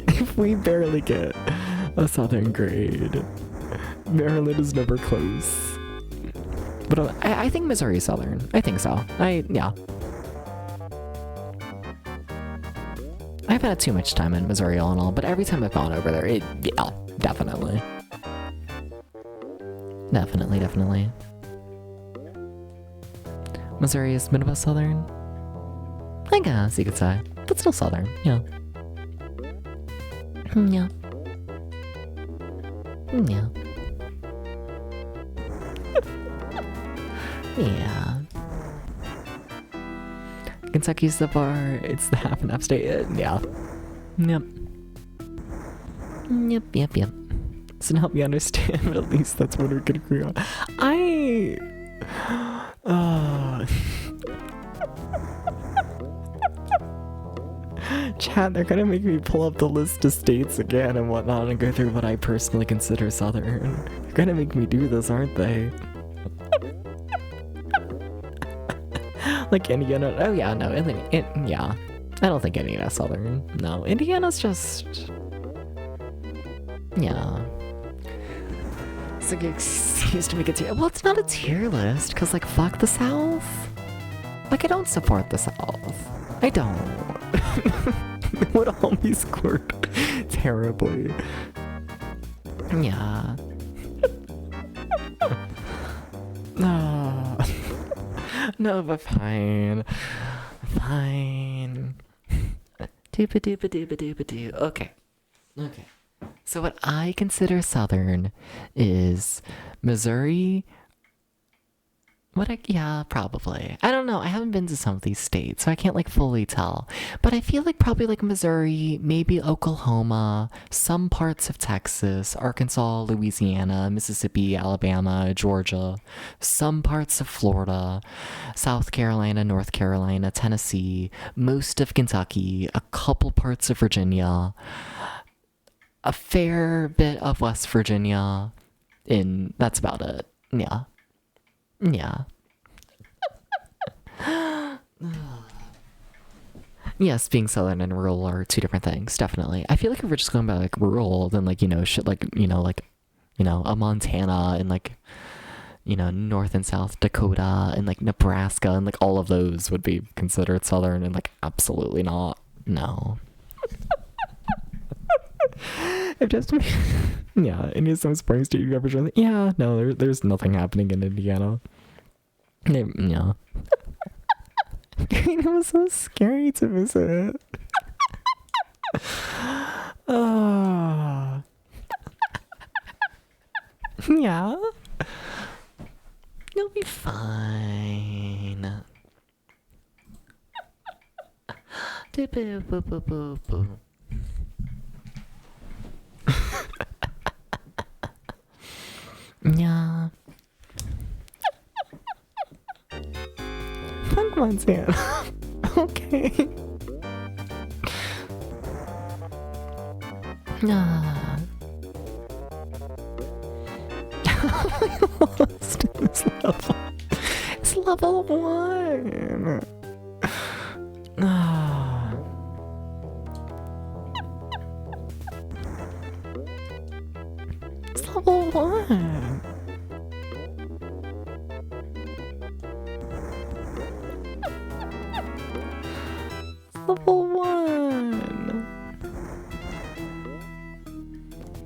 If we barely get a Southern grade, Maryland is never close. But I think Missouri is Southern. I think so. Yeah. I haven't had too much time in Missouri all in all, but every time I've gone over there, yeah, definitely. Definitely. Missouri is Midwest Southern? I guess you could say. But still Southern, yeah. Yeah. Yeah. Yeah. Kentucky's the bar, it's the half and half state. Yeah. Yep. Doesn't help me understand, but at least that's what we could agree on. Chat, they're gonna make me pull up the list of states again and whatnot and go through what I personally consider Southern. They're gonna make me do this, aren't they? Like Indiana. Oh yeah, no, yeah. I don't think Indiana's Southern. No, Indiana's just... yeah. It's like an excuse to make a tier. Well, it's not a tier list, because, like, fuck the South. Like, I don't support the South. I don't. It would always squirt terribly. Yeah. No, but fine. Fine. Doopa-doopa-doopa-doopa-doo. Okay. So what I consider Southern is Missouri. Yeah, probably. I don't know. I haven't been to some of these states, so I can't, like, fully tell. But I feel like probably, like, Missouri, maybe Oklahoma, some parts of Texas, Arkansas, Louisiana, Mississippi, Alabama, Georgia, some parts of Florida, South Carolina, North Carolina, Tennessee, most of Kentucky, a couple parts of Virginia, a fair bit of West Virginia, that's about it. Yeah. Yes, being Southern and rural are two different things, definitely. I feel like if we're just going by, like, rural, then, like, you know, shit like, a Montana and, like, North and South Dakota and, like, Nebraska and, like, all of those would be considered Southern, and, like, absolutely not. No. If just yeah, Indiana's some Springs State coverage. Yeah, no, there's nothing happening in Indiana. Yeah. It was so scary to visit. Yeah. You'll be fine. Yeah. Fuck Montana. Okay. Ah. I lost this level. It's level 1. Ah. It's level 1. Level 1.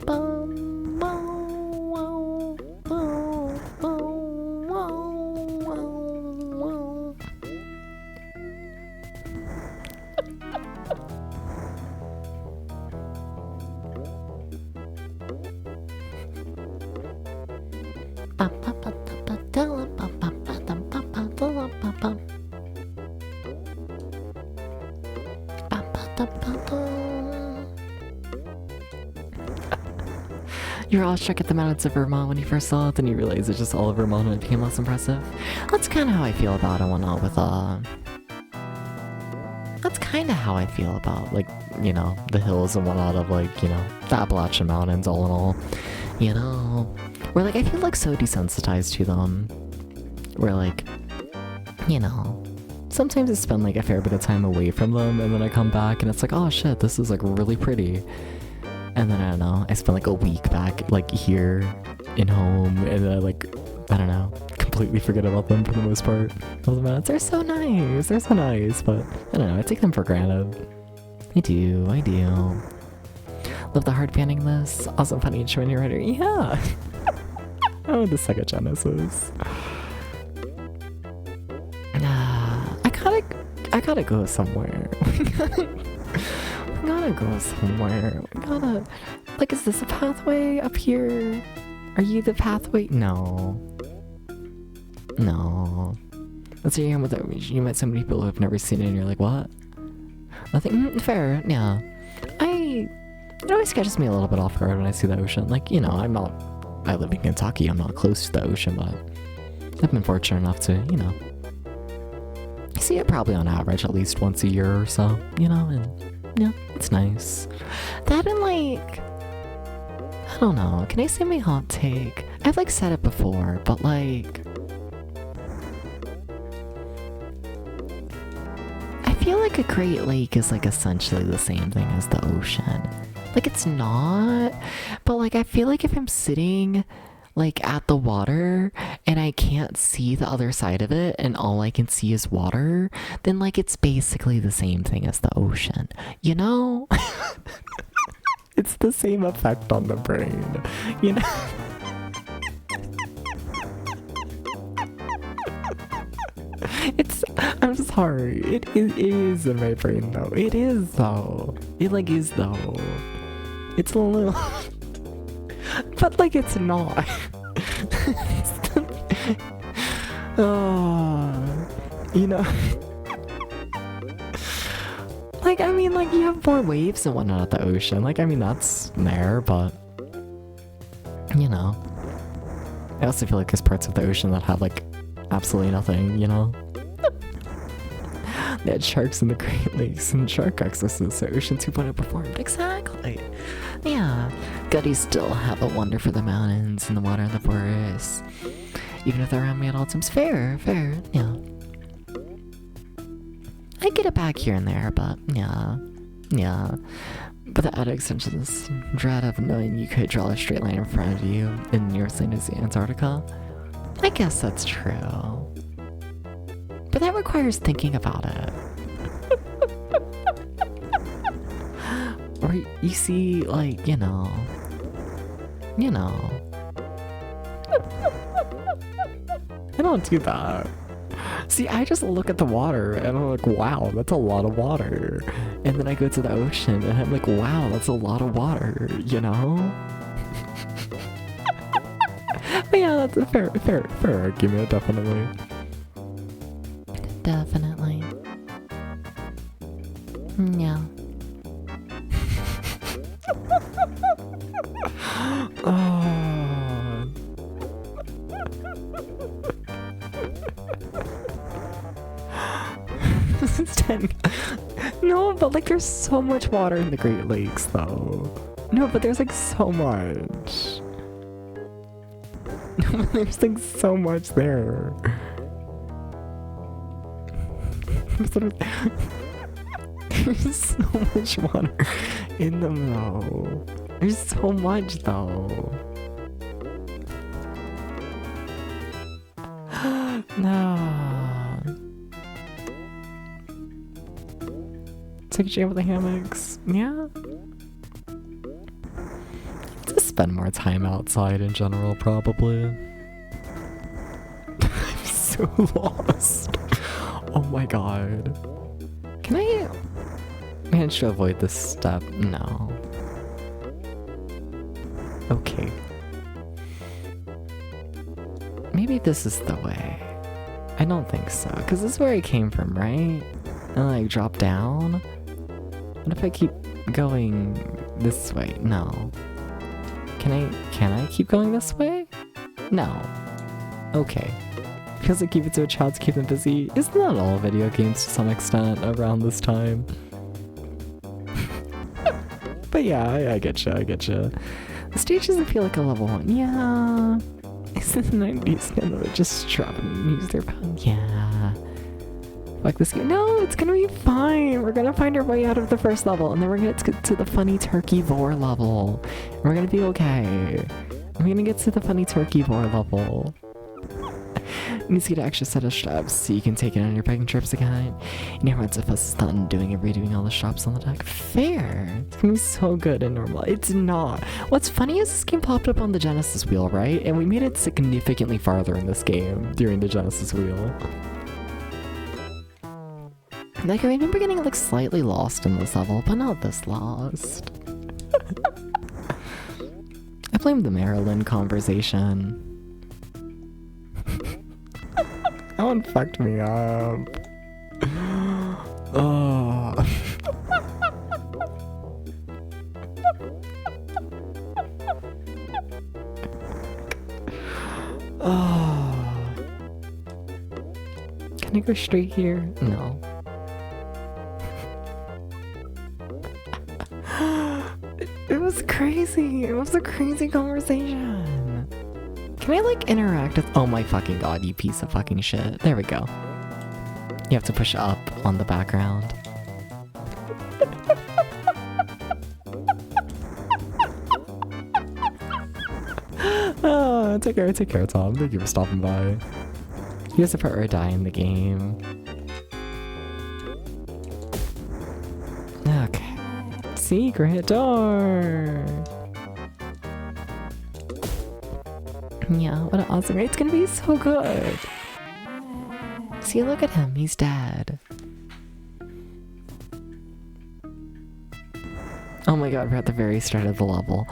Bum, bow, wow, bow, bow, wow, wow, wow. You're awestruck at the mountains of Vermont when you first saw it, then you realize it's just all of Vermont and it became less impressive. That's kind of how I feel about it and whatnot with, That's kind of how I feel about, like, you know, the hills and whatnot of, like, you know, the Appalachian Mountains all in all. You know? Where, like, I feel, like, so desensitized to them. Where, like, you know, sometimes I spend, like, a fair bit of time away from them, and then I come back and it's like, oh shit, this is, like, really pretty. And then, I don't know, I spend like a week back, like, here in home, and then I, like, I don't know, completely forget about them for the most part. They're so nice, but I don't know, I take them for granted. I do. Love the hard panning this. Also funny and showing your writer. Yeah! Oh, the Sega Genesis. I gotta go somewhere. We gotta go somewhere. We gotta... Like, is this a pathway up here? Are you the pathway? No. Let's say you met so many people who have never seen it and you're like, what? Nothing? Fair, yeah. It always catches me a little bit off guard when I see the ocean. Like, you know, I live in Kentucky, I'm not close to the ocean, but I've been fortunate enough to, you know, see it probably on average at least once a year or so, you know, and yeah, it's nice. That and like, I don't know, can I say my hot take? I've like said it before, but like, I feel like a Great Lake is like essentially the same thing as the ocean. Like it's not, but like I feel like if I'm sitting like at the water and I can't see the other side of it and all I can see is water, then like it's basically the same thing as the ocean, you know? It's the same effect on the brain, you know? I'm sorry, it is in my brain though. It is though. It like is though. It's a little... But like it's not. Oh, you know. Like I mean, like you have more waves and whatnot at the ocean. Like I mean that's there, but you know. I also feel like there's parts of the ocean that have like absolutely nothing, you know. They had sharks in the Great Lakes and shark accesses, so Ocean 2.0 performed. Exactly. Yeah. Gutties still have a wonder for the mountains and the water and the forests. Even if they're around me at all times. Fair, yeah. I get it back here and there, but yeah. But the added extension is dread of knowing you could draw a straight line in front of you in the nearest land is Antarctica. I guess that's true. But that requires thinking about it. Or you see, like, you know. I don't do that. See, I just look at the water and I'm like, wow, that's a lot of water. And then I go to the ocean and I'm like, wow, that's a lot of water, you know? But yeah, that's a fair argument, definitely. Definitely. Yeah. Oh. No, but like there's so much water in the Great Lakes though. No, but there's like so much. No, but there's like so much there. There's so much water in them though. There's so much though. No. Take a jam with the hammocks. Yeah. Just spend more time outside in general, probably. I'm so lost. Oh my god. Can I manage to avoid this step? No. Okay. Maybe this is the way. I don't think so, because this is where I came from, right? And like drop down? What if I keep going this way? No. Can I keep going this way? No. Okay. Because I keep it to a child to keep them busy. Isn't that all video games to some extent around this time? But yeah, I get you, I get you. The stage doesn't feel like a level 1. Yeah. It's in the 90s and they're just dropping and use their phone. Yeah. Fuck this game. No, it's gonna be fine. We're gonna find our way out of the first level and then we're gonna get to the funny turkey vor level. And we're gonna be okay. We're gonna get to the funny turkey vor level. You need to get an extra set of straps so you can take it on your biking trips again. And everyone's a fuss done doing and redoing all the straps on the deck. Fair. It's gonna be so good and normal. It's not. What's funny is this game popped up on the Genesis wheel, right? And we made it significantly farther in this game during the Genesis wheel. Like, I remember getting like slightly lost in this level, but not this lost. I blame the Maryland conversation. That one fucked me up. Oh. Oh. Can I go straight here? No. It was crazy. It was a crazy conversation. Can I like interact with— oh my fucking god, you piece of fucking shit. There we go. You have to push up on the background. Take care, Tom. Thank you for stopping by. Here's the part where I die in the game. Okay. Secret door! Yeah, what an awesome— it's gonna be so good! See, look at him, he's dead. Oh my god, we're at the very start of the level.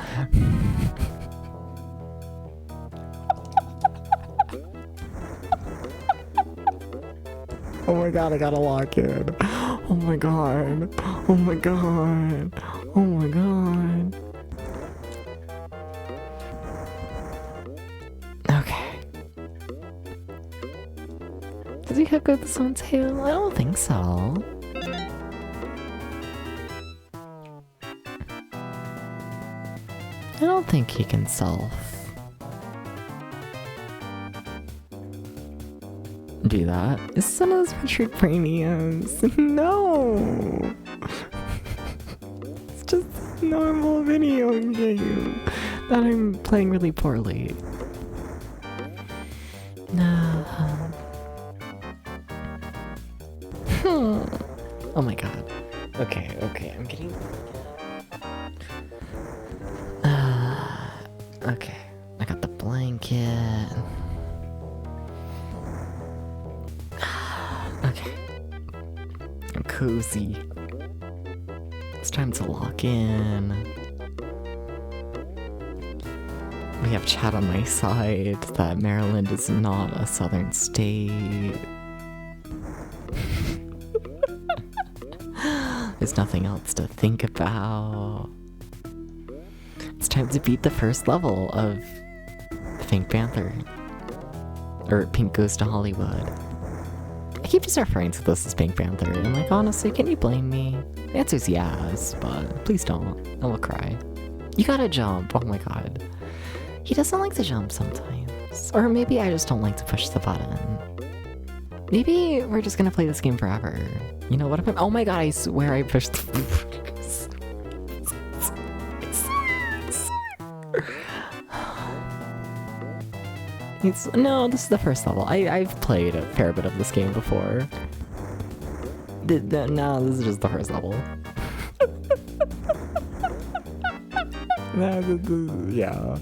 Oh my god, I gotta lock in. Oh my god. Oh my god. Oh my god. Okay. Does he hook up this one's tail? I don't think so. I don't think he can self do that. It's one of those Metroid Pramias. No! It's just a normal video game that I'm playing really poorly. No. Oh my god. Okay, I'm getting... okay, I got the blanket. Okay. I'm cozy. It's time to lock in. We have chat on my side that Maryland is not a southern state. There's nothing else to think about. It's time to beat the first level of Pink Panther. Or Pink Goes to Hollywood. I keep just referring to this as Pink Panther, and like, honestly, can you blame me? The answer's yes, but please don't. I will cry. You gotta jump, oh my god. He doesn't like to jump sometimes. Or maybe I just don't like to push the button. Maybe we're just gonna play this game forever. You know what if I'm— oh my god, I swear I pushed the— no, this is the first level. I've played a fair bit of this game before. No, this is just the first level. Yeah.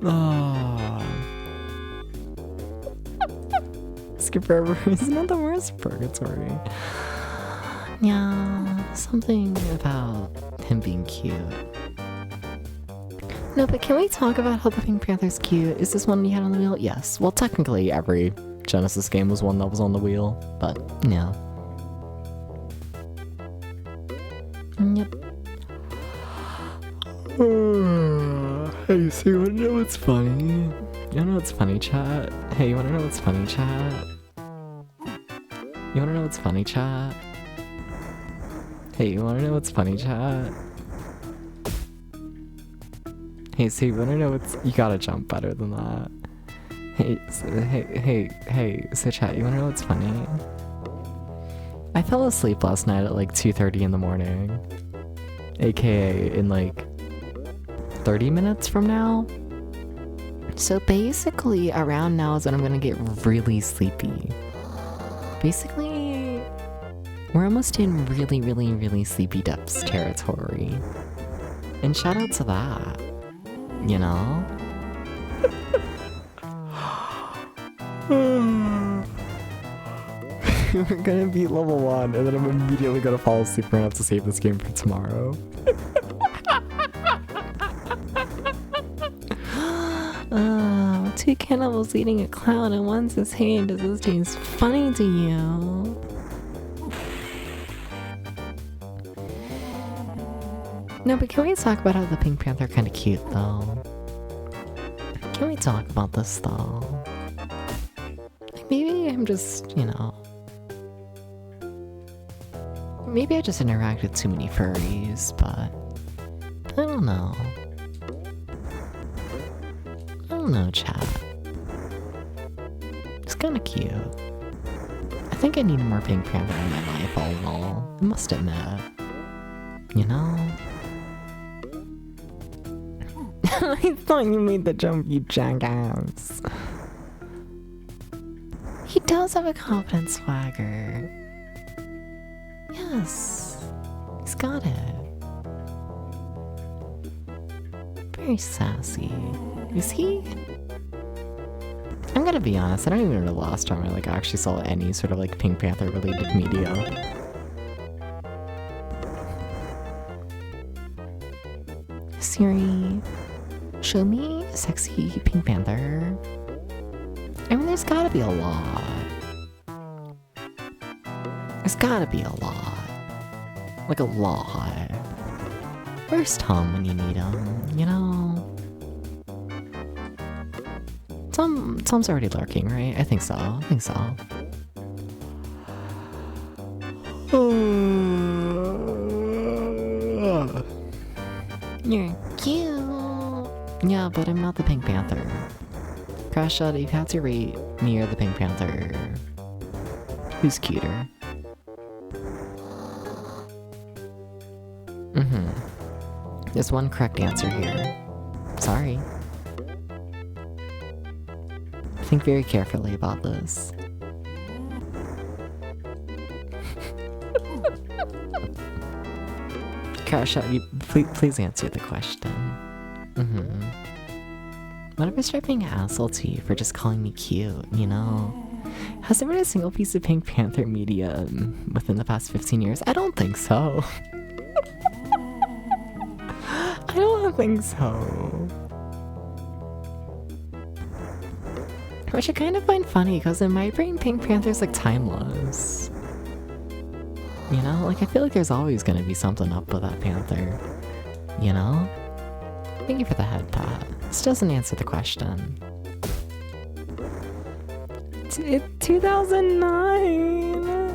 Oh. Skip Forever is not the worst purgatory. Yeah, something about him being cute. No, but can we talk about how the Pink Panther's cute? Is this one you had on the wheel? Yes. Well, technically every Genesis game was one that was on the wheel, but yeah. Yep. Hey, so you wanna know what's funny? You wanna know what's funny, chat? Hey, you wanna know what's funny, chat? You wanna know what's funny, chat? Hey, you wanna know what's funny, chat? Hey, so you wanna know what's... You gotta jump better than that. Hey, so, so chat, you wanna know what's funny? I fell asleep last night at like 2:30 in the morning. AKA in like 30 minutes from now. So basically around now is when I'm gonna get really sleepy. Basically, we're almost in really sleepy depths territory. And shout out to that, you know? We're gonna beat level 1 and then I'm immediately gonna fall asleep and have to save this game for tomorrow. Two cannibals eating a clown and one says, hey, does this taste funny to you? No, but can we talk about how the Pink Panther kinda cute though? Can we talk about this though? Like maybe I'm just, you know... Maybe I just interact with too many furries, but... I don't know. I don't know, chat. It's kinda cute. I think I need more Pink Panther in my life, all in all. I must admit. You know? I thought you made the jump, you jackass. He does have a confident swagger. Yes. He's got it. Very sassy. Is he? I'm gonna be honest, I don't even know the last time I like actually saw any sort of like Pink Panther related media. Siri, show me a sexy Pink Panther. I mean, there's gotta be a lot. There's gotta be a lot. Like a lot. Where's Tom when you need him, you know? Tom's already lurking, right? I think so. You're cute. Yeah, but I'm not the Pink Panther. Crash Out, you have to rate me or the Pink Panther. Who's cuter? There's one correct answer here. Sorry. Think very carefully about this. Crash Out, you please answer the question. What if I start being an asshole to you for just calling me cute, you know? Has there been a single piece of Pink Panther media within the past 15 years? I don't think so. I don't think so. Which I kind of find funny, because in my brain, Pink Panther's like timeless. You know? Like, I feel like there's always gonna be something up with that panther. You know? Thank you for the head pat. This doesn't answer the question. 2009!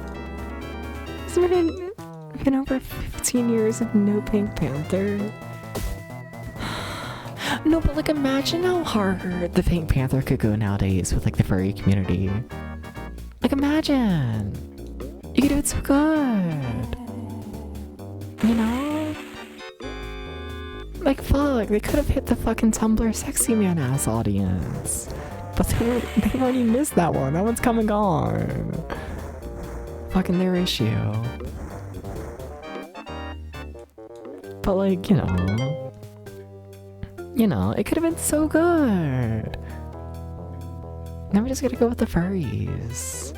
It's been over 15 years of no Pink Panther. No, but like imagine how hard the Pink Panther could go nowadays with like the furry community. Like imagine! You could do it so good! You know? Like fuck, they could have hit the fucking Tumblr sexy man ass audience. But they already missed that one. That one's come and gone. Fucking their issue. But like, you know, it could have been so good. Now we just gotta go with the furries.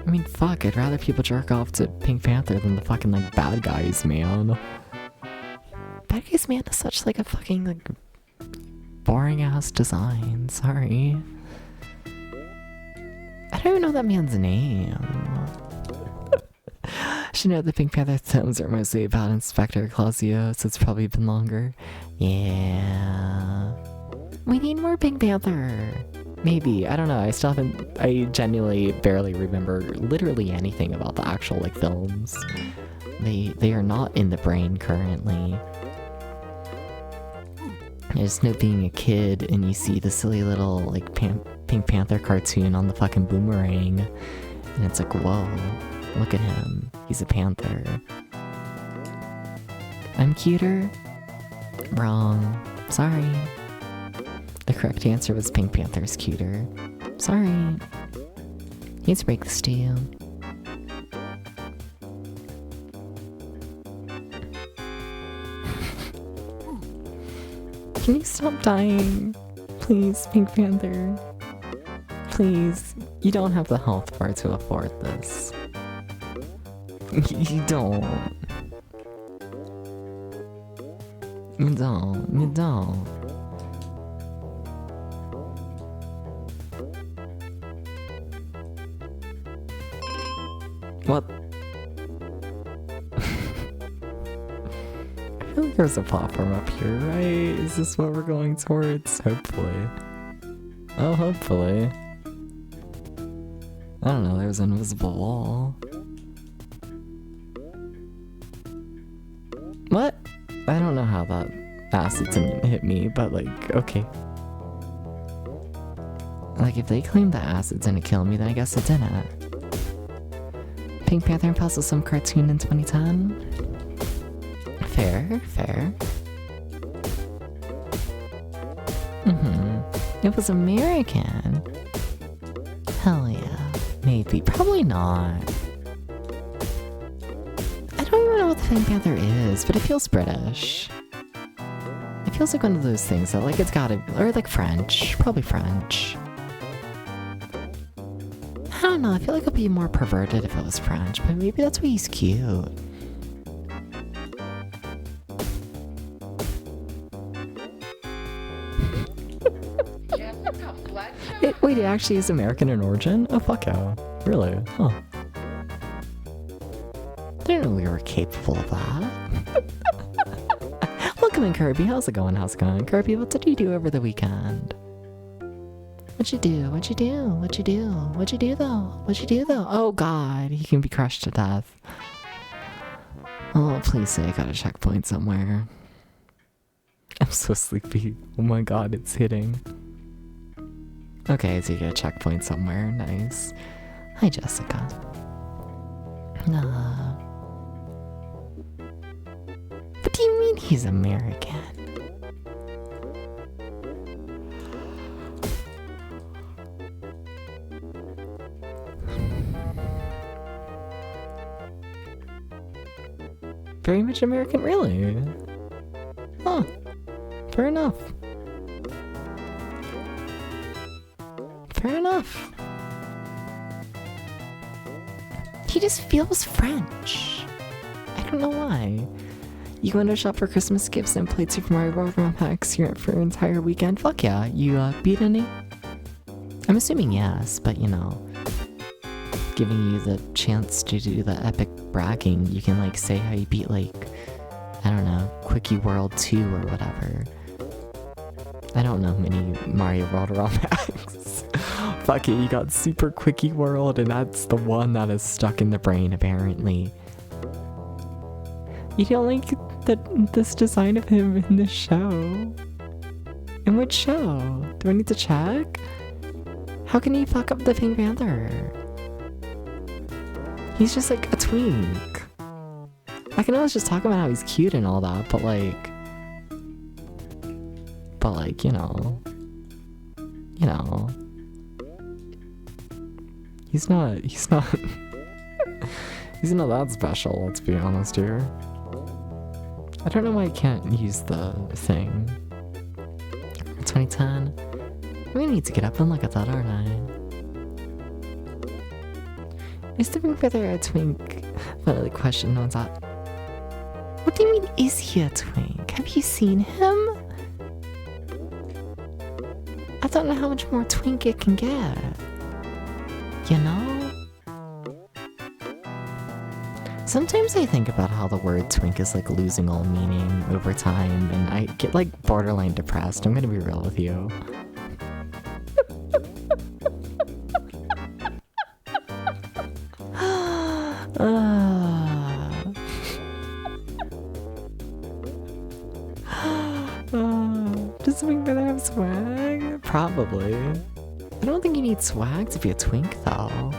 I mean, fuck, I'd rather people jerk off to Pink Panther than the fucking, like, bad guys, man. Bad guys, man, is such, like, a fucking, like, boring-ass design. Sorry. I don't even know that man's name. should know the Pink Panther films are mostly about Inspector Clausio, so it's probably been longer. Yeah. We need more Pink Panther. Maybe, I don't know, I genuinely barely remember literally anything about the actual, like, films. They are not in the brain currently. I just know being a kid and you see the silly little, like, Pink Panther cartoon on the fucking boomerang, and it's like, whoa, look at him, he's a panther. I'm cuter? Wrong. Sorry. The correct answer was Pink Panther's cuter. Sorry. Hate to break this to you. Can you stop dying? Please, Pink Panther. Please. You don't have the health bar to afford this. You don't. You don't. You don't. What? I feel like there's a platform up here, right? Is this what we're going towards? Hopefully. Oh, hopefully. I don't know, there's an invisible wall. What? I don't know how that acid didn't hit me, but like, okay. Like, if they claim that acid didn't kill me, then I guess it didn't. Pink Panther impulses some cartoon in 2010? Fair, fair. It was American. Hell yeah. Maybe. Probably not. I don't even know what the Pink Panther is, but it feels British. It feels like one of those things that, like, it's gotta be, or like French. Probably French. I don't know, I feel like it'd be more perverted if it was French, but maybe that's why he's cute. Wait, it actually is American in origin? Oh, fuck yeah. Really? Huh. Didn't know we were capable of that. Welcome in, Kirby. How's it going? How's it going? Kirby, what did you do over the weekend? What'd you do? What'd you do? What'd you do? What'd you do though? What'd you do though? Oh god, he can be crushed to death. Oh, please say I got a checkpoint somewhere. I'm so sleepy. Oh my god, it's hitting. Okay, so you get a checkpoint somewhere. Nice. Hi, Jessica. What do you mean he's American? Very much American, really? Huh. Fair enough. Fair enough. He just feels French. I don't know why. You went to shop for Christmas gifts and played Super Mario World ROM packs for your entire weekend? Fuck yeah. You beat any? I'm assuming yes, but you know, giving you the chance to do the epic bragging, you can like say how you beat like, I don't know, Quickie World 2 or whatever. I don't know many Mario World ROM packs. Fuck it, you got Super Quickie World and that's the one that is stuck in the brain apparently. You don't like this design of him in this show? In which show? Do I need to check? How can he fuck up the Pink Panther? He's just like a twink. I can always just talk about how he's cute and all that, but like, you know, he's not he's not that special, let's be honest here. I don't know why I can't use the thing. 2010. I'm gonna need to get up and look at that, aren't I? Is the Pink Panther a twink? But the question no one's at. What do you mean, is he a twink? Have you seen him? I don't know how much more twink it can get. You know? Sometimes I think about how the word twink is like losing all meaning over time, and I get like borderline depressed. I'm gonna be real with you. Does Twink Feather have swag? Probably. I don't think you need swag to be a twink though.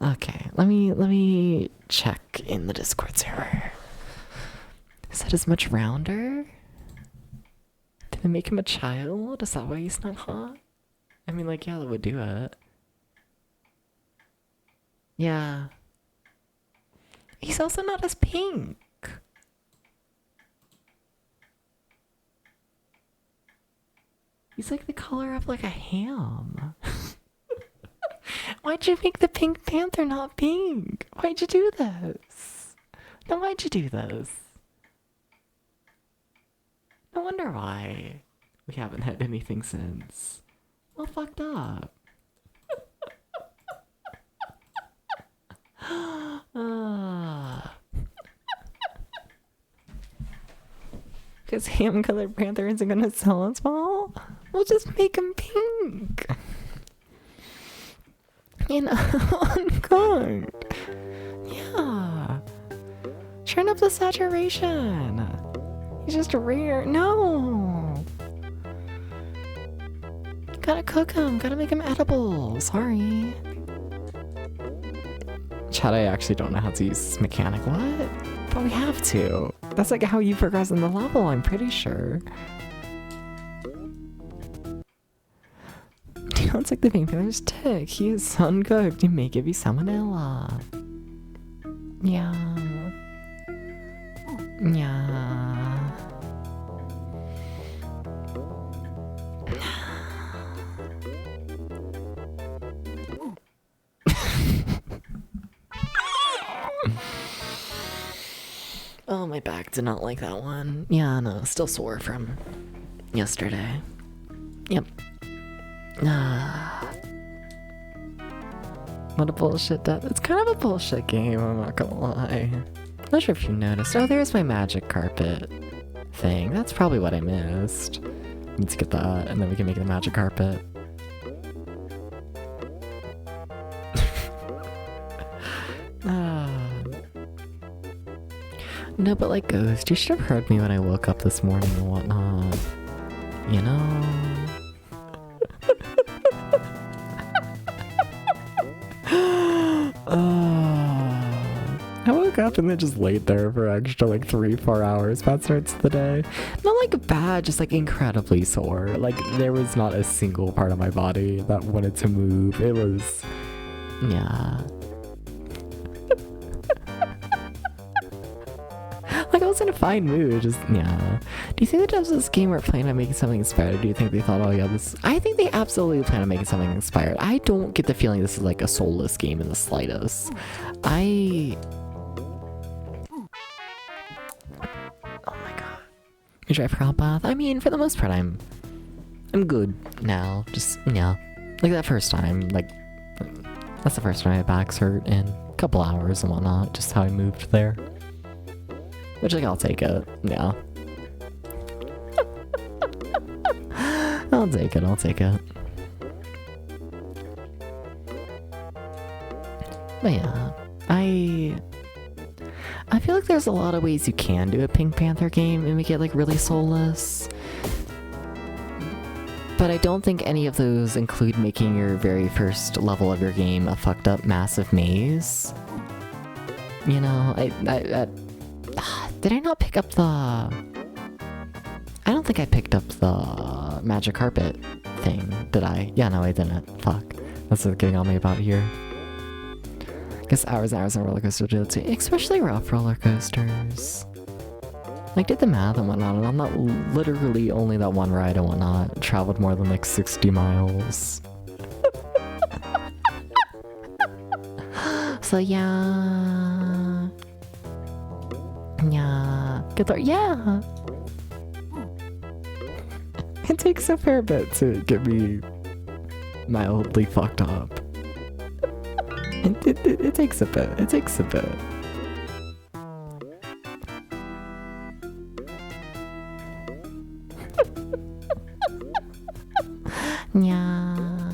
Okay, let me check in the Discord server. Is that as much rounder? Did they make him a child? Is that why he's not hot? I mean, like, yeah, that would do it. Yeah. He's also not as pink. He's like the color of like a ham. Why'd you make the Pink Panther not pink? Why'd you do this? No, why'd you do this? No wonder why we haven't had anything since. Well, fucked up. Because ham-colored panther isn't gonna sell as well? We'll just make him pink. You know, uncooked. Yeah. Turn up the saturation. He's just rare. No. Gotta cook him. Gotta make him edible. Sorry. Chad, I actually don't know how to use this mechanic. What? But we have to. That's like how you progress in the level, I'm pretty sure. It's like the Pink Panther's tick. He is sun-cooked. He may give you salmonella. Yeah. Yeah. Oh, my back did not like that one. Yeah, no, still sore from yesterday. Yep. What a bullshit death. It's kind of a bullshit game, I'm not gonna lie. Not sure if you noticed. Oh, there's my magic carpet thing. That's probably what I missed. Need to get that, and then we can make the magic carpet. No, but like Ghost, you should have heard me when I woke up this morning and whatnot. You know? I woke up and then just laid there for extra like 3-4 hours. Bad starts to the day. Not like bad, just like incredibly sore. Like there was not a single part of my body that wanted to move. It was, yeah. Like I was in a fine mood, just, yeah. Do you think the devs of this game were planning on making something inspired? Or do you think they thought, oh yeah, this... I think they absolutely plan on making something inspired. I don't get the feeling this is like a soulless game in the slightest. Oh my god. You try for bath? I mean, for the most part, I'm good now. Just, yeah. Like that first time, like, that's the first time my back's hurt in a couple hours and whatnot, just how I moved there. Which, like, I'll take it. Yeah. I'll take it. I'll take it. But yeah, I feel like there's a lot of ways you can do a Pink Panther game and make it, like, really soulless. But I don't think any of those include making your very first level of your game a fucked up massive maze. You know, did I not pick up the... I don't think I picked up the magic carpet thing, did I? Yeah, no, I didn't. Fuck. That's what's getting on me about here. Guess hours and hours on roller coaster too, especially rough roller coasters. Like, did the math and whatnot, and on that literally only that one ride and whatnot, traveled more than like 60 miles. So yeah. Yeah. Good luck. Yeah. It takes a fair bit to get me mildly fucked up. It takes a bit. It takes a bit. Yeah.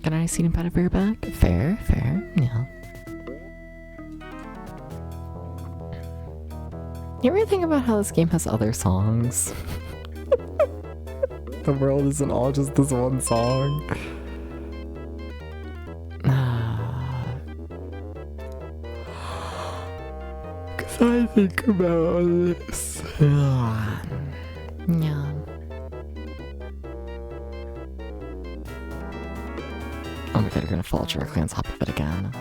Got a nice seating pattern for your back? Fair, fair, yeah. You ever think about how this game has other songs? The world isn't all just this one song. Cause I think about this. Yeah. Oh my god, you're gonna fall directly on top of it again.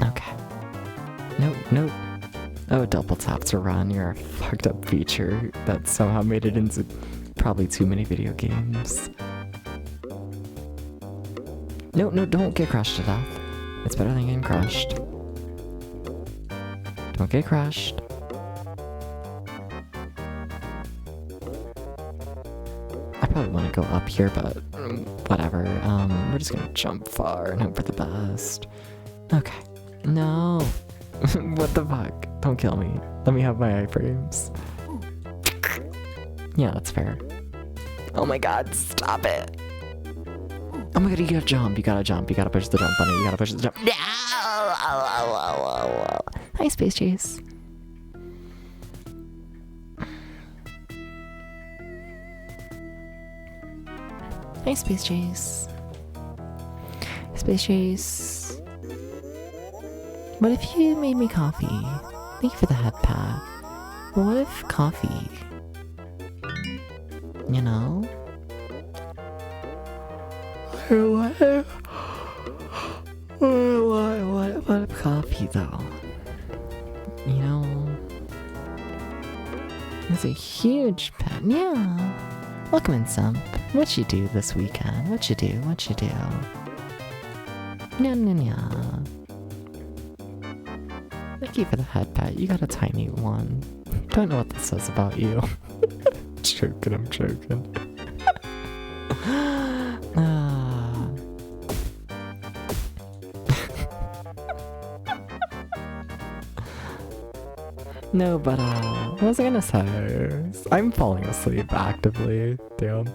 Okay. Nope. Oh, double tap to run. You're a fucked up feature that somehow made it into probably too many video games. No, don't get crushed to death. It's better than getting crushed. Don't get crushed. I probably want to go up here, but whatever. We're just gonna jump far and hope for the best. Okay. No. What the fuck? Don't kill me. Let me have my iframes. Yeah, that's fair. Oh my god, stop it. Oh my god, you gotta jump. You gotta jump. You gotta push the jump button. You gotta push the jump. No! Hi, Space Chase. Hi, Space Chase. Space Chase. What if you made me coffee? Thank you for the head pat. What if coffee? You know? What if coffee though? You know? It's a huge pet. Yeah. Welcome in, Sump. What you do this weekend? What you do? No. Thank you for the head pat. You got a tiny one. Don't know what this says about you. I'm joking. No, but what was I gonna say? I'm falling asleep actively. Damn.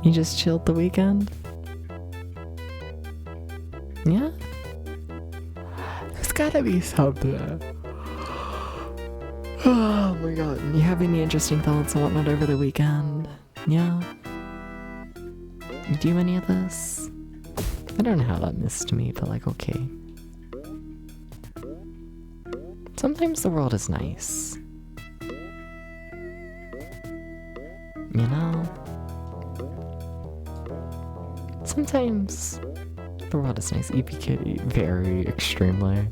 You just chilled the weekend? Yeah? There's gotta be something. Oh my god. You have any interesting thoughts and whatnot over the weekend? Yeah? You do any of this? I don't know how that missed me, but like, okay. Sometimes the world is nice. You know? Sometimes the world is nice. EPK, very extremely.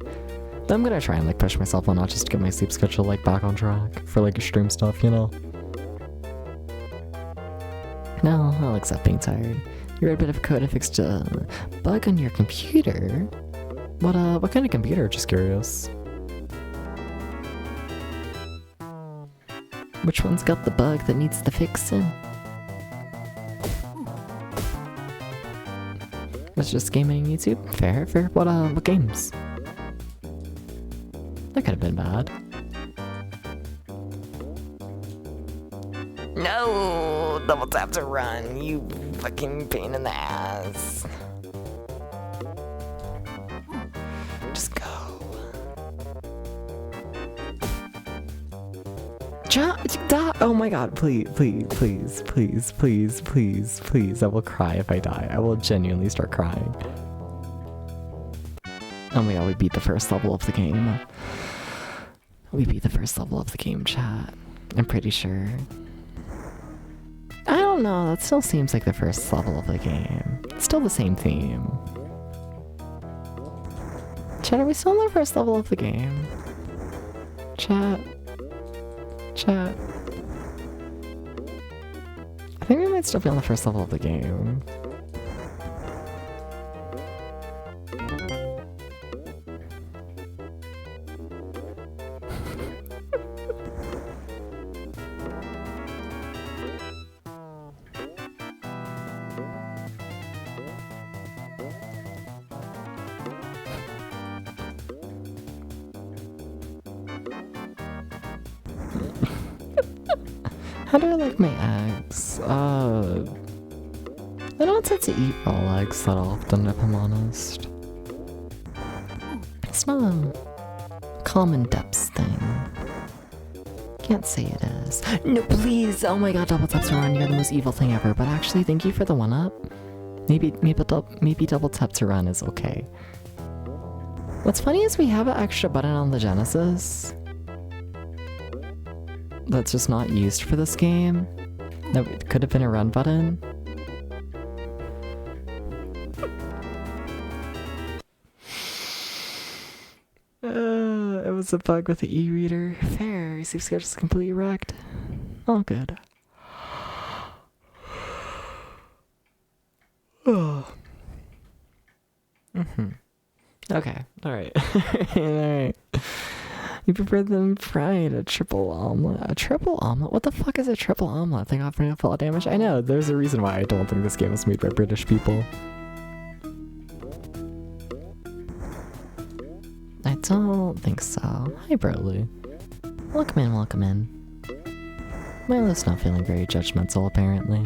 Then I'm gonna try and like push myself on not just to get my sleep schedule like back on track for like extreme stuff, you know? No, I'll accept being tired. You read a bit of code and fixed a bug on your computer? What kind of computer? Just curious. Which one's got the bug that needs the fixing? It's just gaming YouTube? Fair. What games? That could have been bad. No! Double tap to run, you fucking pain in the ass. Just go. Oh my god, please. I will cry if I die. I will genuinely start crying. Oh my god, we beat the first level of the game. We beat the first level of the game, chat. I'm pretty sure. I don't know, that still seems like the first level of the game. It's still the same theme. Chat, are we still in the first level of the game? Chat. I think we might still be on the first level of the game. How do I like my eggs? I don't tend to eat raw eggs that often, if I'm honest. It's not a common depths thing. Can't say it is. No, please! Oh my god, double taps to run, you're the most evil thing ever. But actually, thank you for the one-up. Maybe double tap to run is okay. What's funny is we have an extra button on the Genesis that's just not used for this game. That could have been a run button. It was a bug with the e-reader. Fair. Receive schedule is completely wrecked. All good. Oh. Okay. Alright. Alright. You prefer them fried, a triple omelet. A triple omelet? What the fuck is a triple omelet? Thing offering fall damage? I know, there's a reason why I don't think this game was made by British people. I don't think so. Hi, Broly. Welcome in, welcome in. Milo's not feeling very judgmental, apparently.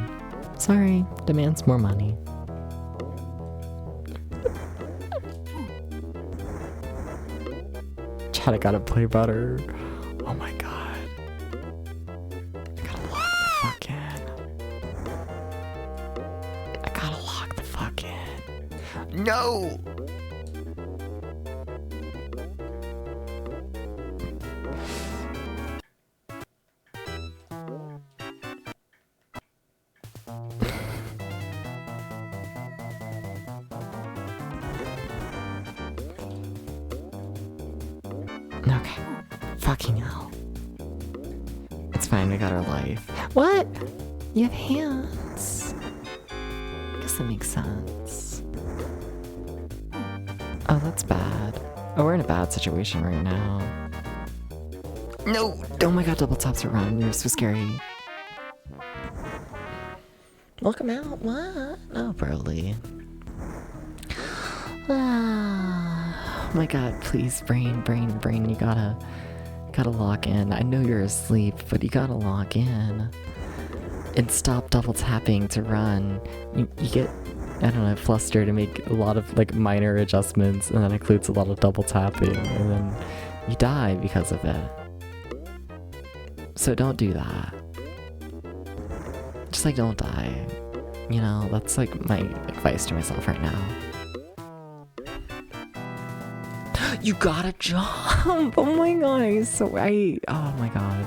Sorry, demands more money. Chad, I gotta play better. Oh my god. I gotta lock the fuck in. I gotta lock the fuck in. No! Okay. Fucking hell. It's fine, we got our life. What? You have hands. Guess that makes sense. Oh, that's bad. Oh, we're in a bad situation right now. No! Oh my god, double taps are run. You're so scary. Welcome out. What? Oh, Broly. Oh my god, please, brain, you gotta lock in. I know you're asleep, but you gotta lock in. And stop double tapping to run. You get, I don't know, flustered and make a lot of like minor adjustments, and that includes a lot of double tapping, and then you die because of it. So don't do that. Just like don't die. You know, that's like my advice to myself right now. You gotta jump! Oh my god, he's so right. Oh my god.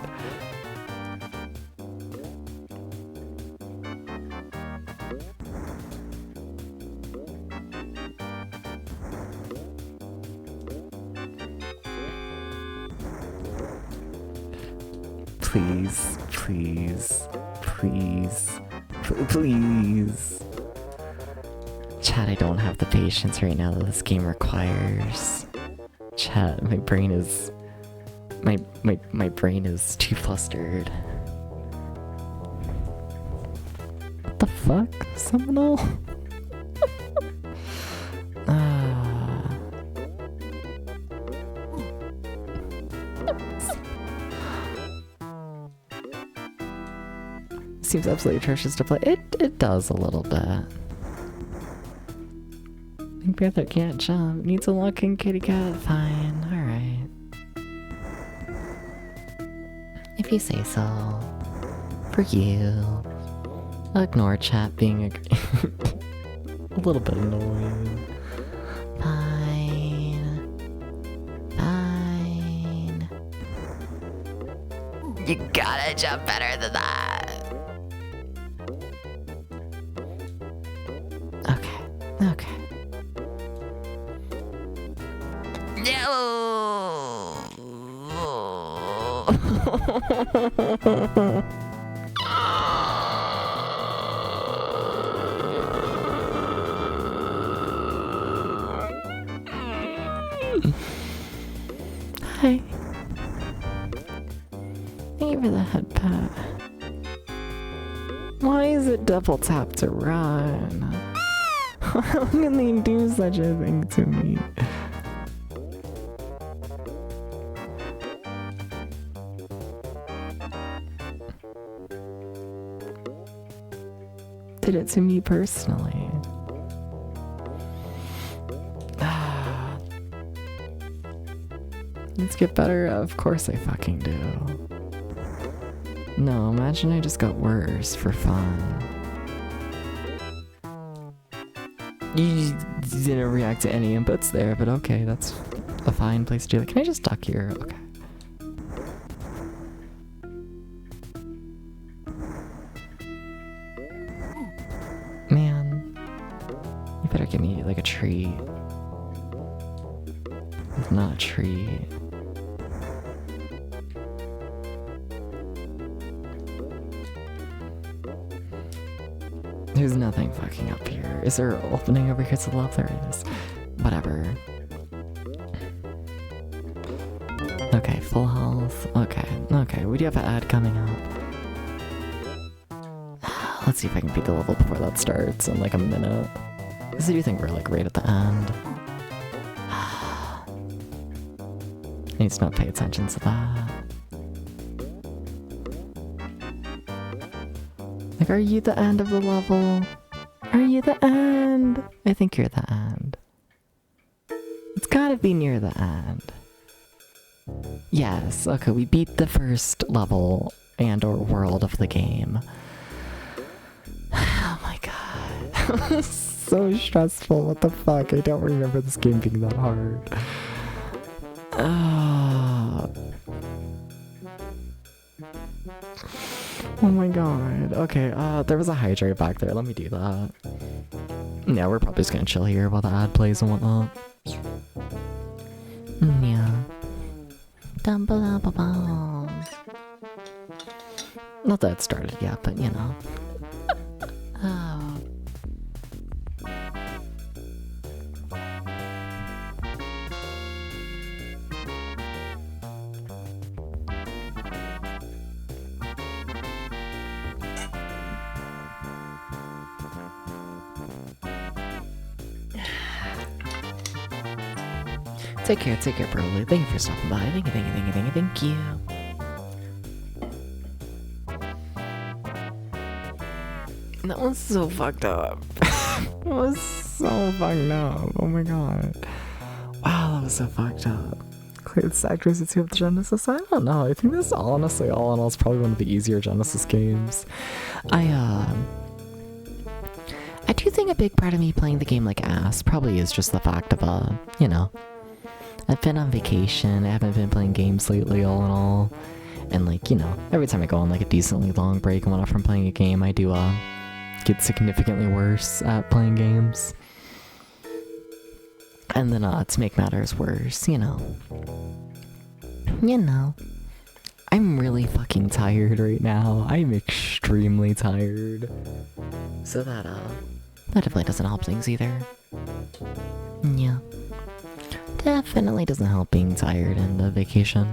Please, please, please, please. Chat, I don't have the patience right now that this game requires. Chat, my brain is too flustered. What the fuck? Seminole? Seems absolutely atrocious to play. It does a little bit. Big Panther can't jump. Needs a locking kitty cat. Fine. Alright. If you say so. For you. I'll ignore chat being a little bit annoying. Fine. Fine. You gotta jump better than that. Okay. No. Hi. Thank you for the head pat. Why is it double tap to run? How can they do such a thing to me? did it to me personally. Let's get better. Of course I fucking do. No, imagine I just got worse for fun. You didn't react to any inputs there, but okay, that's a fine place to do it. Can I just duck here? Okay. Man, you better give me like a treat. If not a treat. There's nothing fucking up here. Is there an opening over here to the left? There it is. Whatever. Okay, full health. Okay, we do have an ad coming up. Let's see if I can beat the level before that starts in like a minute. Because I do think we're like right at the end. I need to not pay attention to that. Like, are you the end of the level? Are you the end? I think you're the end. It's gotta be near the end. Yes, okay, we beat the first level and or world of the game. Oh my god. So stressful, what the fuck? I don't remember this game being that hard. Oh my god. Okay, there was a hydrate back there. Let me do that. Yeah, we're probably just gonna chill here while the ad plays and whatnot. Yeah. Not that it started yet, but you know. Oh. Take care, Broly. Thank you for stopping by. Thank you. That was so fucked up. That was so fucked up. Oh my god. Wow, that was so fucked up. Cleared sectors to the Genesis? I don't know. I think this, honestly, all in all, is probably one of the easier Genesis games. I do think a big part of me playing the game like ass probably is just the fact of, you know, I've been on vacation, I haven't been playing games lately, all in all. And like, you know, every time I go on like a decently long break and went off from playing a game, I do get significantly worse at playing games. And then to make matters worse, you know, I'm really fucking tired right now. I'm extremely tired. So that definitely doesn't help things either. Yeah. Definitely doesn't help being tired and a vacation.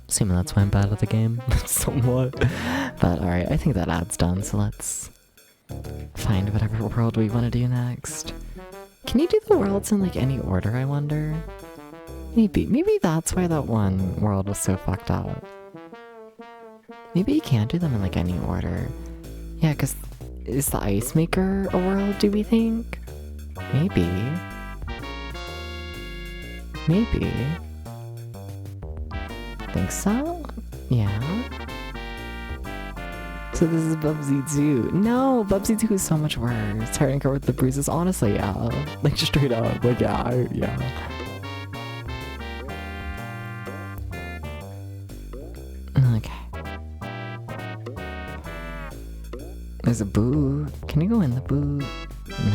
Assuming that's why I'm bad at the game, somewhat. But alright, I think that ad's done, so let's find whatever world we want to do next. Can you do the worlds in like any order, I wonder? Maybe that's why that one world was so fucked up. Maybe you can't do them in like any order. Yeah, because is the Ice Maker a world, do we think? Maybe. Maybe. Think so? Yeah. So this is Bubsy 2. No, Bubsy 2 is so much worse. Starting with the bruises. Honestly, yeah. Like, straight up. Like, yeah. Okay. There's a boot. Can you go in the boot? No.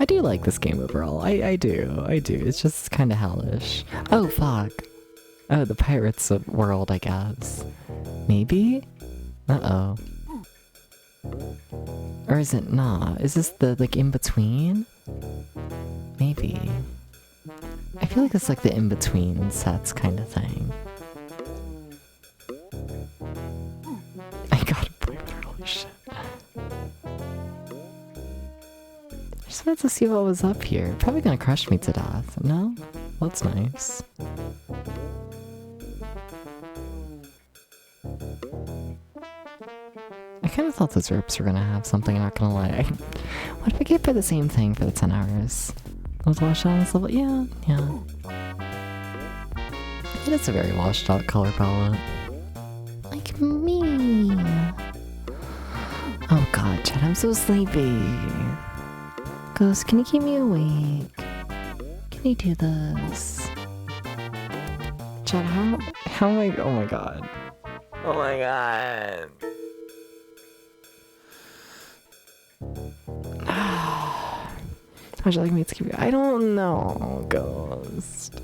I do like this game overall. I do. It's just kind of hellish. Oh, fuck. Oh, the Pirates world, I guess. Maybe? Uh-oh. Or is it not? Is this the, like, in-between? Maybe. I feel like it's like the in-between sets kind of thing. I gotta play with her, holy shit. I just wanted to see what was up here. Probably gonna crush me to death. No? Well, that's nice. I kind of thought those ropes were gonna have something, not gonna lie. What if I get for the same thing for the 10 hours? Let's wash out this level. Yeah. It is a very washed out color palette. Like me. Oh god, Chad, I'm so sleepy. Ghost, can you keep me awake? Can you do this? Chad, how am I? Oh my god. Oh my god. How'd you like me to keep you? I don't know, Ghost.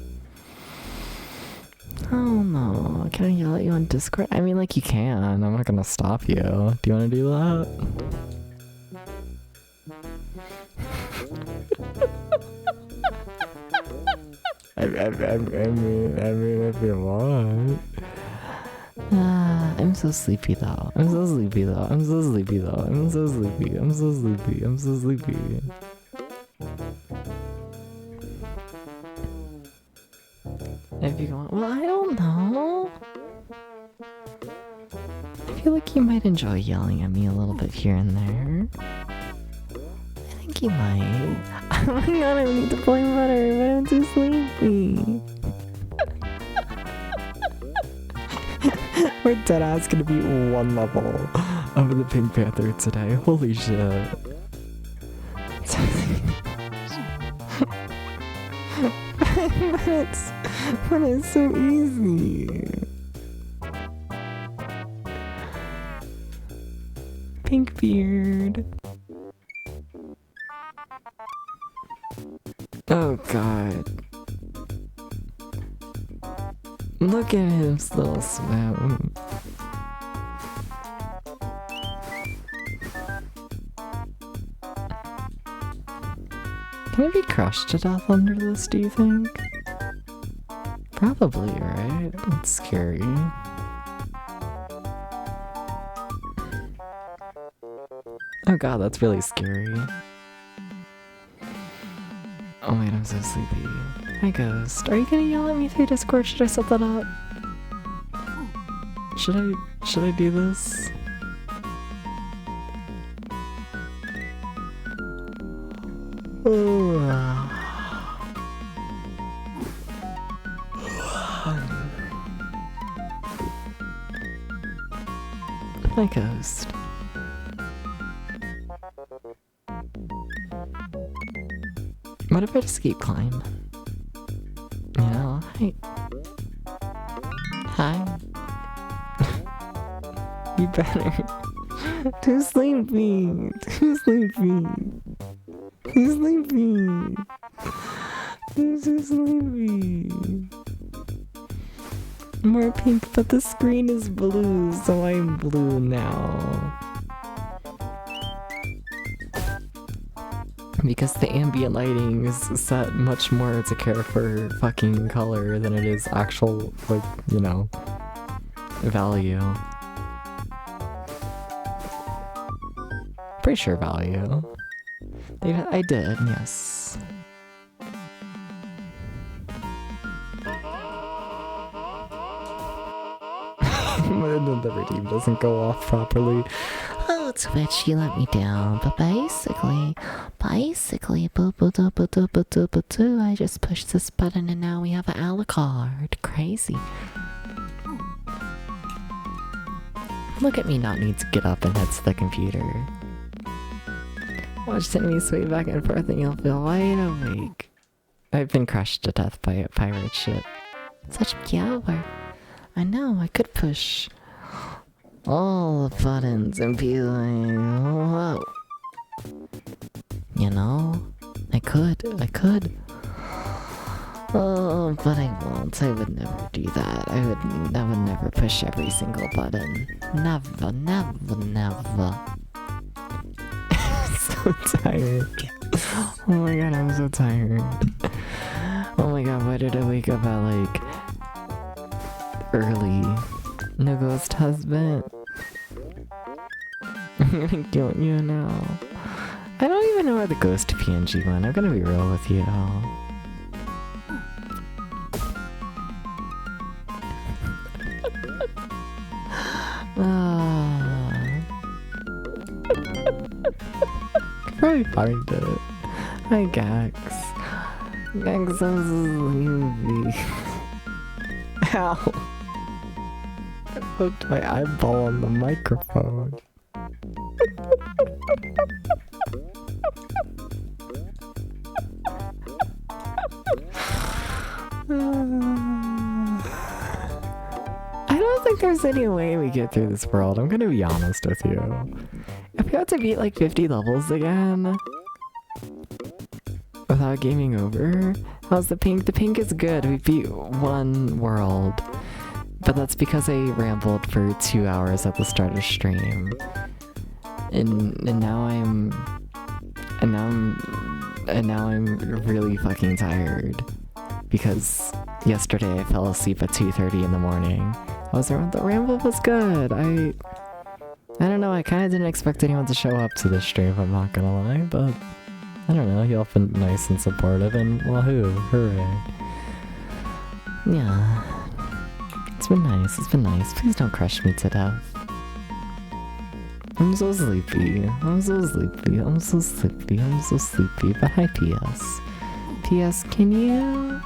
Oh no. Can I yell at you on Discord? I mean, like, you can. I'm not gonna stop you. Do you wanna do that? I mean, if you want. I'm so sleepy though. I'm so sleepy. If you want, well, I don't know. I feel like you might enjoy yelling at me a little bit here and there. I think you might. Oh my god, I need to play better, but I'm too sleepy. We're deadass gonna be one level of the Pink Panther today. Holy shit. but it's so easy. Pink beard. Oh god. Look at him still swim. Can I be crushed to death under this, do you think? Probably, right? It's scary. Oh god, that's really scary. Oh wait, I'm so sleepy. Hi Ghost, are you gonna yell at me through Discord? Should I set that up? Should I do this? Hi Ghost. What if I just keep climbing? You know, hi. You better. Too sleepy. Too sleepy. Too sleepy. Too sleepy. More pink, but the screen is blue, so I'm blue now. Because the ambient lighting is set much more to care for fucking color than it is actual, like, you know, value. Pretty sure value. I did, yes. The redeem doesn't go off properly. Oh, Twitch, you let me down. But basically, I just pushed this button and now we have an Alucard. Crazy. Look at me not need to get up and head to the computer. Watch me sway back and forth and you'll feel wide awake. I've been crushed to death by a pirate ship. Such power. I know, I could push all the buttons and be like, whoa. You know? I could. Oh, but I won't. I would never do that. I would never push every single button. Never. So tired. Oh my god, I'm so tired. Oh my god, why did I wake up at like early? No ghost husband. I'm gonna kill you now. I don't even know where the ghost PNG went. I'm gonna be real with you. probably find it. Hi, Gax. Gax, I'm so sleepy. Ow. I poked my eyeball on the microphone. I don't think there's any way we get through this world. I'm gonna be honest with you. If we have to beat like 50 levels again without gaming over, how's the pink? The pink is good. We beat one world, but that's because I rambled for 2 hours at the start of stream, and now I'm really fucking tired because yesterday I fell asleep at 2:30 in the morning. The ramble was good. I don't know, I kind of didn't expect anyone to show up to this stream, I'm not gonna lie, but I don't know, y'all been nice and supportive, and wahoo, hooray. Yeah. It's been nice. Please don't crush me to death. I'm so sleepy. But hi, PS. PS, can you,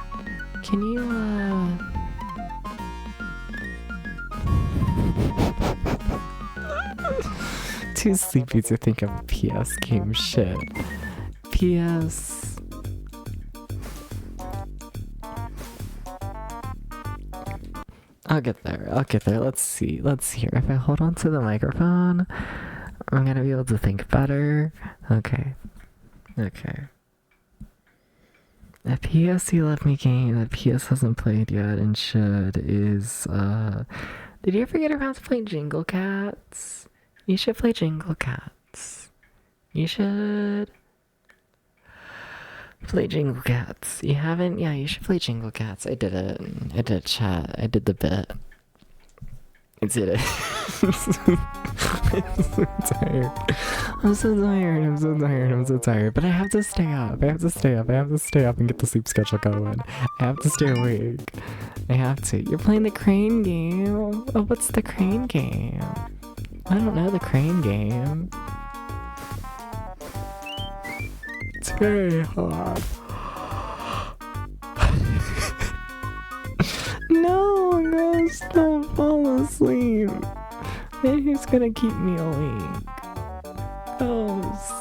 Too sleepy to think of a PS game, shit. PS. I'll get there. Let's see here. If I hold on to the microphone, I'm gonna be able to think better. Okay. A PS you let me game that PS hasn't played yet and should is, did you ever get around to playing Jingle Cats? You should play Jingle Cats. You should play Jingle Cats. You haven't? Yeah, you should play Jingle Cats. I did it. I did chat. I did the bit. I did it. I'm so tired. But I have to stay up. I have to stay up and get the sleep schedule going. I have to stay awake. I have to. You're playing the crane game? Oh, what's the crane game? I don't know the crane game. It's very hard. No, I'm gonna still fall asleep. And who's gonna keep me awake? Ghost.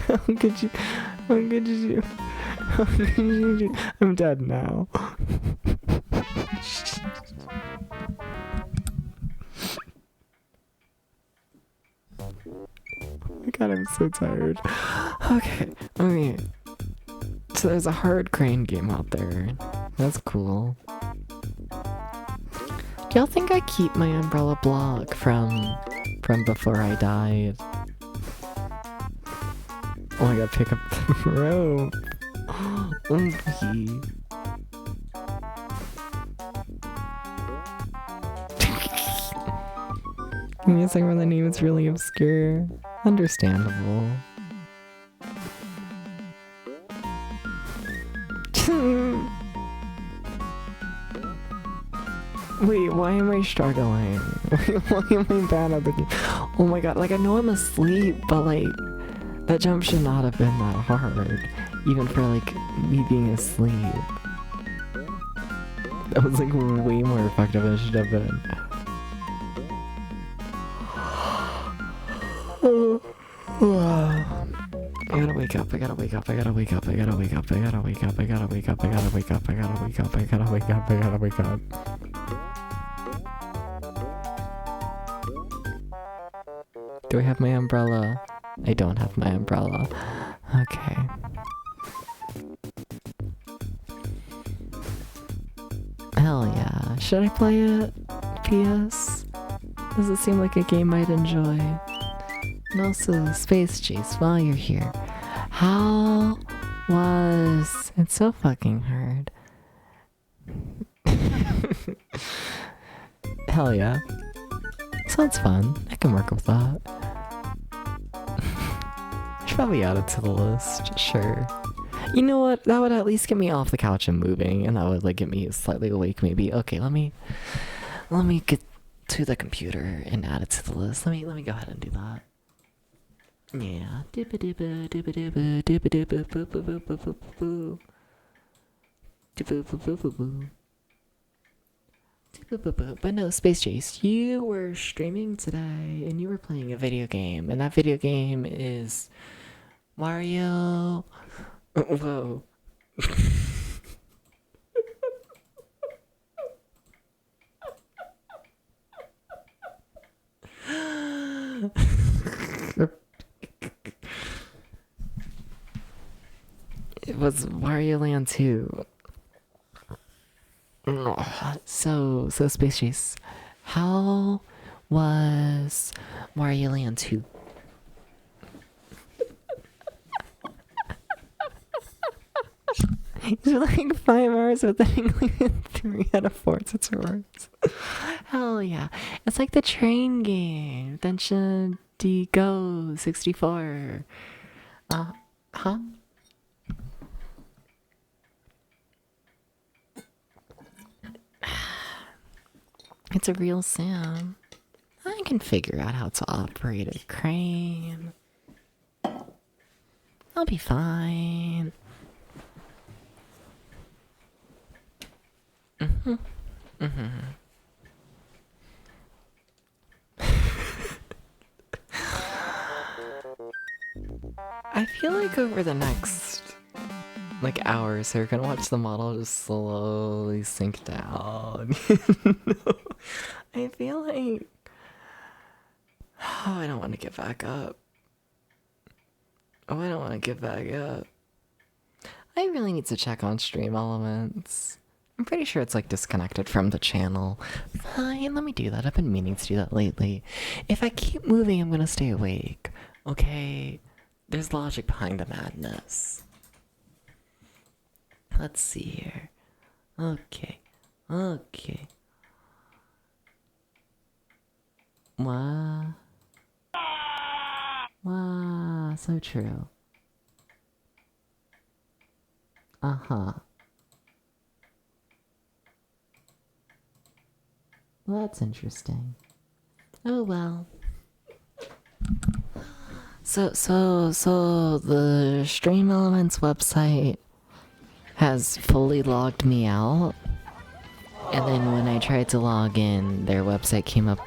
How could you? I'm dead now. God, I'm so tired. Okay. So there's a hard crane game out there. That's cool. Do y'all think I keep my umbrella block from before I died? Oh, I gotta pick up the rope. Oompy. Give me a second when the name is really obscure. Understandable. Wait, why am I struggling? Why am I bad at the game? Oh my god, like I know I'm asleep, but like, that jump should not have been that hard. Even for like, me being asleep. That was like way more effective than it should have been. I gotta wake up. Do I have my umbrella? I don't have my umbrella. Okay. Hell yeah. Should I play it? PS? Does it seem like a game I'd enjoy? And also, Space Chase, while you're here. How was... It's so fucking hard. Hell yeah. Sounds fun. I can work with that. I should probably add it to the list. Sure. You know what? That would at least get me off the couch and moving, and that would like get me slightly awake maybe. Okay, let me to the computer and add it to the list. Let me go ahead and do that. Yeah. But no, Space Chase, you were streaming today and you were playing a video game, and that video game is Mario. Whoa. It was Wario Land 2. So Space Chase, how was Wario Land 2? It's like 5 hours with an 3 out of 4 tutorials. Hell yeah. It's like the train game. Densha D Go 64. Huh? It's a real sim. I can figure out how to operate a crane. I'll be fine. I feel like over the next hours, so we're gonna watch the model just slowly sink down. I feel like I don't want to get back up. I don't want to get back up. I really need to check on stream elements. I'm pretty sure it's disconnected from the channel. Fine, let me do that. I've been meaning to do that lately. If I keep moving, I'm gonna stay awake. Okay? There's logic behind the madness. Let's see here. Okay. Wow, so true. Well, that's interesting. Oh well. So the Stream Elements website has fully logged me out, and then when I tried to log in, their website came up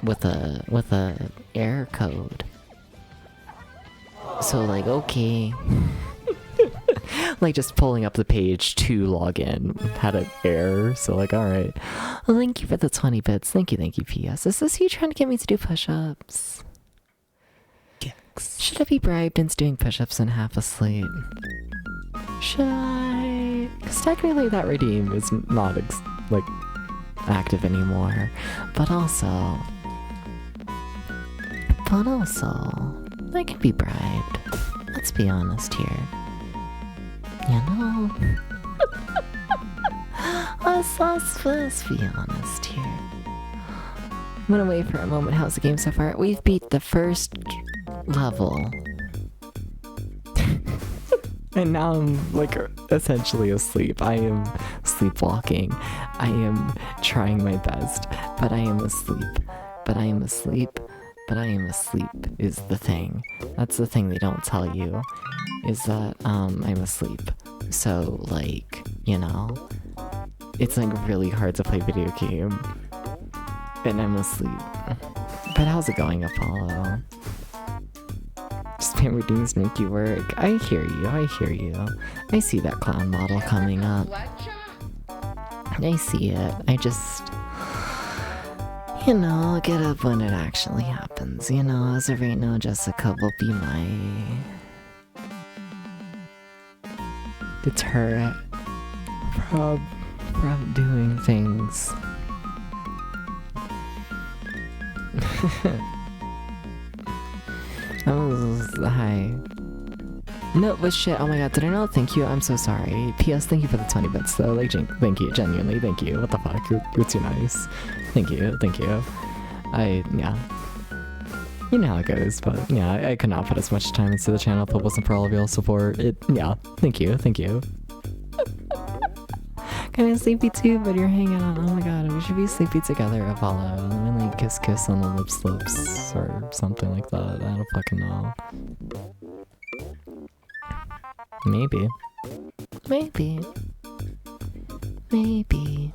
with a error code. So okay. Just pulling up the page to log in had an error, so alright. Well, thank you for the 20 bits. Thank you, PS. Is this you trying to get me to do push-ups? Yes. Should I be bribed into doing push-ups and half asleep? Should I? Because technically that redeem is not active anymore. But also, I can be bribed. Let's be honest here. You know? let's be honest here. I'm gonna wait for a moment. How's the game so far? We've beat the first level. And now I'm essentially asleep. I am sleepwalking. I am trying my best, but I am asleep. Is the thing. That's the thing they don't tell you. Is that I'm asleep. So it's really hard to play video game. And I'm asleep. But how's it going, Apollo? Spam redeems make you work. I hear you. I see that clown model coming up. I see it. I just... I'll get up when it actually happens. As of right now, Jessica will be my... deterrent from doing things. Hi. No, but shit, oh my god, did I not thank you? I'm so sorry. P.S. Thank you for the 20 bits though, thank you, genuinely, thank you. What the fuck, you're too nice. Thank you. Yeah. You know how it goes, but yeah, I could not put as much time into the channel if it wasn't for all of y'all's support. Yeah, thank you. Kinda sleepy too, but you're hanging out. Oh my god, we should be sleepy together, Apollo. Let me like kiss on the lips or something like that. I don't fucking know. Maybe. Maybe. Maybe.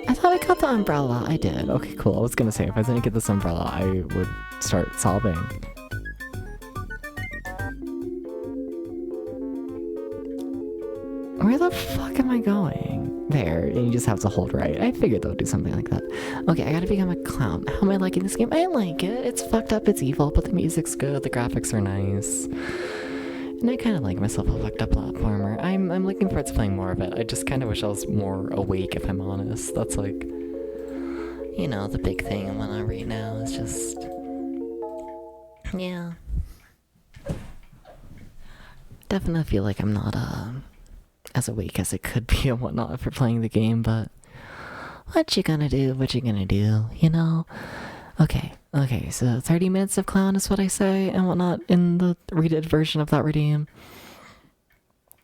I thought I got the umbrella. I did. Okay, cool. I was gonna say, if I didn't get this umbrella, I would start sobbing. Where the fuck am I going? There, and you just have to hold right. I figured they'll do something like that. Okay, I gotta become a clown. How am I liking this game? I like it. It's fucked up, it's evil, but the music's good, the graphics are nice. And I kind of like myself a fucked up platformer. I'm looking forward to playing more of it. I just kind of wish I was more awake, if I'm honest. That's like, you know, the big thing and whatnot right now is just, yeah. Definitely feel like I'm not as awake as it could be and whatnot for playing the game, but what you gonna do? What you gonna do? You know? Okay, so 30 minutes of clown is what I say and whatnot in the redid version of that redeem.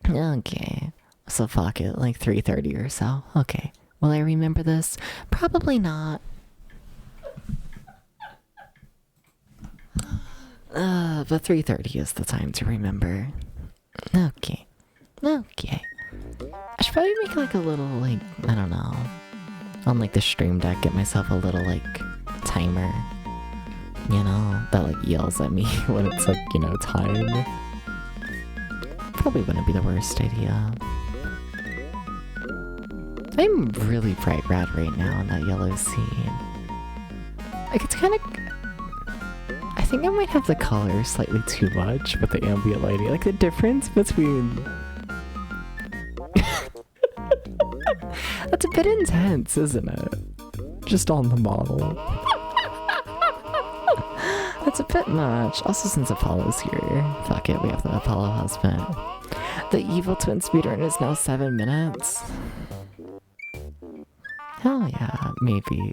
Okay, so fuck it, like 3:30 or so. Okay, will I remember this? Probably not. But 3:30 is the time to remember. Okay. I should probably make like a little, like, I don't know, on like the stream deck, get myself a little like timer, you know, that like yells at me when it's like, you know, time. Probably wouldn't be the worst idea. I'm really bright red right now in that yellow scene. Like it's kind of, I think I might have the color slightly too much with the ambient lighting. Like the difference between that's a bit intense, isn't it? Just on the model. That's a bit much. Also, since Apollo's here. Fuck it, we have the Apollo husband. The evil twin speedrun is now 7 minutes. Hell yeah, maybe.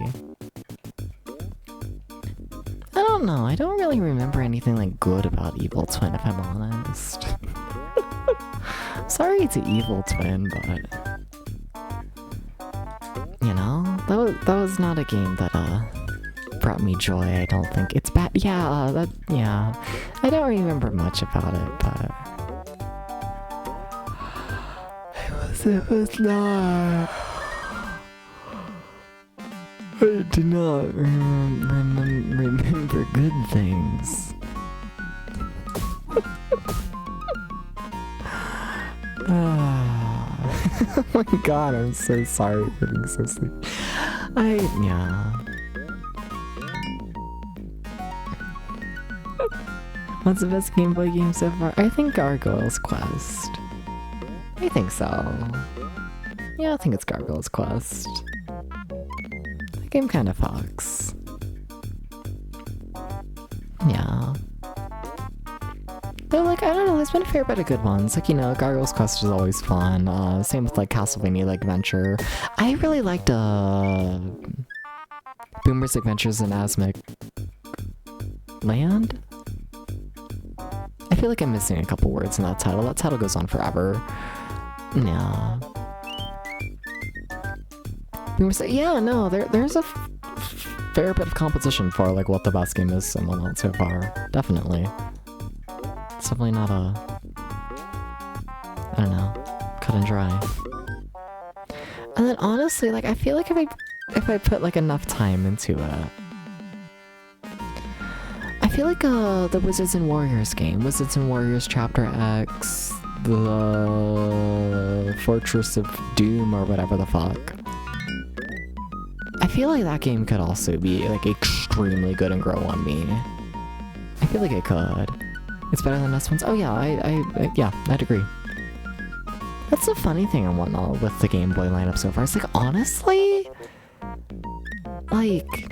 I don't know, I don't really remember anything like good about Evil Twin, if I'm honest. Sorry to Evil Twin, but you know, that was not a game that brought me joy, I don't think. It's bad. Yeah, I don't remember much about it, but it was not. I do not remember good things. Oh my god, I'm so sorry for being so sleepy. Yeah. What's the best Game Boy game so far? I think Gargoyle's Quest. I think so. Yeah, I think it's Gargoyle's Quest. The game kind of fucks. Yeah. But like, I don't know, there's been a fair bit of good ones. Like, you know, Gargoyle's Quest is always fun. Same with like Castlevania like Adventure. I really liked Boomer's Adventures in Asmic Land? I feel like I'm missing a couple words in that title. That title goes on forever. Yeah. Yeah, no, there's a fair bit of competition for like what the best game is and whatnot so far. Definitely. It's definitely not I don't know, cut and dry. And then honestly, like I feel like if I put like enough time into it, I feel like the Wizards and Warriors game, Wizards and Warriors Chapter X, the Fortress of Doom or whatever the fuck. I feel like that game could also be like extremely good and grow on me. I feel like it could. It's better than this one's. Oh yeah, yeah, I'd agree. That's the funny thing and whatnot with the Game Boy lineup so far. It's like, honestly, like,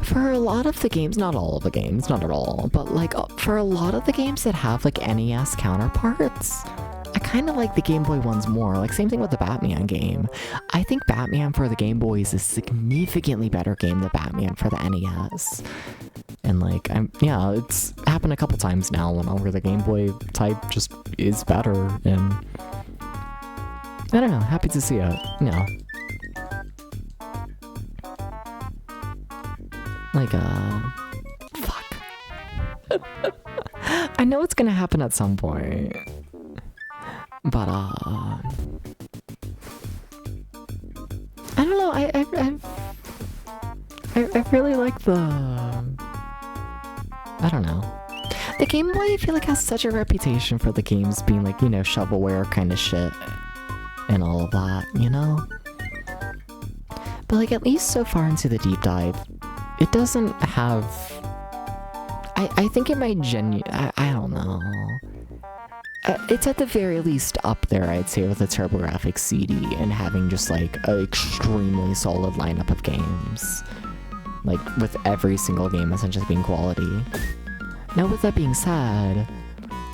for a lot of the games, not all of the games, not at all, but like, for a lot of the games that have like NES counterparts, I kind of like the Game Boy ones more. Like, same thing with the Batman game. I think Batman for the Game Boy is a significantly better game than Batman for the NES. And like, yeah, it's happened a couple times now where the Game Boy type just is better, and I don't know, happy to see it, you know. Like, fuck. I know it's gonna happen at some point, but, I don't know, I really like the, I don't know. The Game Boy, I feel like, has such a reputation for the games being like, you know, shovelware kind of shit and all of that, you know? But like, at least so far into the deep dive, it doesn't have... I think it might I don't know. It's at the very least up there, I'd say, with a TurboGrafx CD and having just like an extremely solid lineup of games. Like, with every single game essentially being quality. Now, with that being said,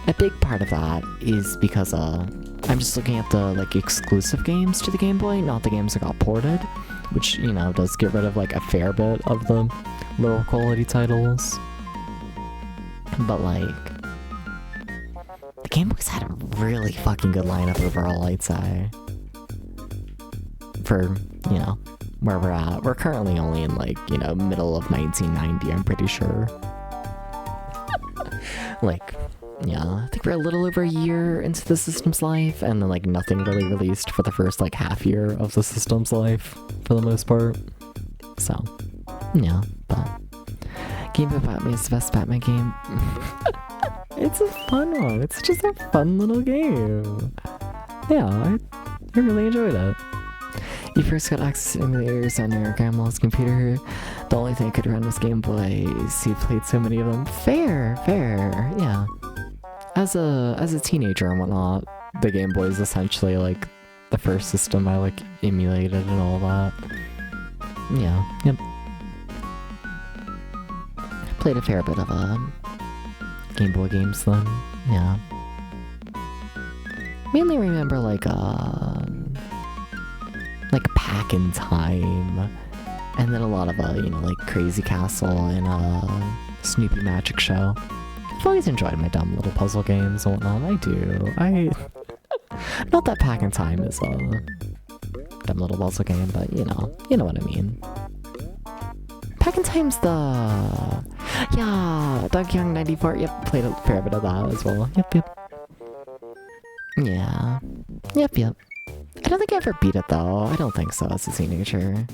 a big part of that is because, I'm just looking at the, like, exclusive games to the Game Boy, not the games that got ported, which, you know, does get rid of, like, a fair bit of the lower quality titles. But, like, the Game Boy's had a really fucking good lineup overall, I'd say. For, you know, where we're at. We're currently only in, like, you know, middle of 1990, I'm pretty sure. Like, yeah, I think we're a little over a year into the system's life, and then, like, nothing really released for the first, like, half year of the system's life, for the most part. So, yeah, but Game Boy Batman is the best Batman game. It's a fun one. It's just a fun little game. Yeah, I really enjoyed it. You first got access to emulators on your grandma's computer. The only thing I could run was Game Boy, so you played so many of them. Fair, yeah. As a teenager and whatnot, the Game Boy is essentially like the first system I like emulated and all that. Yeah, yep. Played a fair bit of Game Boy games then, yeah. Mainly remember like Pack in Time, and then a lot of you know, like Crazy Castle and Snoopy Magic Show. I've always enjoyed my dumb little puzzle games and whatnot. I do. Not that Pack in Time is a dumb little puzzle game, but you know what I mean. Pack in Time's Donkey Kong 94. Yep, played a fair bit of that as well. Yep. Yeah. Yep. I don't think I ever beat it though. I don't think so as a teenager.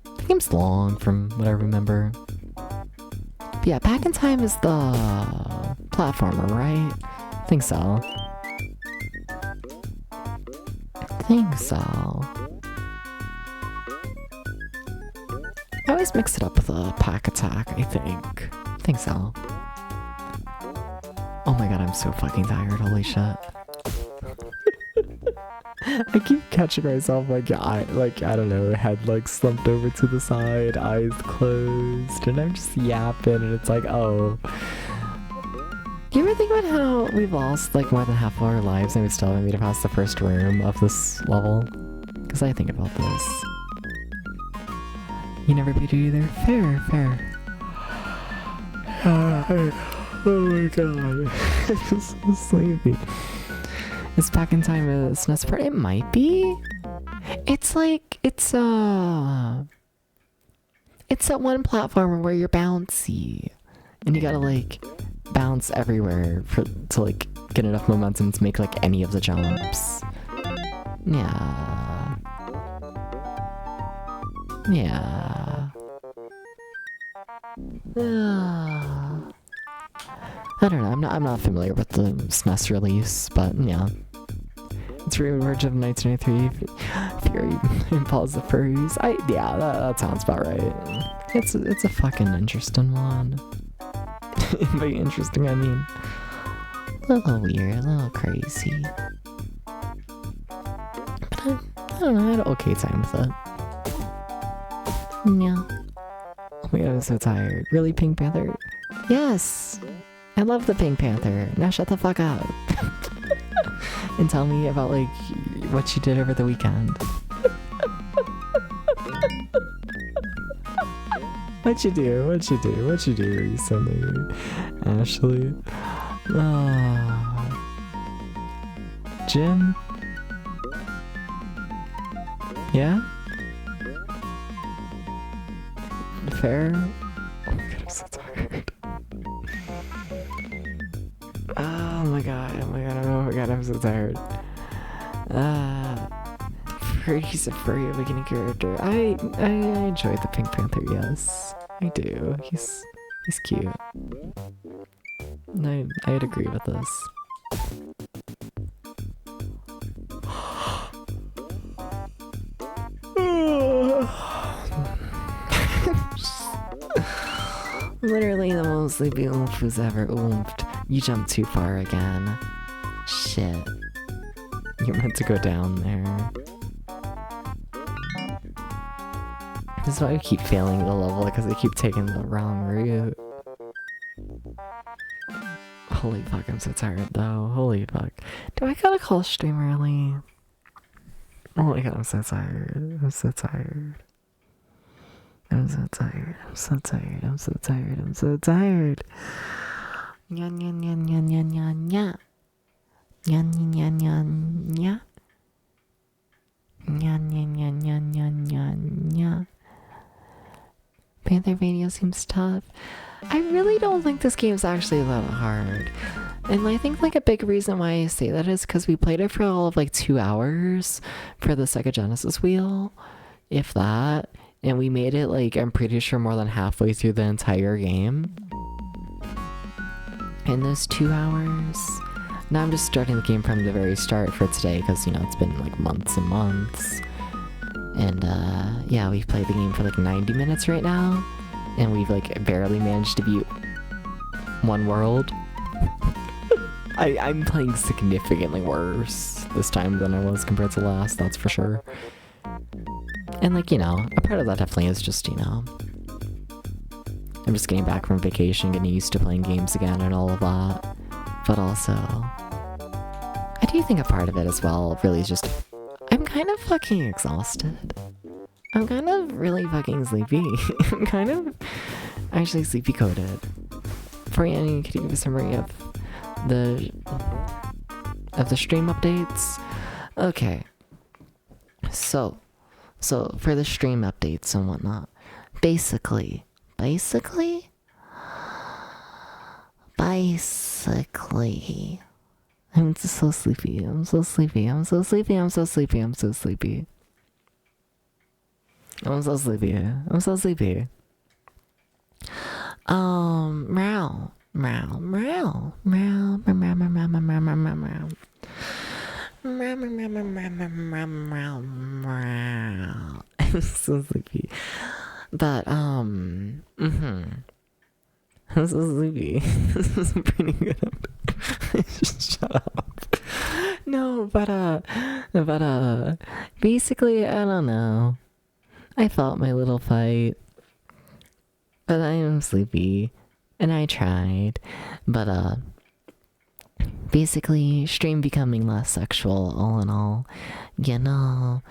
The game's long from what I remember. But yeah, Pack in Time is the platformer, right? I think so. I always mix it up with a Pack Attack, I think so. Oh my god, I'm so fucking tired, holy shit. I keep catching myself like I don't know, head like slumped over to the side, eyes closed, and I'm just yapping, and it's like, oh. You ever think about how we've lost like more than half of our lives and we still haven't made it past the first room of this level? Because I think about this. You never beat it either? Fair. Oh my god. I'm so sleepy. Is Pack in Time a SNES part? It might be. It's like, it's that one platformer where you're bouncy. And you gotta like bounce everywhere to like get enough momentum to make like any of the jumps. Yeah. I don't know, I'm not familiar with the SNES release, but yeah. It's re-emerged of 1993, Fury Impulse the Furries. Yeah, that sounds about right. It's a fucking interesting one. By interesting, I mean a little weird, a little crazy. But I don't know, I had an okay time with it. Yeah. Oh my god, I'm so tired. Really, Pink Panther? Yes! I love the Pink Panther. Now shut the fuck up. And tell me about, like, what you did over the weekend. What you do? What you do? What you do recently, Ashley? Jim? Yeah? Fair? Oh my god, I'm so tired. Oh my god, oh my god, oh my god, I'm so tired. He's a furry awakening character. I enjoy the Pink Panther, yes. I do. He's cute. I'd agree with this. Literally the most sleepy oomph who's ever oomphed. You jumped too far again. Shit. You're meant to go down there. This is why I keep failing the level, because I keep taking the wrong route. Holy fuck, I'm so tired though. Holy fuck. Do I gotta call stream early? Oh my god, I'm so tired. I'm so tired. I'm so tired. I'm so tired. I'm so tired. I'm so tired. Nya nya nya nya nya nya nya. Nya nya nya nya. Nya nya nya nya nya nya nya. Panther Mania seems tough. I really don't think this game's actually that hard. And I think like a big reason why I say that is because we played it for all of like 2 hours for the Sega Genesis wheel, if that. And we made it like, I'm pretty sure more than halfway through the entire game. In those 2 hours. Now I'm just starting the game from the very start for today because, you know, it's been like months and months. And yeah, we've played the game for like 90 minutes right now. And we've like barely managed to beat one world. I'm playing significantly worse this time than I was compared to last, that's for sure. And like, you know, a part of that definitely is just, you know, I'm just getting back from vacation, getting used to playing games again and all of that. But also, I do think a part of it as well really is just, I'm kind of fucking exhausted. I'm kind of really fucking sleepy. I'm kind of actually sleepy coded. Brianna, could you give a summary of the stream updates? Okay. So for the stream updates and whatnot, basically, I'm just so sleepy. I'm so sleepy. I'm so sleepy. I'm so sleepy. I'm so sleepy. I'm so sleepy. I'm so sleepy. Meow. Meow. Meow. Meow. Meow. Meow. Meow. Meow. Meow. Meow. Meow. Meow. Meow. Meow, meow, meow, meow, meow, meow, meow, meow. I'm so sleepy. But, I'm so sleepy. This is pretty good. Just shut up. No, but, basically, I don't know. I felt my little fight. But I am sleepy. And I tried. But, basically, stream becoming less sexual, all in all. You know,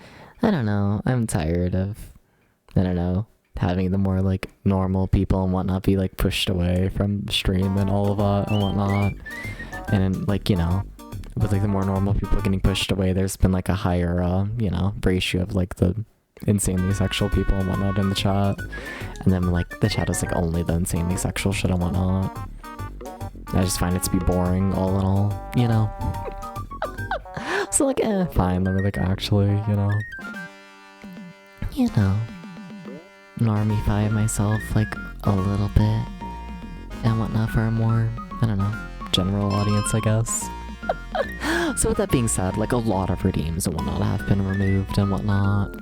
I don't know. I'm tired of, I don't know, having the more, like, normal people and whatnot be, like, pushed away from stream and all of that and whatnot. And, like, you know, with, like, the more normal people getting pushed away, there's been, like, a higher, you know, ratio of, like, the insanely sexual people and whatnot in the chat. And then, like, the chat is, like, only the insanely sexual shit and whatnot. I just find it to be boring, all in all, you know? So, like, fine, let me, like, actually, you know, normify myself, like, a little bit, and whatnot for a more, I don't know, general audience, I guess. So with that being said, like, a lot of redeems and whatnot have been removed and whatnot.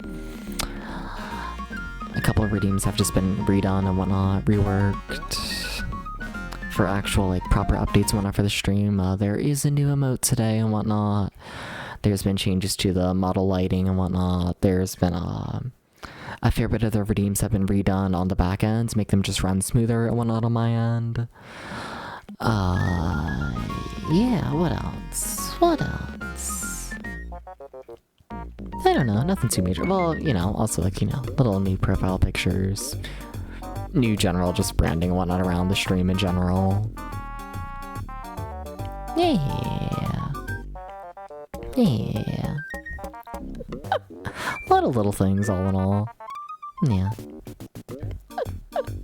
A couple of redeems have just been redone and whatnot, reworked. For actual, like, proper updates and whatnot for the stream. There is a new emote today and whatnot. There's been changes to the model lighting and whatnot. There's been a fair bit of the redeems have been redone on the back end to make them just run smoother and whatnot on my end. Yeah, what else? What else? I don't know, nothing too major. Well, you know, also, like, you know, little new profile pictures. new general just branding and whatnot around the stream in general. Yeah. Yeah. A lot of little things all in all. Yeah.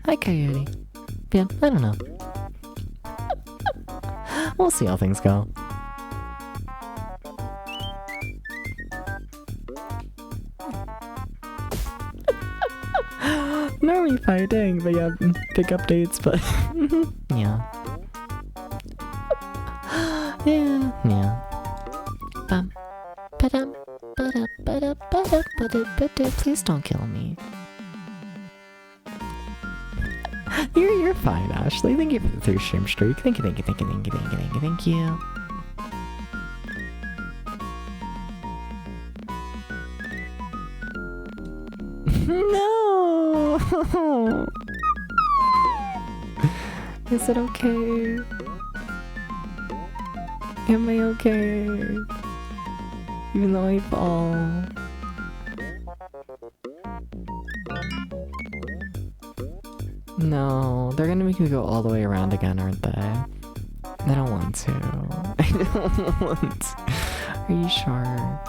Hi, Coyote. Yeah, I don't know. We'll see how things go. Normally fighting, but yeah, big updates, but yeah. Yeah. Please don't kill me. You're fine, Ashley. Thank you for the 3 stream streak. Thank you. No! Is it okay? Am I okay? Even though I fall. No, they're gonna make me go all the way around again, aren't they? I don't want to. I don't want to. Are you sure?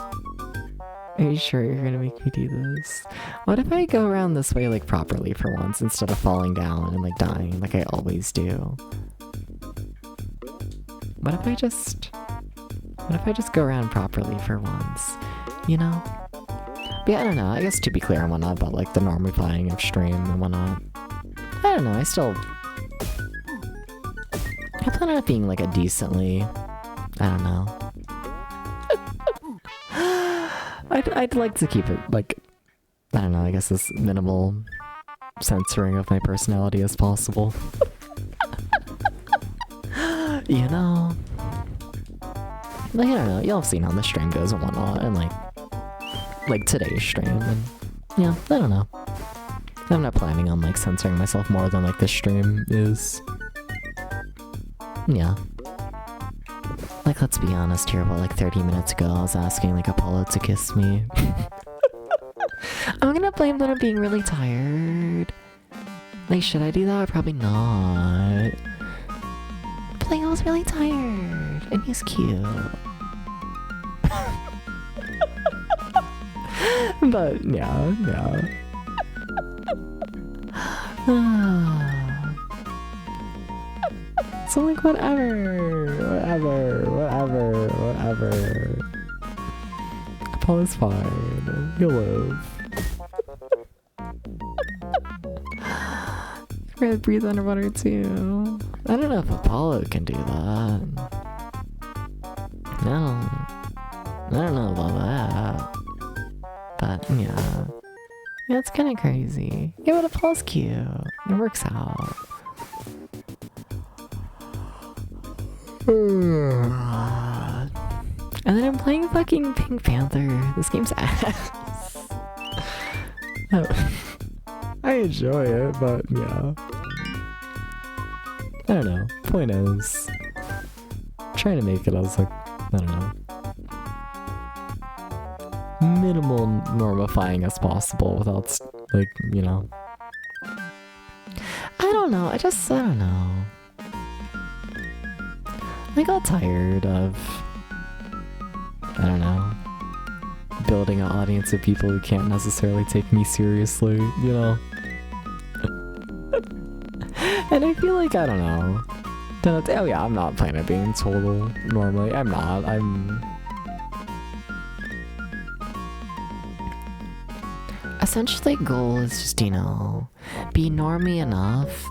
Are you sure you're gonna make me do this? What if I go around this way, like, properly for once, instead of falling down and, like, dying, like I always do? What if I just go around properly for once? You know? But yeah, I don't know. I guess to be clear and whatnot about, like, the normifying of stream and whatnot. I don't know, I plan on it being, like, a decently... I don't know. I'd like to keep it, like, I don't know, I guess as minimal censoring of my personality as possible. You know? Like, I don't know, y'all have seen how the stream goes and whatnot, and like today's stream, and yeah, I don't know. I'm not planning on, like, censoring myself more than, like, this stream is. Yeah. Like, let's be honest here, about, like, 30 minutes ago, I was asking, like, Apollo to kiss me. I'm gonna blame that I'm being really tired. Like, should I do that? Probably not. But, like, I was really tired, and he's cute. But, yeah. So, like, whatever. Apollo's fine. He'll live. We're gonna breathe underwater too. I don't know if Apollo can do that. No. I don't know about that. But, yeah. Yeah, it's kind of crazy. Yeah, but Apollo's cute. It works out. And then I'm playing fucking Pink Panther. This game's ass. I enjoy it, but yeah. I don't know. Point is, trying to make it as, like, I don't know, minimal normifying as possible without, like, you know. I don't know. I don't know. I got tired of, I don't know, building an audience of people who can't necessarily take me seriously, you know? And I feel like, I don't know. Oh yeah, I'm not playing it being total normally. I'm not. Essentially, goal is just, you know, be normie enough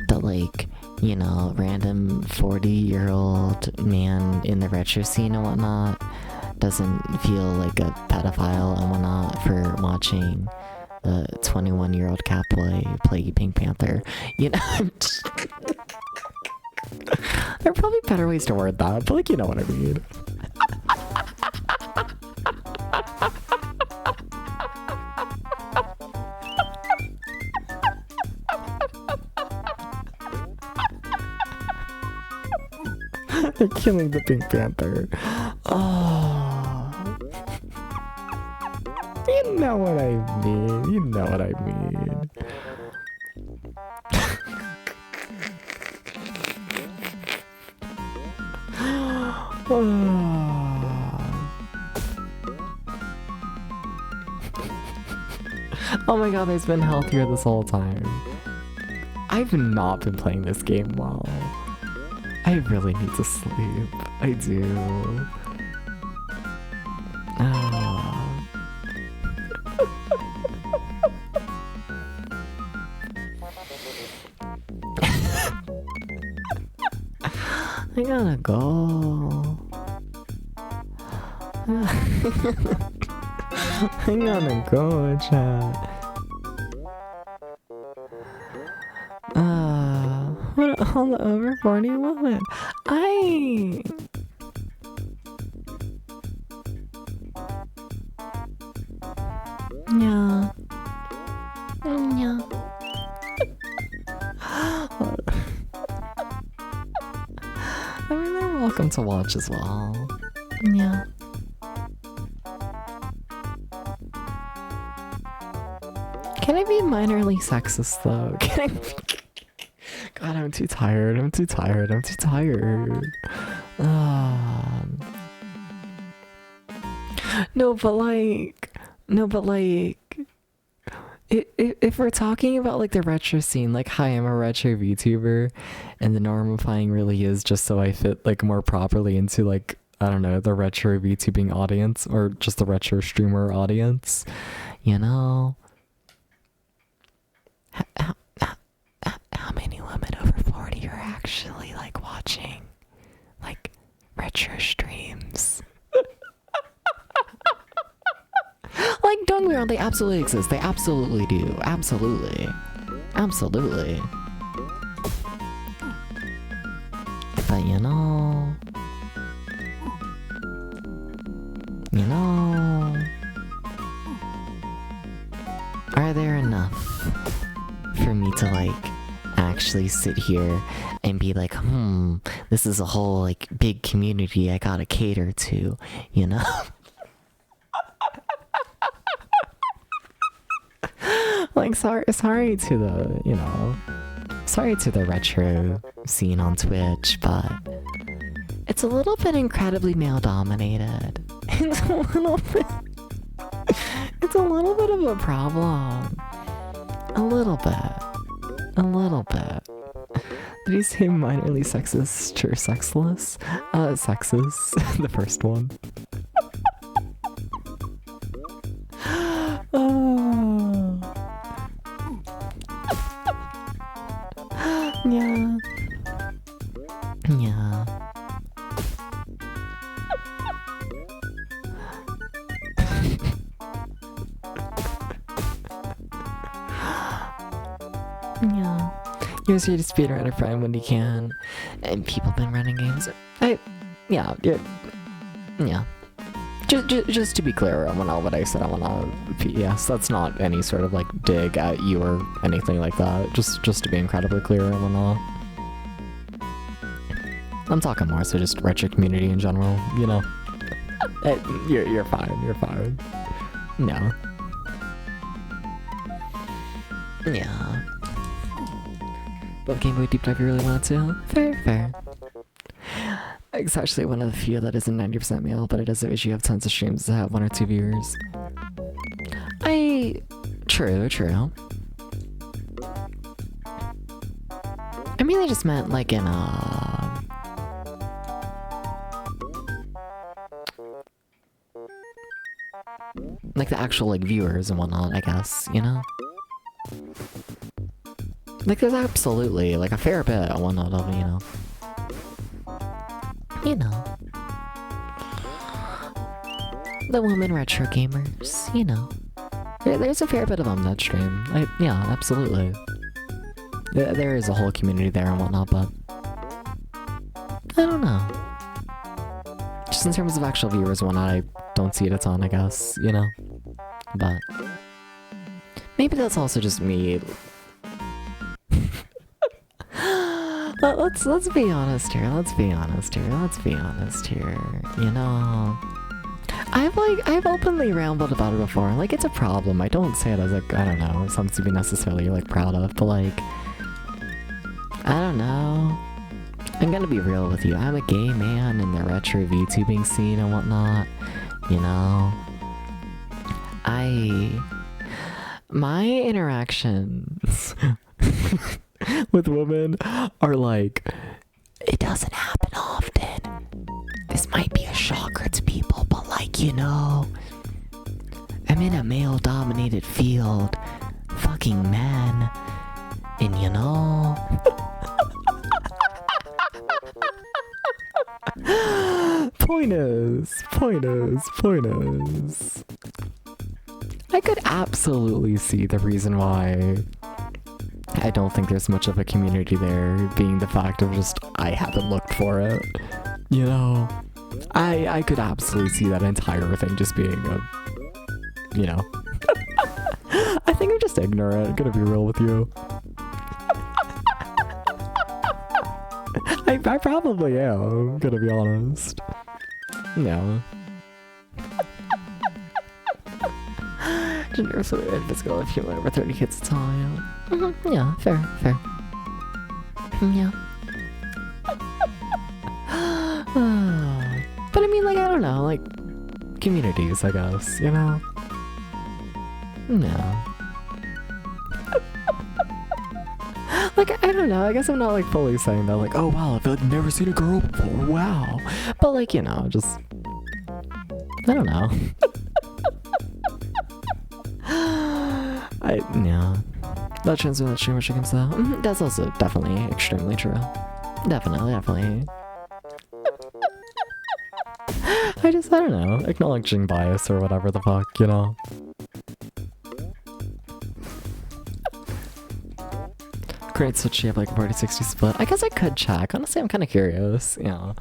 that, like, you know, random 40-year-old man in the retro scene and whatnot doesn't feel like a pedophile and whatnot for watching a 21-year-old cat play Pink Panther. You know, there are probably better ways to word that, but, like, you know what I mean. They're killing the Pink Panther. Oh. You know what I mean. Oh my god, there's been health here this whole time. I've not been playing this game well. I really need to sleep. I do. I gotta go. I gotta go, chat. What all the over 40 women? Yeah. Yeah. I mean, they're welcome to watch as well. Yeah. Can I be minorly sexist though? Can I be... God, I'm too tired. I'm too tired. I'm too tired. No, but like, if we're talking about like the retro scene, like, hi, I'm a retro VTuber, and the normifying really is just so I fit like more properly into like, I don't know, the retro VTubing audience or just the retro streamer audience, you know? How many women over 40 are actually like watching like retro streams? Like, don't get me wrong, they absolutely exist. They absolutely do. Absolutely. Absolutely. But you know, are there enough for me to like actually sit here and be like, this is a whole like big community I gotta cater to, you know? Like, sorry to the, you know, sorry to the retro scene on Twitch, but it's a little bit incredibly male dominated. It's a little bit of a problem. A little bit. Did he say minorly sexist or sexless? Sexist, the first one. Yeah. Yeah. Yeah. Use your speedrunner friend when you can. And people been running games. Yeah. Just to be clear, I want what I said. I want yes, that's not any sort of like dig at you or anything like that. Just to be incredibly clear, I want I'm talking more so just retro community in general, you know. You're fine. You're fine. No. Yeah. But Game Boy Deep Dive you really wanted to? Fair. It's actually one of the few that isn't 90% male, but it does have issue of tons of streams that have 1 or 2 viewers. True. I mean, I just meant like in like the actual like viewers and whatnot, I guess, you know? Like there's absolutely like a fair bit and whatnot of, you know. The women retro gamers, you know. There's a fair bit of them that stream. Yeah, absolutely. There is a whole community there and whatnot, but I don't know. Just in terms of actual viewers and whatnot, I don't see it a ton, I guess, you know. But maybe that's also just me. Let's be honest here. You know, I've openly rambled about it before. Like, it's a problem. I don't say it as like, I don't know, something to be necessarily like proud of, but like, I don't know. I'm gonna be real with you. I'm a gay man in the retro VTubing scene and whatnot. You know? My interactions with women are like, it doesn't happen often. This might be a shocker to people, but like, you know, I'm in a male-dominated field, fucking men, and you know... Point is, I could absolutely see the reason why I don't think there's much of a community there, being the fact of just, I haven't looked for it. You know? I could absolutely see that entire thing just being a, you know. I think I'm just ignorant, I'm gonna be real with you. I probably am, I'm gonna be honest. No. Gender fluid and physical if you're over 30 kids at all, yeah. Yeah, fair. Yeah. But I mean, like, I don't know, like, communities, I guess, you know? No. Like, I don't know, I guess I'm not, like, fully saying that, like, oh, wow, I've never seen a girl before, wow. But, like, you know, just... I don't know. Yeah. That transfer streamer chickens though. That's also definitely extremely true. Definitely. I don't know, acknowledging bias or whatever the fuck, you know. Great, so she have like a 40-60 split. I guess I could check. Honestly, I'm kind of curious, you know.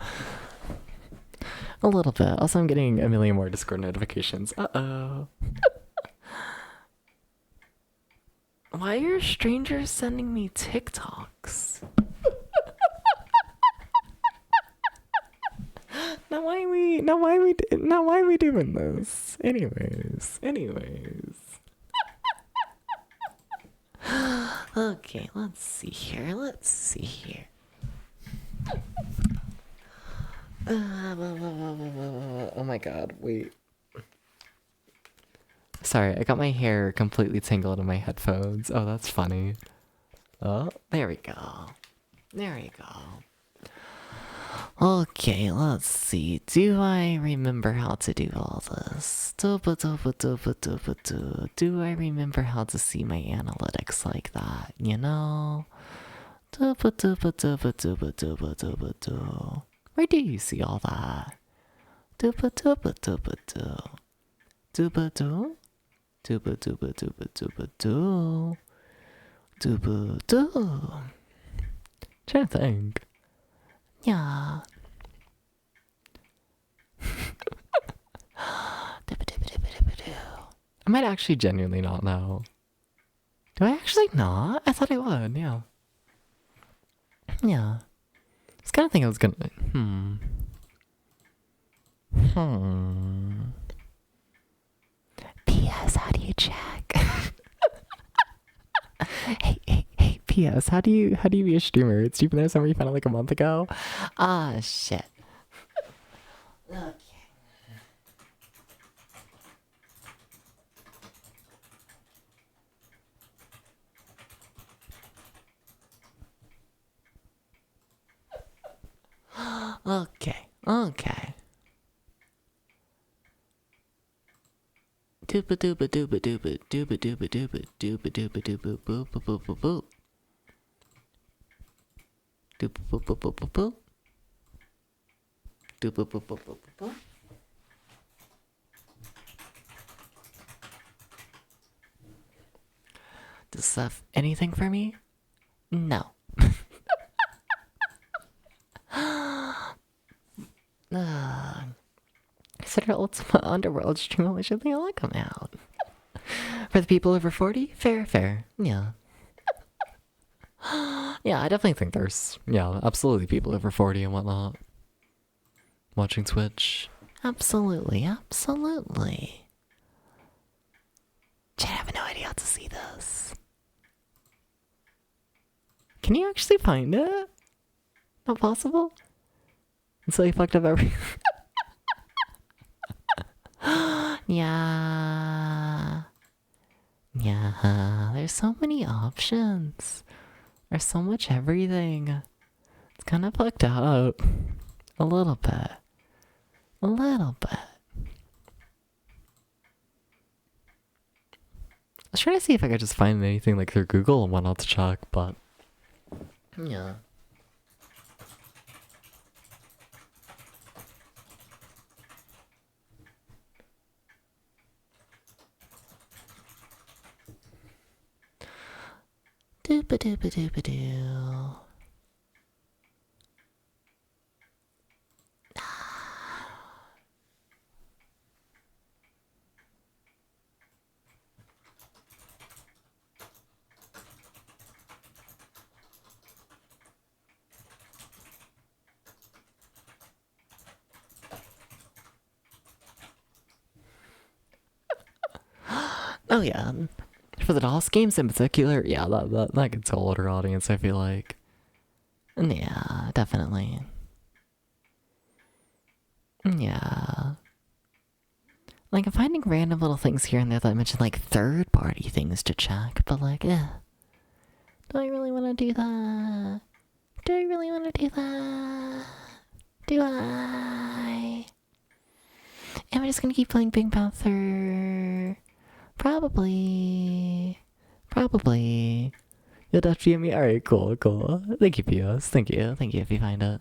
A little bit. Also, I'm getting a million more Discord notifications. Uh-oh. Why are strangers sending me TikToks? Now why are we doing this? Anyways. Okay, let's see here. Oh my god, wait. Sorry, I got my hair completely tangled in my headphones. Oh, that's funny. Oh, there we go. Okay, let's see. Do I remember how to do all this? Do I remember how to see my analytics like that, you know? Where do you see all that? Trying to think. Yeah. I might actually genuinely not know. Do I actually not? I thought I would, yeah. Yeah. I was kind of thinking I was gonna... P.S. How do you check? Hey, P.S. How do you be a streamer? It's even there somewhere you found it like a month ago? Ah, shit. Okay. Okay. Dooba dooba dooba dooba dooba dooba dooba dooba dooba dooba boop boop boop boop boop. Dooba boop boop boop boop boop. Dooba boop boop boop boop boop. Does this have anything for me? No. Consider Ultimate Underworld stream only should be all come out. For the people over 40? Fair. Yeah. Yeah, I definitely think there's, absolutely people over 40 and whatnot. Watching Twitch. Absolutely. Chat, I have no idea how to see this. Can you actually find it? Not possible? Until you fucked up every... Yeah. Yeah, there's so many options. There's so much everything. It's kind of fucked up. A little bit. A little bit. I was trying to see if I could just find anything like through Google and whatnot to check, but... Yeah. Doopa-doopa-doopa-doo. Oh yeah, for the DOS games in particular, yeah, that gets a older audience, I feel like. Yeah, definitely. Yeah. Like, I'm finding random little things here and there that mention, like, third-party things to check, but, like, do I really want to do that? Do I really want to do that? Do I? Am I just gonna keep playing Pink Panther? Probably. You'll touch me? Alright, cool. Thank you, Pios. Thank you if you find it.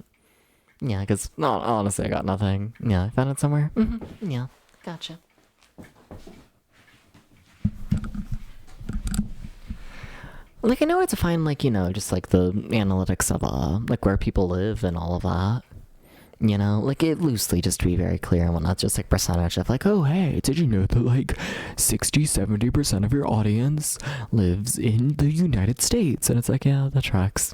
Yeah, because, no, honestly, I got nothing. Yeah, I found it somewhere. Yeah, gotcha. Like, I know where to find, like, you know, just, like, the analytics of, like, where people live and all of that. You know, like, it loosely, just to be very clear and whatnot, just, like, percentage of, like, oh, hey, did you know that, like, 60-70% of your audience lives in the United States? And it's like, yeah, that tracks.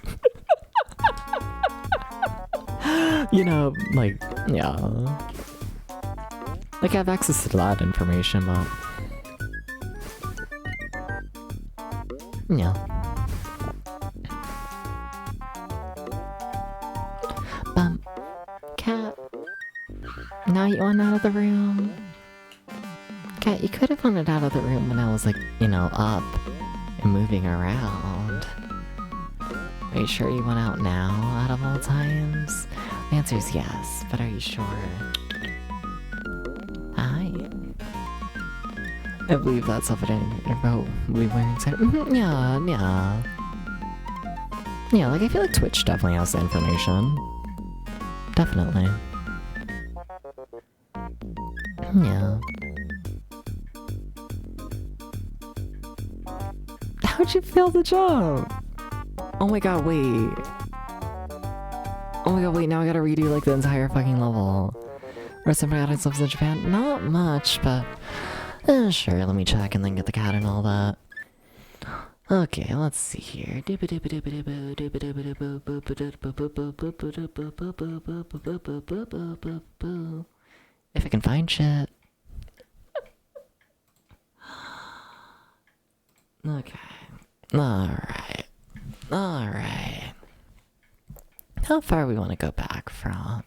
You know, like, yeah. Like, I have access to that information, but... Yeah. Cat. Now you want out of the room? Cat, you could have wanted out of the room when I was, like, you know, up and moving around. Are you sure you want out now, out of all times? The answer is yes, but are you sure? Hi. I believe that's something about we went inside. Yeah. Yeah, like, I feel like Twitch definitely has the information. Definitely. Yeah. How'd you fail the jump? Oh my god, wait. Oh my god, wait, now I gotta redo, like, the entire fucking level. Rest of my audience lives in Japan? Not much, but... sure, let me check and then get the cat and all that. Okay, let's see here. If I can find shit. Okay. Alright. How far we want to go back from?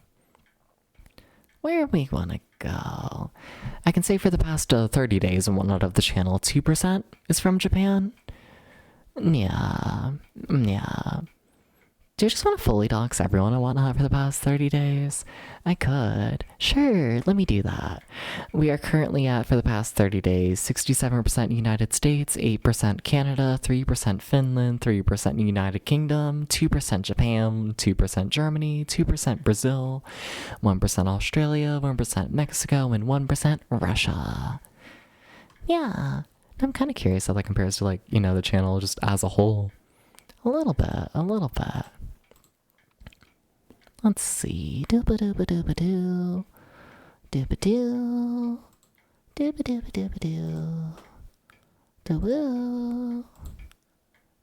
Where we want to go? I can say for the past 30 days and whatnot of the channel, 2% is from Japan. Yeah. Do you just want to fully dox everyone and whatnot for the past 30 days? I could. Sure, let me do that. We are currently at, for the past 30 days, 67% United States, 8% Canada, 3% Finland, 3% United Kingdom, 2% Japan, 2% Germany, 2% Brazil, 1% Australia, 1% Mexico, and 1% Russia. Yeah, I'm kind of curious how that compares to, like, you know, the channel just as a whole. A little bit. Let's see. Dooba-dooba-dooba-doo. Dooba-doo. Dooba-dooba-dooba-doo. Doo-woo.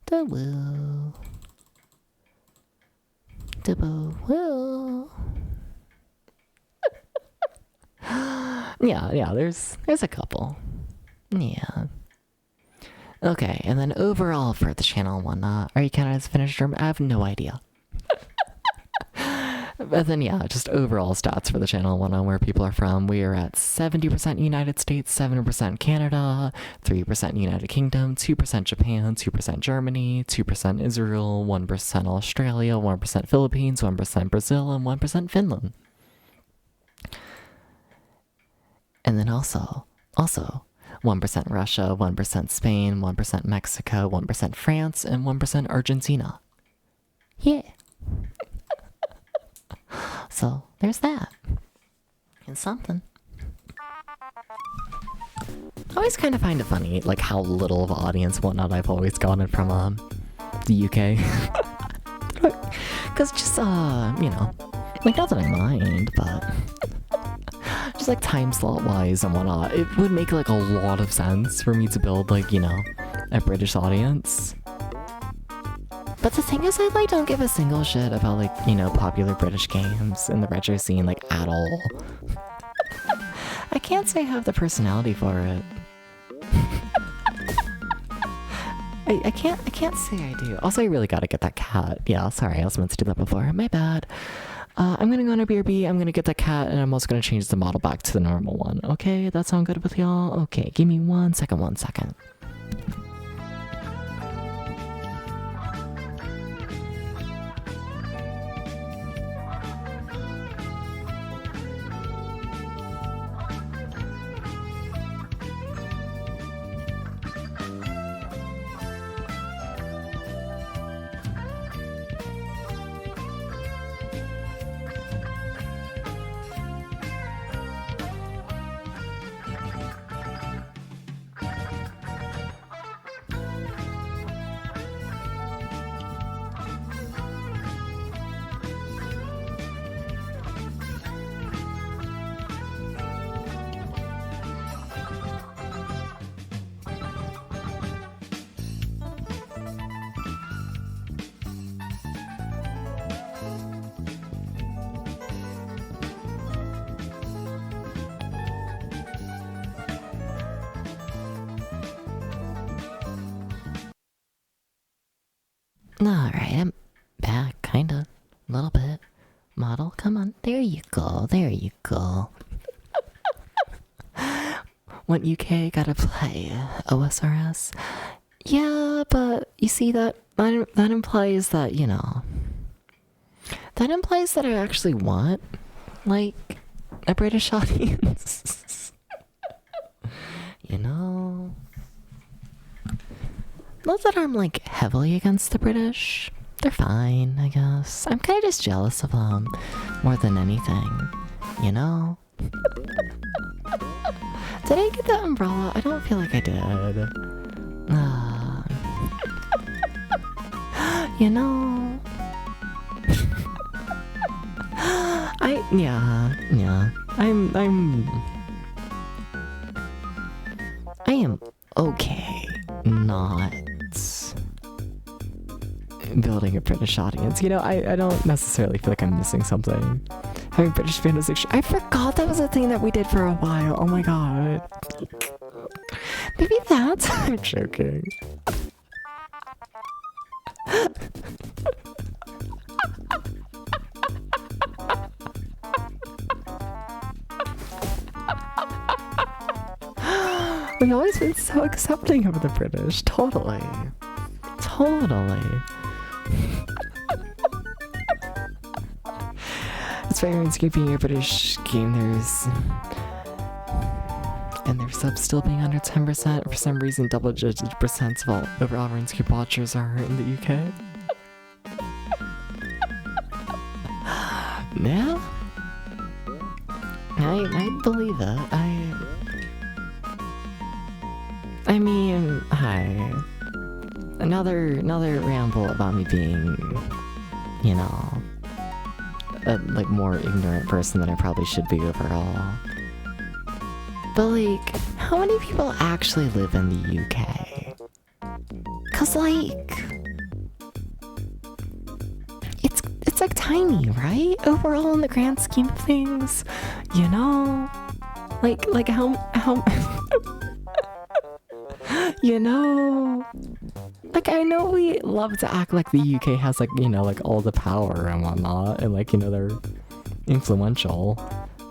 Doo-woo. Doo-woo. Yeah, there's a couple. Yeah. Okay, and then overall for the channel and whatnot, are you counted as finished? I have no idea. But then yeah, just overall stats for the channel, one on where people are from. We are at 70% United States, 7% Canada, 3% United Kingdom, 2% Japan, 2% Germany, 2% Israel, 1% Australia, 1% Philippines, 1% Brazil, and 1% Finland. And then also 1% Russia, 1% Spain, 1% Mexico, 1% France, and 1% Argentina. Yeah. So there's that. It's something. I always kind of find it funny, like how little of an audience whatnot I've always gotten from the UK. Cause just you know, like not that I mind, but just like time slot wise and whatnot, it would make like a lot of sense for me to build like, you know, a British audience. But the thing is, I like don't give a single shit about like, you know, popular British games in the retro scene like at all. I can't say I have the personality for it. I can't say I do. Also, I really gotta get that cat. Yeah, sorry, I was meant to do that before. My bad. I'm gonna go on a BRB, I'm gonna get that cat, and I'm also gonna change the model back to the normal one. Okay, that sound good with y'all? Okay, give me 1 second, 1 second. Alright, I'm back, kinda. A little bit. Model, come on. There you go, there you go. What UK gotta play? OSRS? Yeah, but you see that implies that, you know. That implies that I actually want, like, a British audience. You know? Not that I'm like heavily against the British. They're fine, I guess. I'm kind of just jealous of them more than anything, you know? Did I get that umbrella? I don't feel like I did. You know? Yeah. I am okay not building a British audience. You know, I don't necessarily feel like I'm missing something. Having British fans, I forgot that was a thing that we did for a while. Oh my god. Maybe that's... I'm joking. We've always been so accepting of the British. Totally. Despite RuneScape being a British game, and their subs still being under 10%, for some reason double-digit percents of all overall RuneScape watchers are in the UK. Yeah? I believe it. I mean, hi. Another ramble about me being, you know, a like more ignorant person than I probably should be overall. But like, how many people actually live in the UK? 'Cause like, it's like tiny, right? Overall in the grand scheme of things, you know? Like how you know? Like, I know we love to act like the UK has, like, you know, like, all the power and whatnot, and, like, you know, they're influential.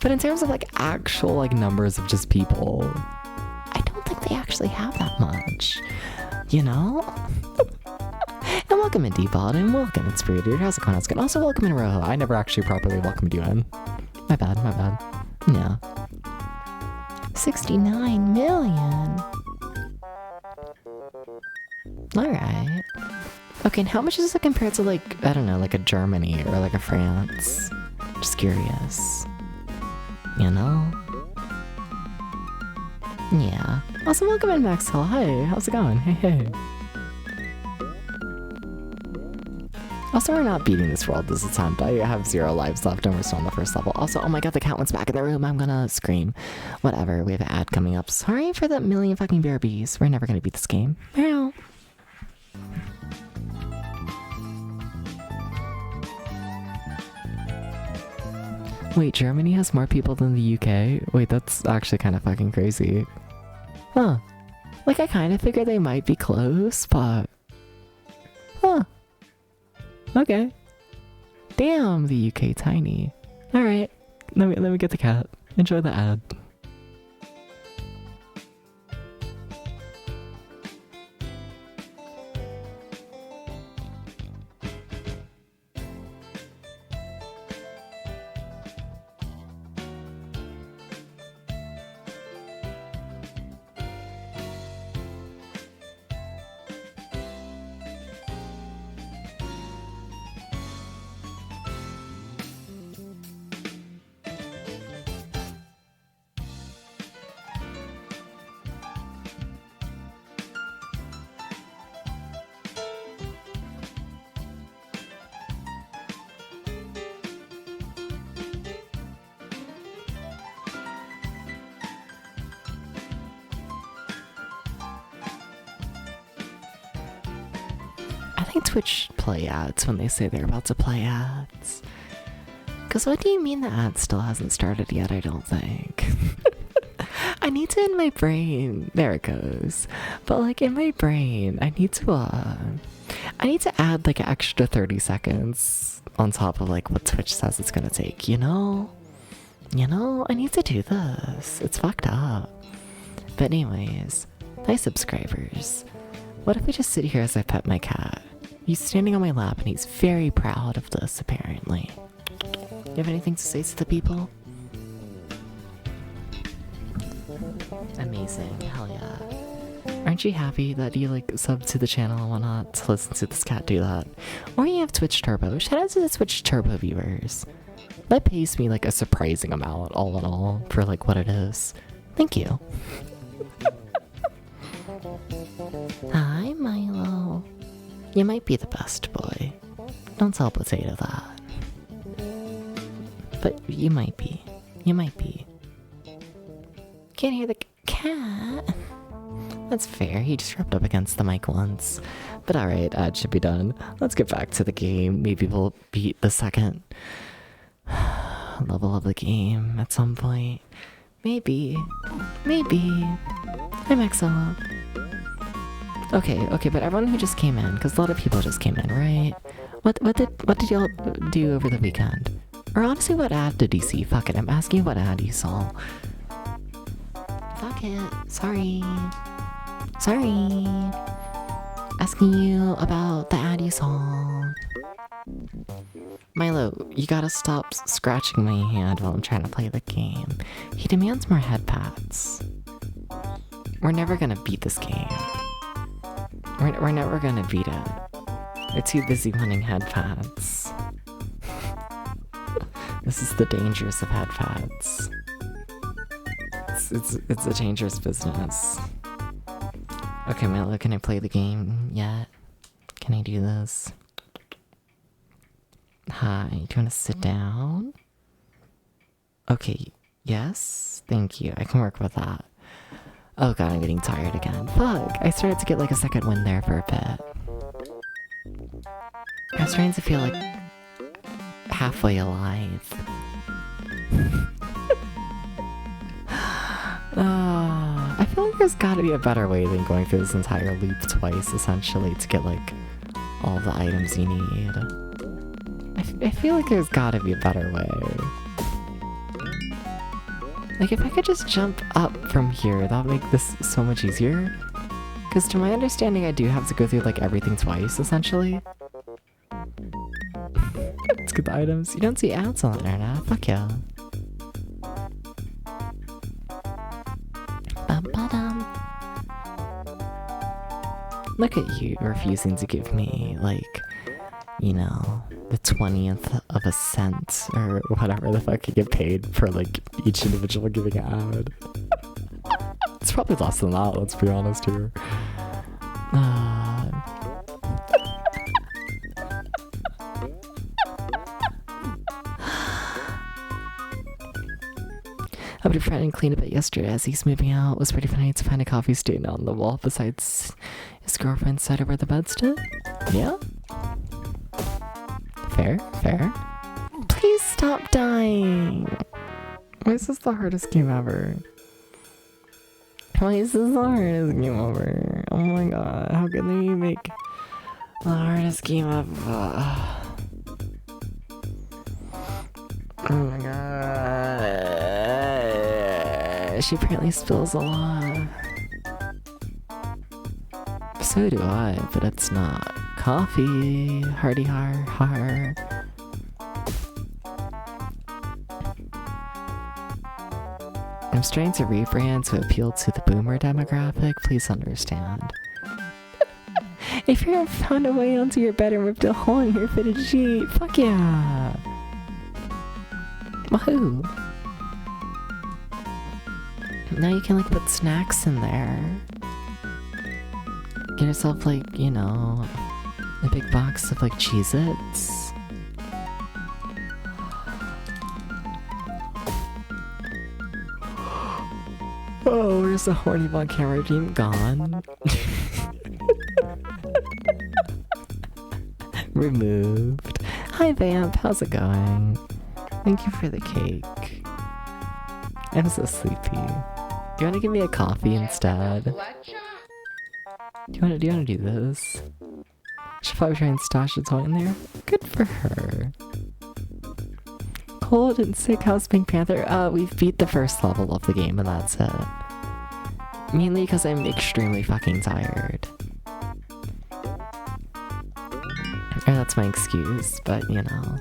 But in terms of, like, actual, like, numbers of just people, I don't think they actually have that much. You know? And welcome in, Depot, and welcome in, Spirit Dude. How's it going? How's it going? Also, welcome in, Rojo. I never actually properly welcomed you in. My bad, my bad. Yeah. 69 million. Alright. Okay, and how much is it compared to, like, I don't know, like a Germany or like a France? Just curious. You know? Yeah. Also, welcome in, Maxwell. Hi, how's it going? Hey, hey. Also, we're not beating this world this attempt. I have 0 lives left and we're still on the first level. Also, oh my god, the cat went's back in the room. I'm gonna scream. Whatever, we have an ad coming up. Sorry for that million fucking bear bees. We're never gonna beat this game. Meow. Wait, Germany has more people than the UK? Wait, that's actually kind of fucking crazy. Huh. Like, I kind of figured they might be close, but... Huh. Okay. Damn, the UK tiny. Alright, let me get the cat. Enjoy the ad. I think Twitch play ads when they say they're about to play ads. Cause what do you mean the ad still hasn't started yet? I don't think. I need to in my brain. There it goes. But like in my brain, I need to add like an extra 30 seconds on top of like what Twitch says it's gonna take, you know? You know, I need to do this. It's fucked up. But anyways, hi subscribers. What if we just sit here as I pet my cat? He's standing on my lap and he's very proud of this, apparently. You have anything to say to the people? Amazing, hell yeah. Aren't you happy that you like sub to the channel and whatnot to listen to this cat do that? Or you have Twitch Turbo. Shout out to the Twitch Turbo viewers. That pays me like a surprising amount, all in all, for like what it is. Thank you. Hi, Milo. You might be the best boy. Don't tell Potato that. But you might be. You might be. Can't hear the cat. That's fair, he just rubbed up against the mic once. But alright, ad should be done. Let's get back to the game. Maybe we'll beat the second level of the game at some point. Maybe. Maybe. I'm Exo. Okay, but everyone who just came in, because a lot of people just came in, right? What did y'all do over the weekend? Or honestly, what ad did you see? Fuck it, I'm asking you what ad you saw. Fuck it, sorry. Asking you about the ad you saw. Milo, you gotta stop scratching my hand while I'm trying to play the game. He demands more head pats. We're never gonna beat this game. We're never gonna beat it. We're too busy wanting head pads. This is the dangers of head pads. It's a dangerous business. Okay, Milo, can I play the game yet? Can I do this? Hi, do you want to sit down? Okay, yes? Thank you, I can work with that. Oh god, I'm getting tired again. Fuck, I started to get like a second win there for a bit. I was starting to feel like halfway alive. I feel like there's gotta be a better way than going through this entire loop twice, essentially, to get, like, all the items you need. I feel like there's gotta be a better way. Like, if I could just jump up from here, that would make this so much easier. Because to my understanding, I do have to go through, like, everything twice, essentially. Let's get the items. You don't see ads on the internet. Fuck yeah. Bum-ba-dum. Look at you refusing to give me, like, you know, the 20th of a cent or whatever the fuck you get paid for, like, each individual giving ad. It's probably less than that, let's be honest here. I would have tried and clean a bit yesterday as he's moving out. It was pretty funny to find a coffee stain on the wall besides his girlfriend's side of where the bed stood. Yeah? Fair, fair. Please stop dying! Why is this the hardest game ever? Why is this the hardest game ever? Oh my god, how could they make the hardest game ever? Oh my god. She apparently spills a lot. So do I, but it's not coffee. Hardy har har. I'm starting to rebrand to appeal to the boomer demographic. Please understand. If you have found a way onto your bed and ripped a hole in your fitted sheet, fuck yeah! Wahoo! Now you can, like, put snacks in there. Get yourself, like, you know, a big box of, like, Cheez-Its. Oh, where's the horny ball camera team gone? Removed. Hi Vamp, how's it going? Thank you for the cake. I'm so sleepy. Do you want to give me a coffee instead? Do you want to do this? Should probably try and stash a toy in there. Good for her. Cold and sick, how's Pink Panther? We've beat the first level of the game and that's it. Mainly because I'm extremely fucking tired. Or that's my excuse, but you know.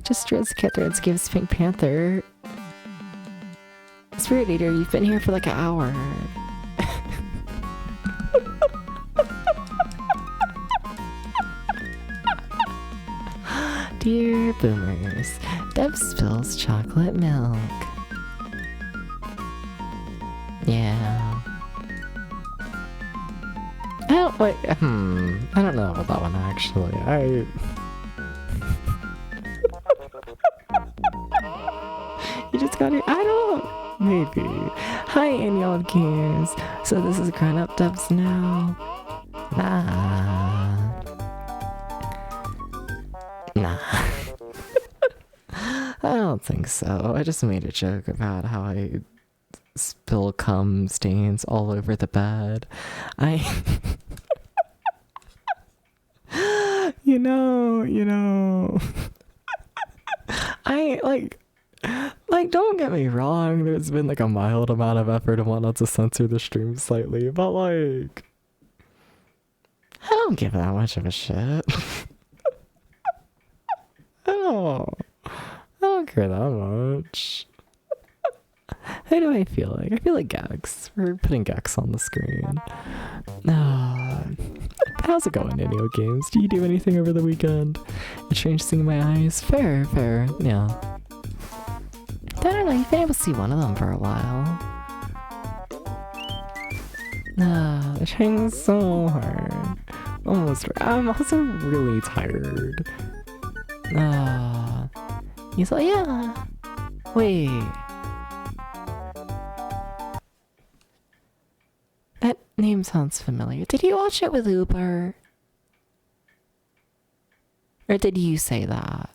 Just dreads cat threads gives Pink Panther. Spirit Eater, you've been here for like an hour. Dear boomers, Deb spills chocolate milk. Yeah. I don't like. I don't know about that one actually. You just got it. I don't. Maybe. Hi, Annual of Gears. So this is grown up Dubs now. Nah. I don't think so. I just made a joke about how I spill cum stains all over the bed. You know. I like, don't get me wrong, there's been like a mild amount of effort and whatnot to censor the stream slightly, but like, I don't give that much of a shit. I don't care that much. How do I feel like? I feel like Gex. We're putting Gex on the screen. How's it going, Neo Games? Do you do anything over the weekend? A strange thing in my eyes? Fair, yeah. I don't know, you've been able to see one of them for a while. They're trying so hard. Almost. I'm also really tired. He's like, yeah. Wait. That name sounds familiar. Did you watch it with Uber? Or did you say that?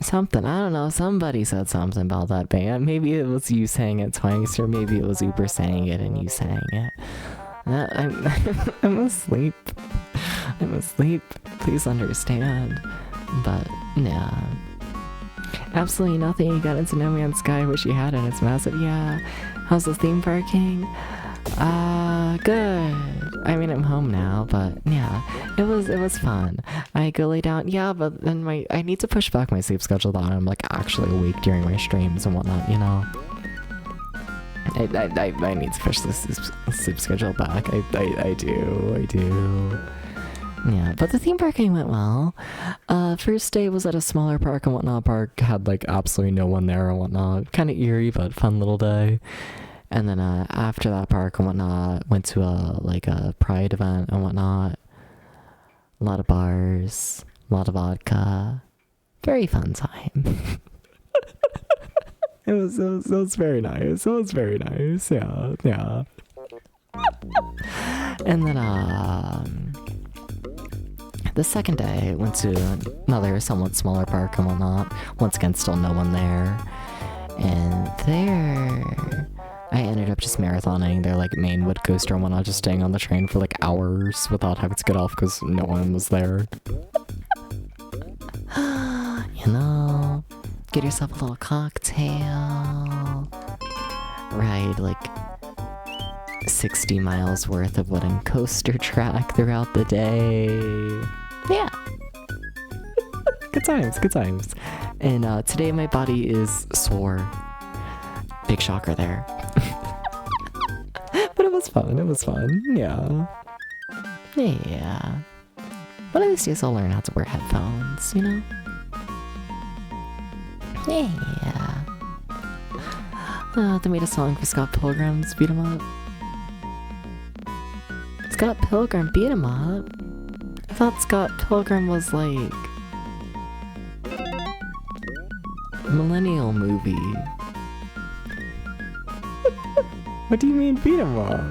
Something, I don't know, somebody said something about that band. Maybe it was you saying it twice, or maybe it was Uber saying it and you saying it. I'm asleep. I'm asleep. Please understand. But, yeah. Absolutely nothing. You got into No Man's Sky, wish you had it. It's massive. Yeah. How's the theme parking? Good. I mean, I'm home now, but yeah, it was fun. I go lay down. Yeah, but then I need to push back my sleep schedule though. I'm like actually awake during my streams and whatnot, you know. I need to push this sleep schedule back. I do. Yeah, but the theme parking went well. First day was at a smaller park and whatnot. Park had like absolutely no one there and whatnot. Kind of eerie, but fun little day. And then after that park and whatnot, went to a Pride event and whatnot. A lot of bars, a lot of vodka. Very fun time. It was very nice. It was very nice. Yeah. And then the second day, went to another somewhat smaller park and whatnot. Once again, still no one there. And there, I ended up just marathoning their like main wood coaster and whatnot, just staying on the train for like hours without having to get off because no one was there. You know, get yourself a little cocktail, ride like 60 miles worth of wooden coaster track throughout the day. Yeah. Good times. And today my body is sore. Big shocker there. But it was fun. Yeah. One of these days I'll learn how to wear headphones, you know? Yeah. They made a song for Scott Pilgrim's Beat 'em Up. Scott Pilgrim Beat 'em Up? I thought Scott Pilgrim was like a millennial movie. What do you mean beat 'em up?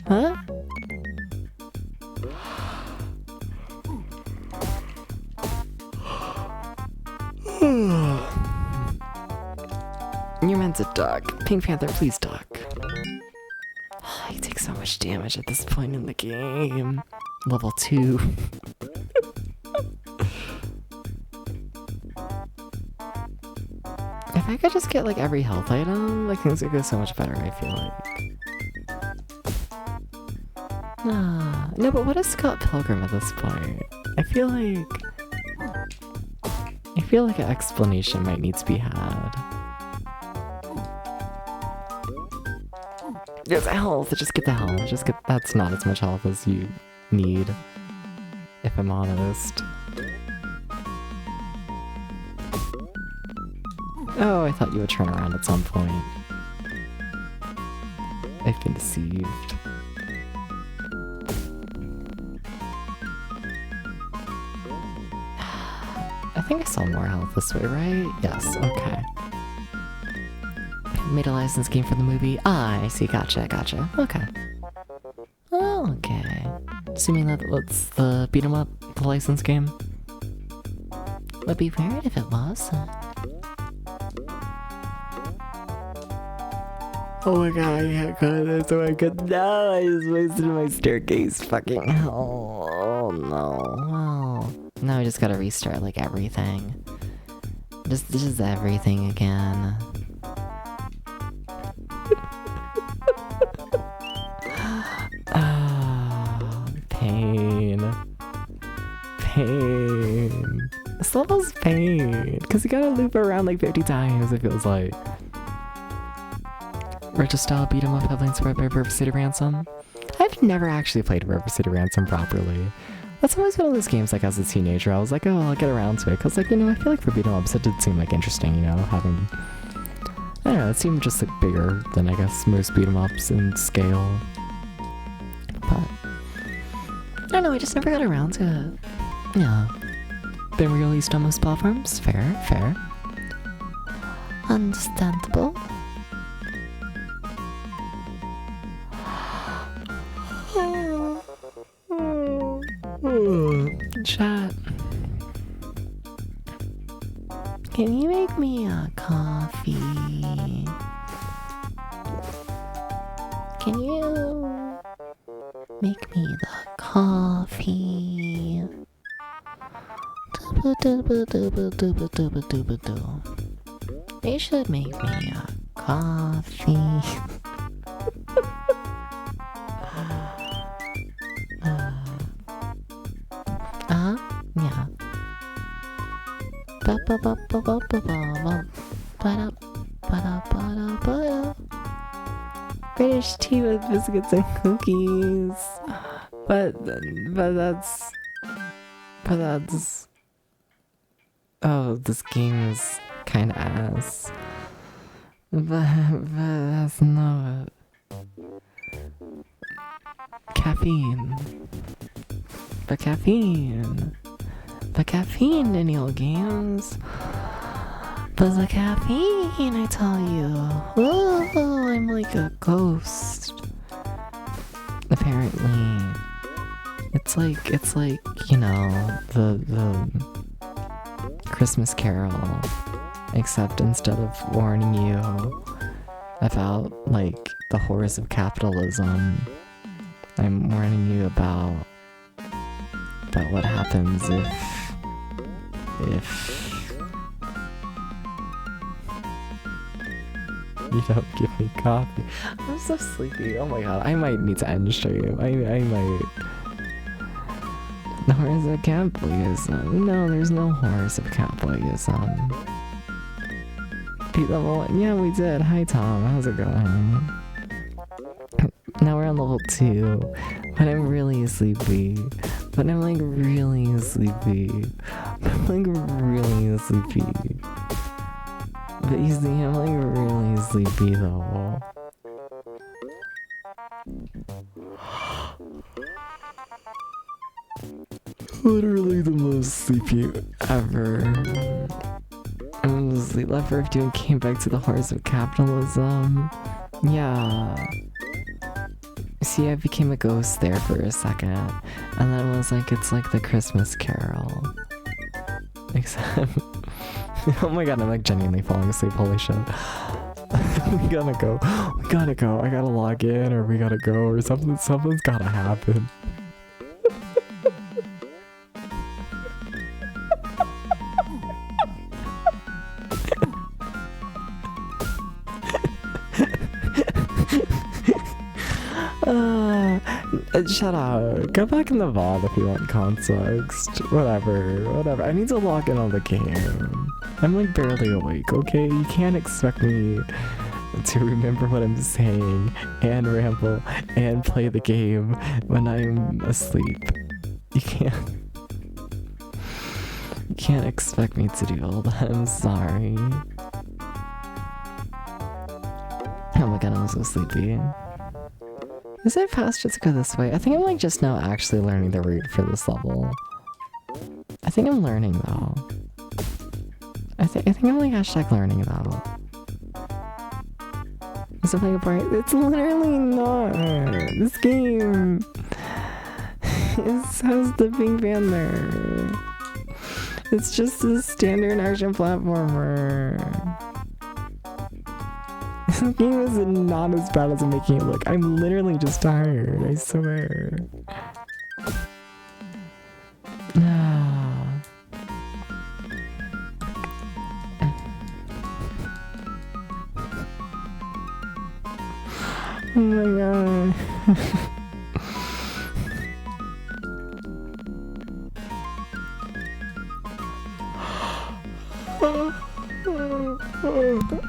Huh? You're meant to duck. Pink Panther, please duck. Oh, you take so much damage at this point in the game. Level 2. If I could just get like every health item, like things would go so much better, I feel like. No, but what is Scott Pilgrim at this point? I feel like an explanation might need to be had. Just health, just get the health. That's not as much health as you need, if I'm honest. Oh, I thought you would turn around at some point. I've been deceived. I think I saw more health this way, right? Yes, okay. Made a license game for the movie. Ah, I see, gotcha. Okay. Okay. Assuming that's the beat 'em up, the license game. Would be weird if it wasn't. Oh my god, I can't cut this. Oh my god, no, I just wasted my staircase. Fucking hell. Oh no. Oh. Now I just gotta restart like everything. Just everything again. Pain. This level's pain. Because you gotta loop around like 50 times, it feels like. Retro style beat 'em up heavily inspired by River City Ransom. I've never actually played River City Ransom properly. That's always one of those games like as a teenager I was like, oh, I'll get around to it. Because like, you know, I feel like for beat 'em ups it did seem like interesting, you know, having... I don't know, it seemed just like bigger than I guess most beat 'em ups in scale. But... I don't know, I just never got around to it. Yeah. Been released on most platforms? Fair. Understandable. chat. Can you make me a coffee? Can you make me the coffee? They should make me a coffee. Yeah. British tea with biscuits and cookies. But that's. Oh, this game is kinda ass. But that's not caffeine. But caffeine, Daniel games. But the caffeine, I tell you. Oh, I'm like a ghost. Apparently, it's like you know the Christmas Carol, except instead of warning you about like the horrors of capitalism, I'm warning you about what happens if you don't give me coffee. I'm so sleepy. Oh my god, I might need to end stream. I might. The horrors of capitalism. No, there's no horrors of capitalism. Beat level 1. Yeah, we did. Hi Tom, how's it going? Now we're on level 2, but I'm really sleepy. But I'm like really sleepy. I'm like really sleepy. But you see, I'm like really sleepy though. Literally the most sleepy ever. I'm asleep left for a few and came back to the horrors of capitalism. Yeah. See, I became a ghost there for a second, and then it was like, it's like the Christmas Carol. Except, oh my god, I'm like genuinely falling asleep, holy shit. we gotta go, I gotta log in, or we gotta go, or something's gotta happen. Shut up. Go back in the VOD if you want context. Whatever. I need to log in on the game. I'm like barely awake, okay? You can't expect me to remember what I'm saying and ramble and play the game when I'm asleep. You can't expect me to do all that. I'm sorry. Oh my god, I'm so sleepy. Is it faster to go this way? I think I'm like just now actually learning the route for this level. I think I'm learning though. I think I'm like hashtag learning though. Is it like a part? It's literally not. This game has the Big Bang there. It's just a standard action platformer. This game is not as bad as I'm making it look. I'm literally just tired, I swear. Oh my god.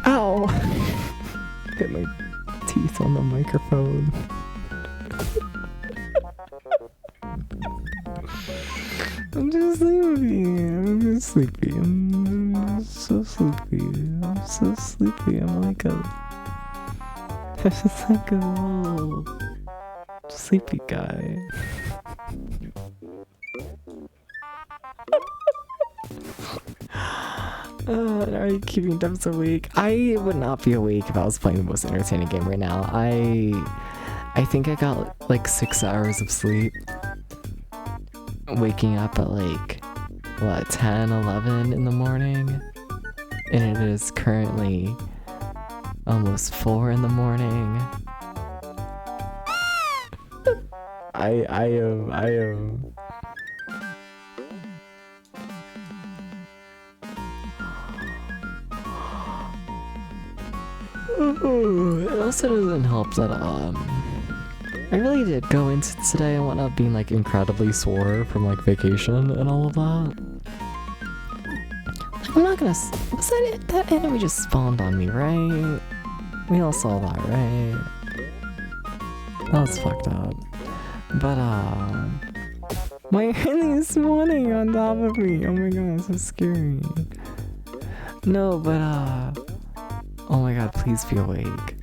Ow! Hit my teeth on the microphone. I'm just sleepy. I'm so sleepy. I'm like I'm just like a little sleepy guy. Are you keeping Dubs awake? I would not be awake if I was playing the most entertaining game right now. I think I got like 6 hours of sleep waking up at like, what, 10, 11 in the morning? And it is currently almost 4 in the morning. I am. It also doesn't help that, I really did go into today and whatnot being like incredibly sore from like vacation and all of that. Like, I'm not gonna. Was that it? That enemy just spawned on me, right? We all saw that, right? That was fucked up. But, my enemy is spawning on top of me. Oh my god, it's so scary. No, but, oh my god, please be awake.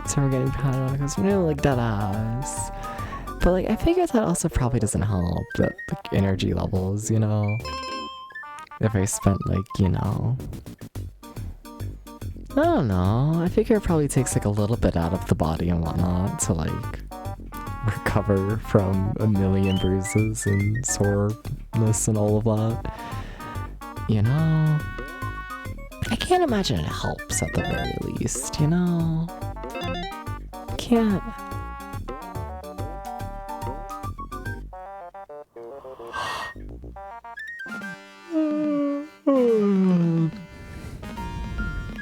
So we're getting pounded on because we're like dead ass. But like I figured that also probably doesn't help that like energy levels, you know. If I spent like, you know, I don't know. I figure it probably takes like a little bit out of the body and whatnot to like recover from a million bruises and soreness and all of that. You know? I can't imagine it helps at the very least, you know? Can't.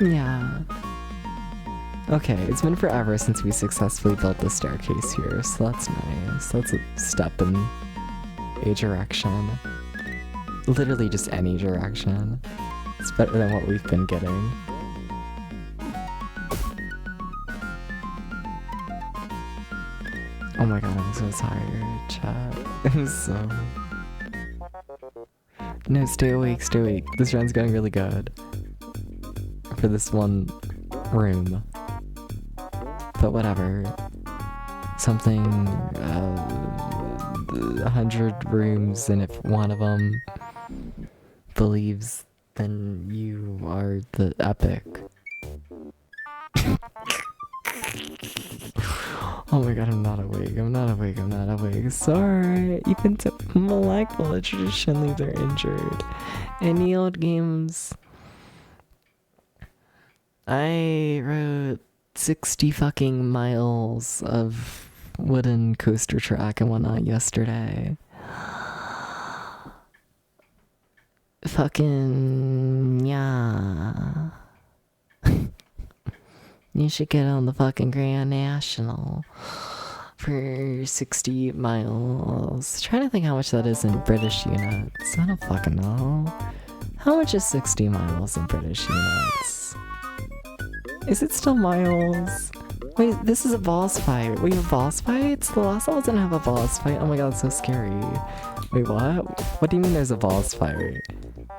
Yeah. Okay, it's been forever since we successfully built the staircase here, so that's nice. That's a step in a direction. Literally just any direction. It's better than what we've been getting. Oh my god, I'm so tired, chat. I'm so... No, stay awake, stay awake. This run's going really good. For this one room. But whatever. Something, 100 rooms, and if one of them believes, then you are the epic. Oh my god, I'm not awake, I'm not awake, I'm not awake. Sorry, even to molecular the tradition leave they're injured. Any old games? I wrote 60 fucking miles of wooden coaster track and whatnot yesterday. Fucking yeah. You should get on the fucking Grand National for 60 miles. Trying to think how much that is in British units. I don't fucking know. How much is 60 miles in British units? Is it still miles? Wait, this is a boss fight. We have boss fights? The last level didn't have a boss fight. Oh my god, it's so scary. Wait, what? What do you mean there's a boss fight?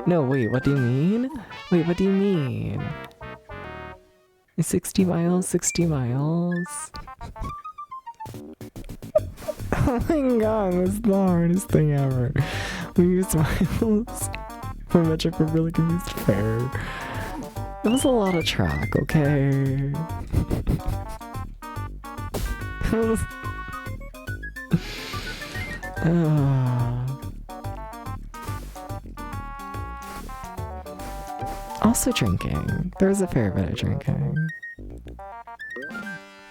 No, wait, what do you mean? Wait, what do you mean? Is 60 miles 60 miles? Oh my god, that's the hardest thing ever. We used miles for metric for really confused fair. It was a lot of track, okay? Also drinking. There's a fair bit of drinking.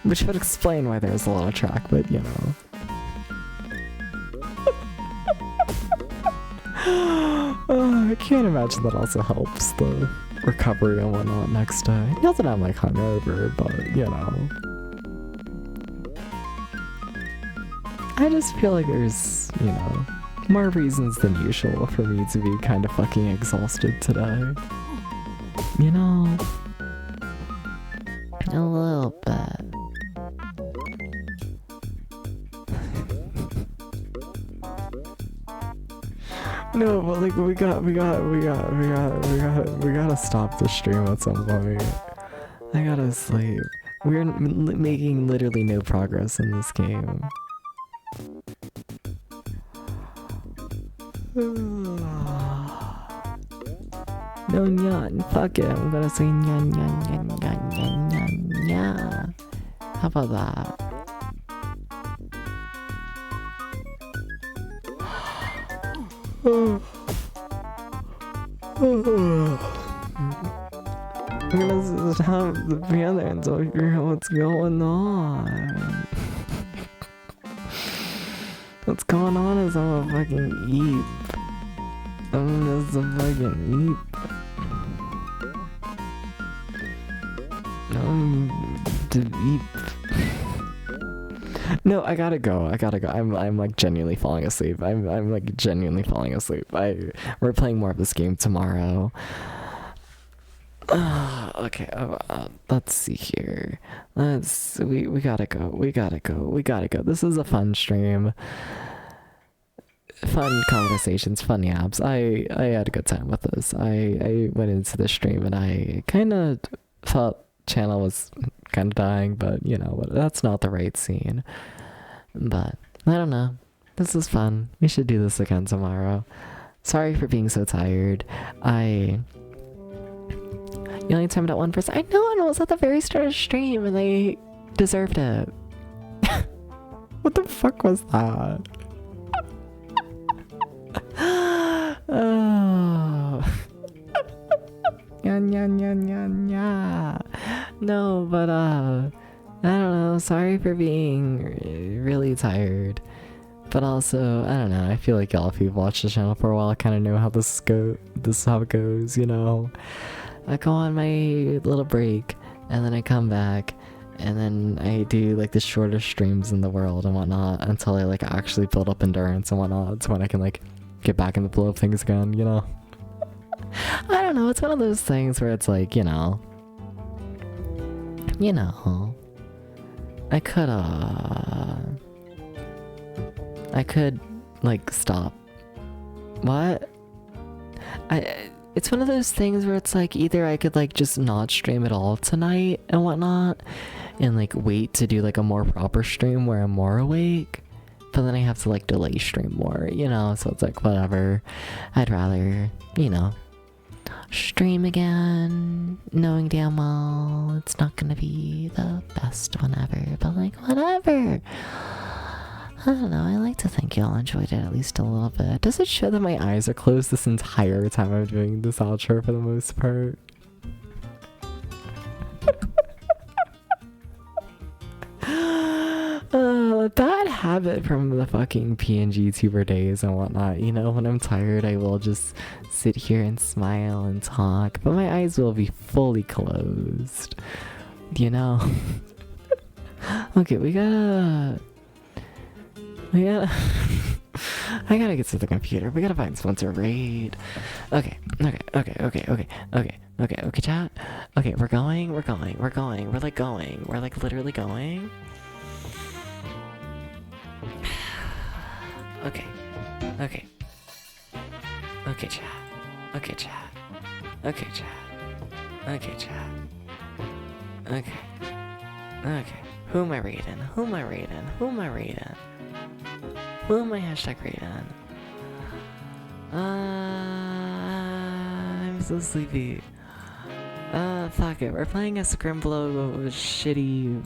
Which would explain why there's a lot of track, but you know. I can't imagine that also helps the recovery and whatnot next day. Not that I'm like hungover, but you know. I just feel like there's, you know, more reasons than usual for me to be kind of fucking exhausted today. You know? A little bit. No, but like we gotta stop the stream at some point. I gotta sleep. We're making literally no progress in this game. No nyan, fuck it, I'm gonna say nyan nyan nyan nyan nyan nyan nyan. How about that? I'm gonna stop the piano until I figure out what's going on. What's going on is I'm a fucking eep. I'm just a fucking eep. To eep. No, I gotta go. I'm like genuinely falling asleep. I'm like genuinely falling asleep. We're playing more of this game tomorrow. Okay, let's see here. We gotta go. This is a fun stream. Fun conversations, fun yaps. I had a good time with this. I went into the stream and I kind of felt channel was kind of dying, but you know, that's not the right scene. But I don't know. This is fun. We should do this again tomorrow. Sorry for being so tired. You only timed out one person. I know, and it was at the very start of the stream, and they deserved it. What the fuck was that? Oh. Yeah. No, but I don't know. Sorry for being really tired. But also, I don't know. I feel like y'all, if you've watched the channel for a while, kind of know how this is how it goes, you know. I go on my little break, and then I come back, and then I do like the shortest streams in the world and whatnot until I like actually build up endurance and whatnot. So when I can like get back in the flow of things again, you know. I don't know. It's one of those things where it's like, you know, I could like stop. What? It's one of those things where it's like either I could like just not stream at all tonight and whatnot and like wait to do like a more proper stream where I'm more awake, but then I have to like delay stream more, you know, so it's like whatever. I'd rather, you know, stream again knowing damn well it's not gonna be the best one ever, but like whatever. I don't know, I like to think y'all enjoyed it at least a little bit. Does it show that my eyes are closed this entire time I'm doing this outro for the most part? Bad habit from the fucking PNG tuber days and whatnot. You know, when I'm tired I will just sit here and smile and talk, but my eyes will be fully closed. You know? Okay, we gotta... I gotta get to the computer. We gotta find sponsor raid. Okay, chat. Okay, we're going. We're like literally going. Okay, chat. Okay. Who am I raiding? Who am I hashtag raiding? I'm so sleepy. Fuck it. We're playing a Scrimblow shitty...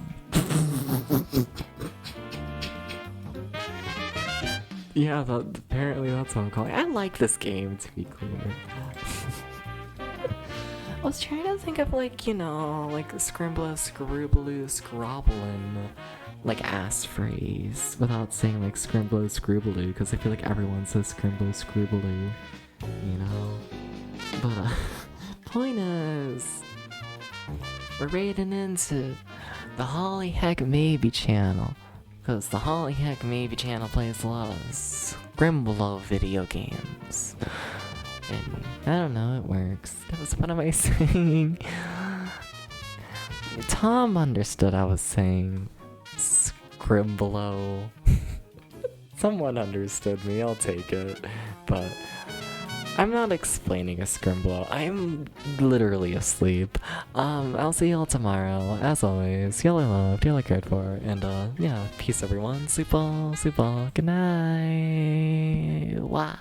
Yeah, apparently that's what I'm calling it. I like this game, to be clear. I was trying to think of like, you know, like Scrimblow, Scribbloo, Scrobblin', like ass phrase without saying like Scrimblow, Scribbloo, because I feel like everyone says Scrimblow, Scribbloo, you know. But point is, we're raiding into the Holly Heck Maybe channel, because the Holly Heck Maybe channel plays a lot of Scrimblow video games. And I don't know, it works. What am I saying? Tom understood I was saying Scrimblow. Someone understood me, I'll take it. But I'm not explaining a Scrimblow. I'm literally asleep. I'll see y'all tomorrow. As always, y'all are loved, y'all are cared for, and yeah, peace everyone. Sleep well, good night. Wah.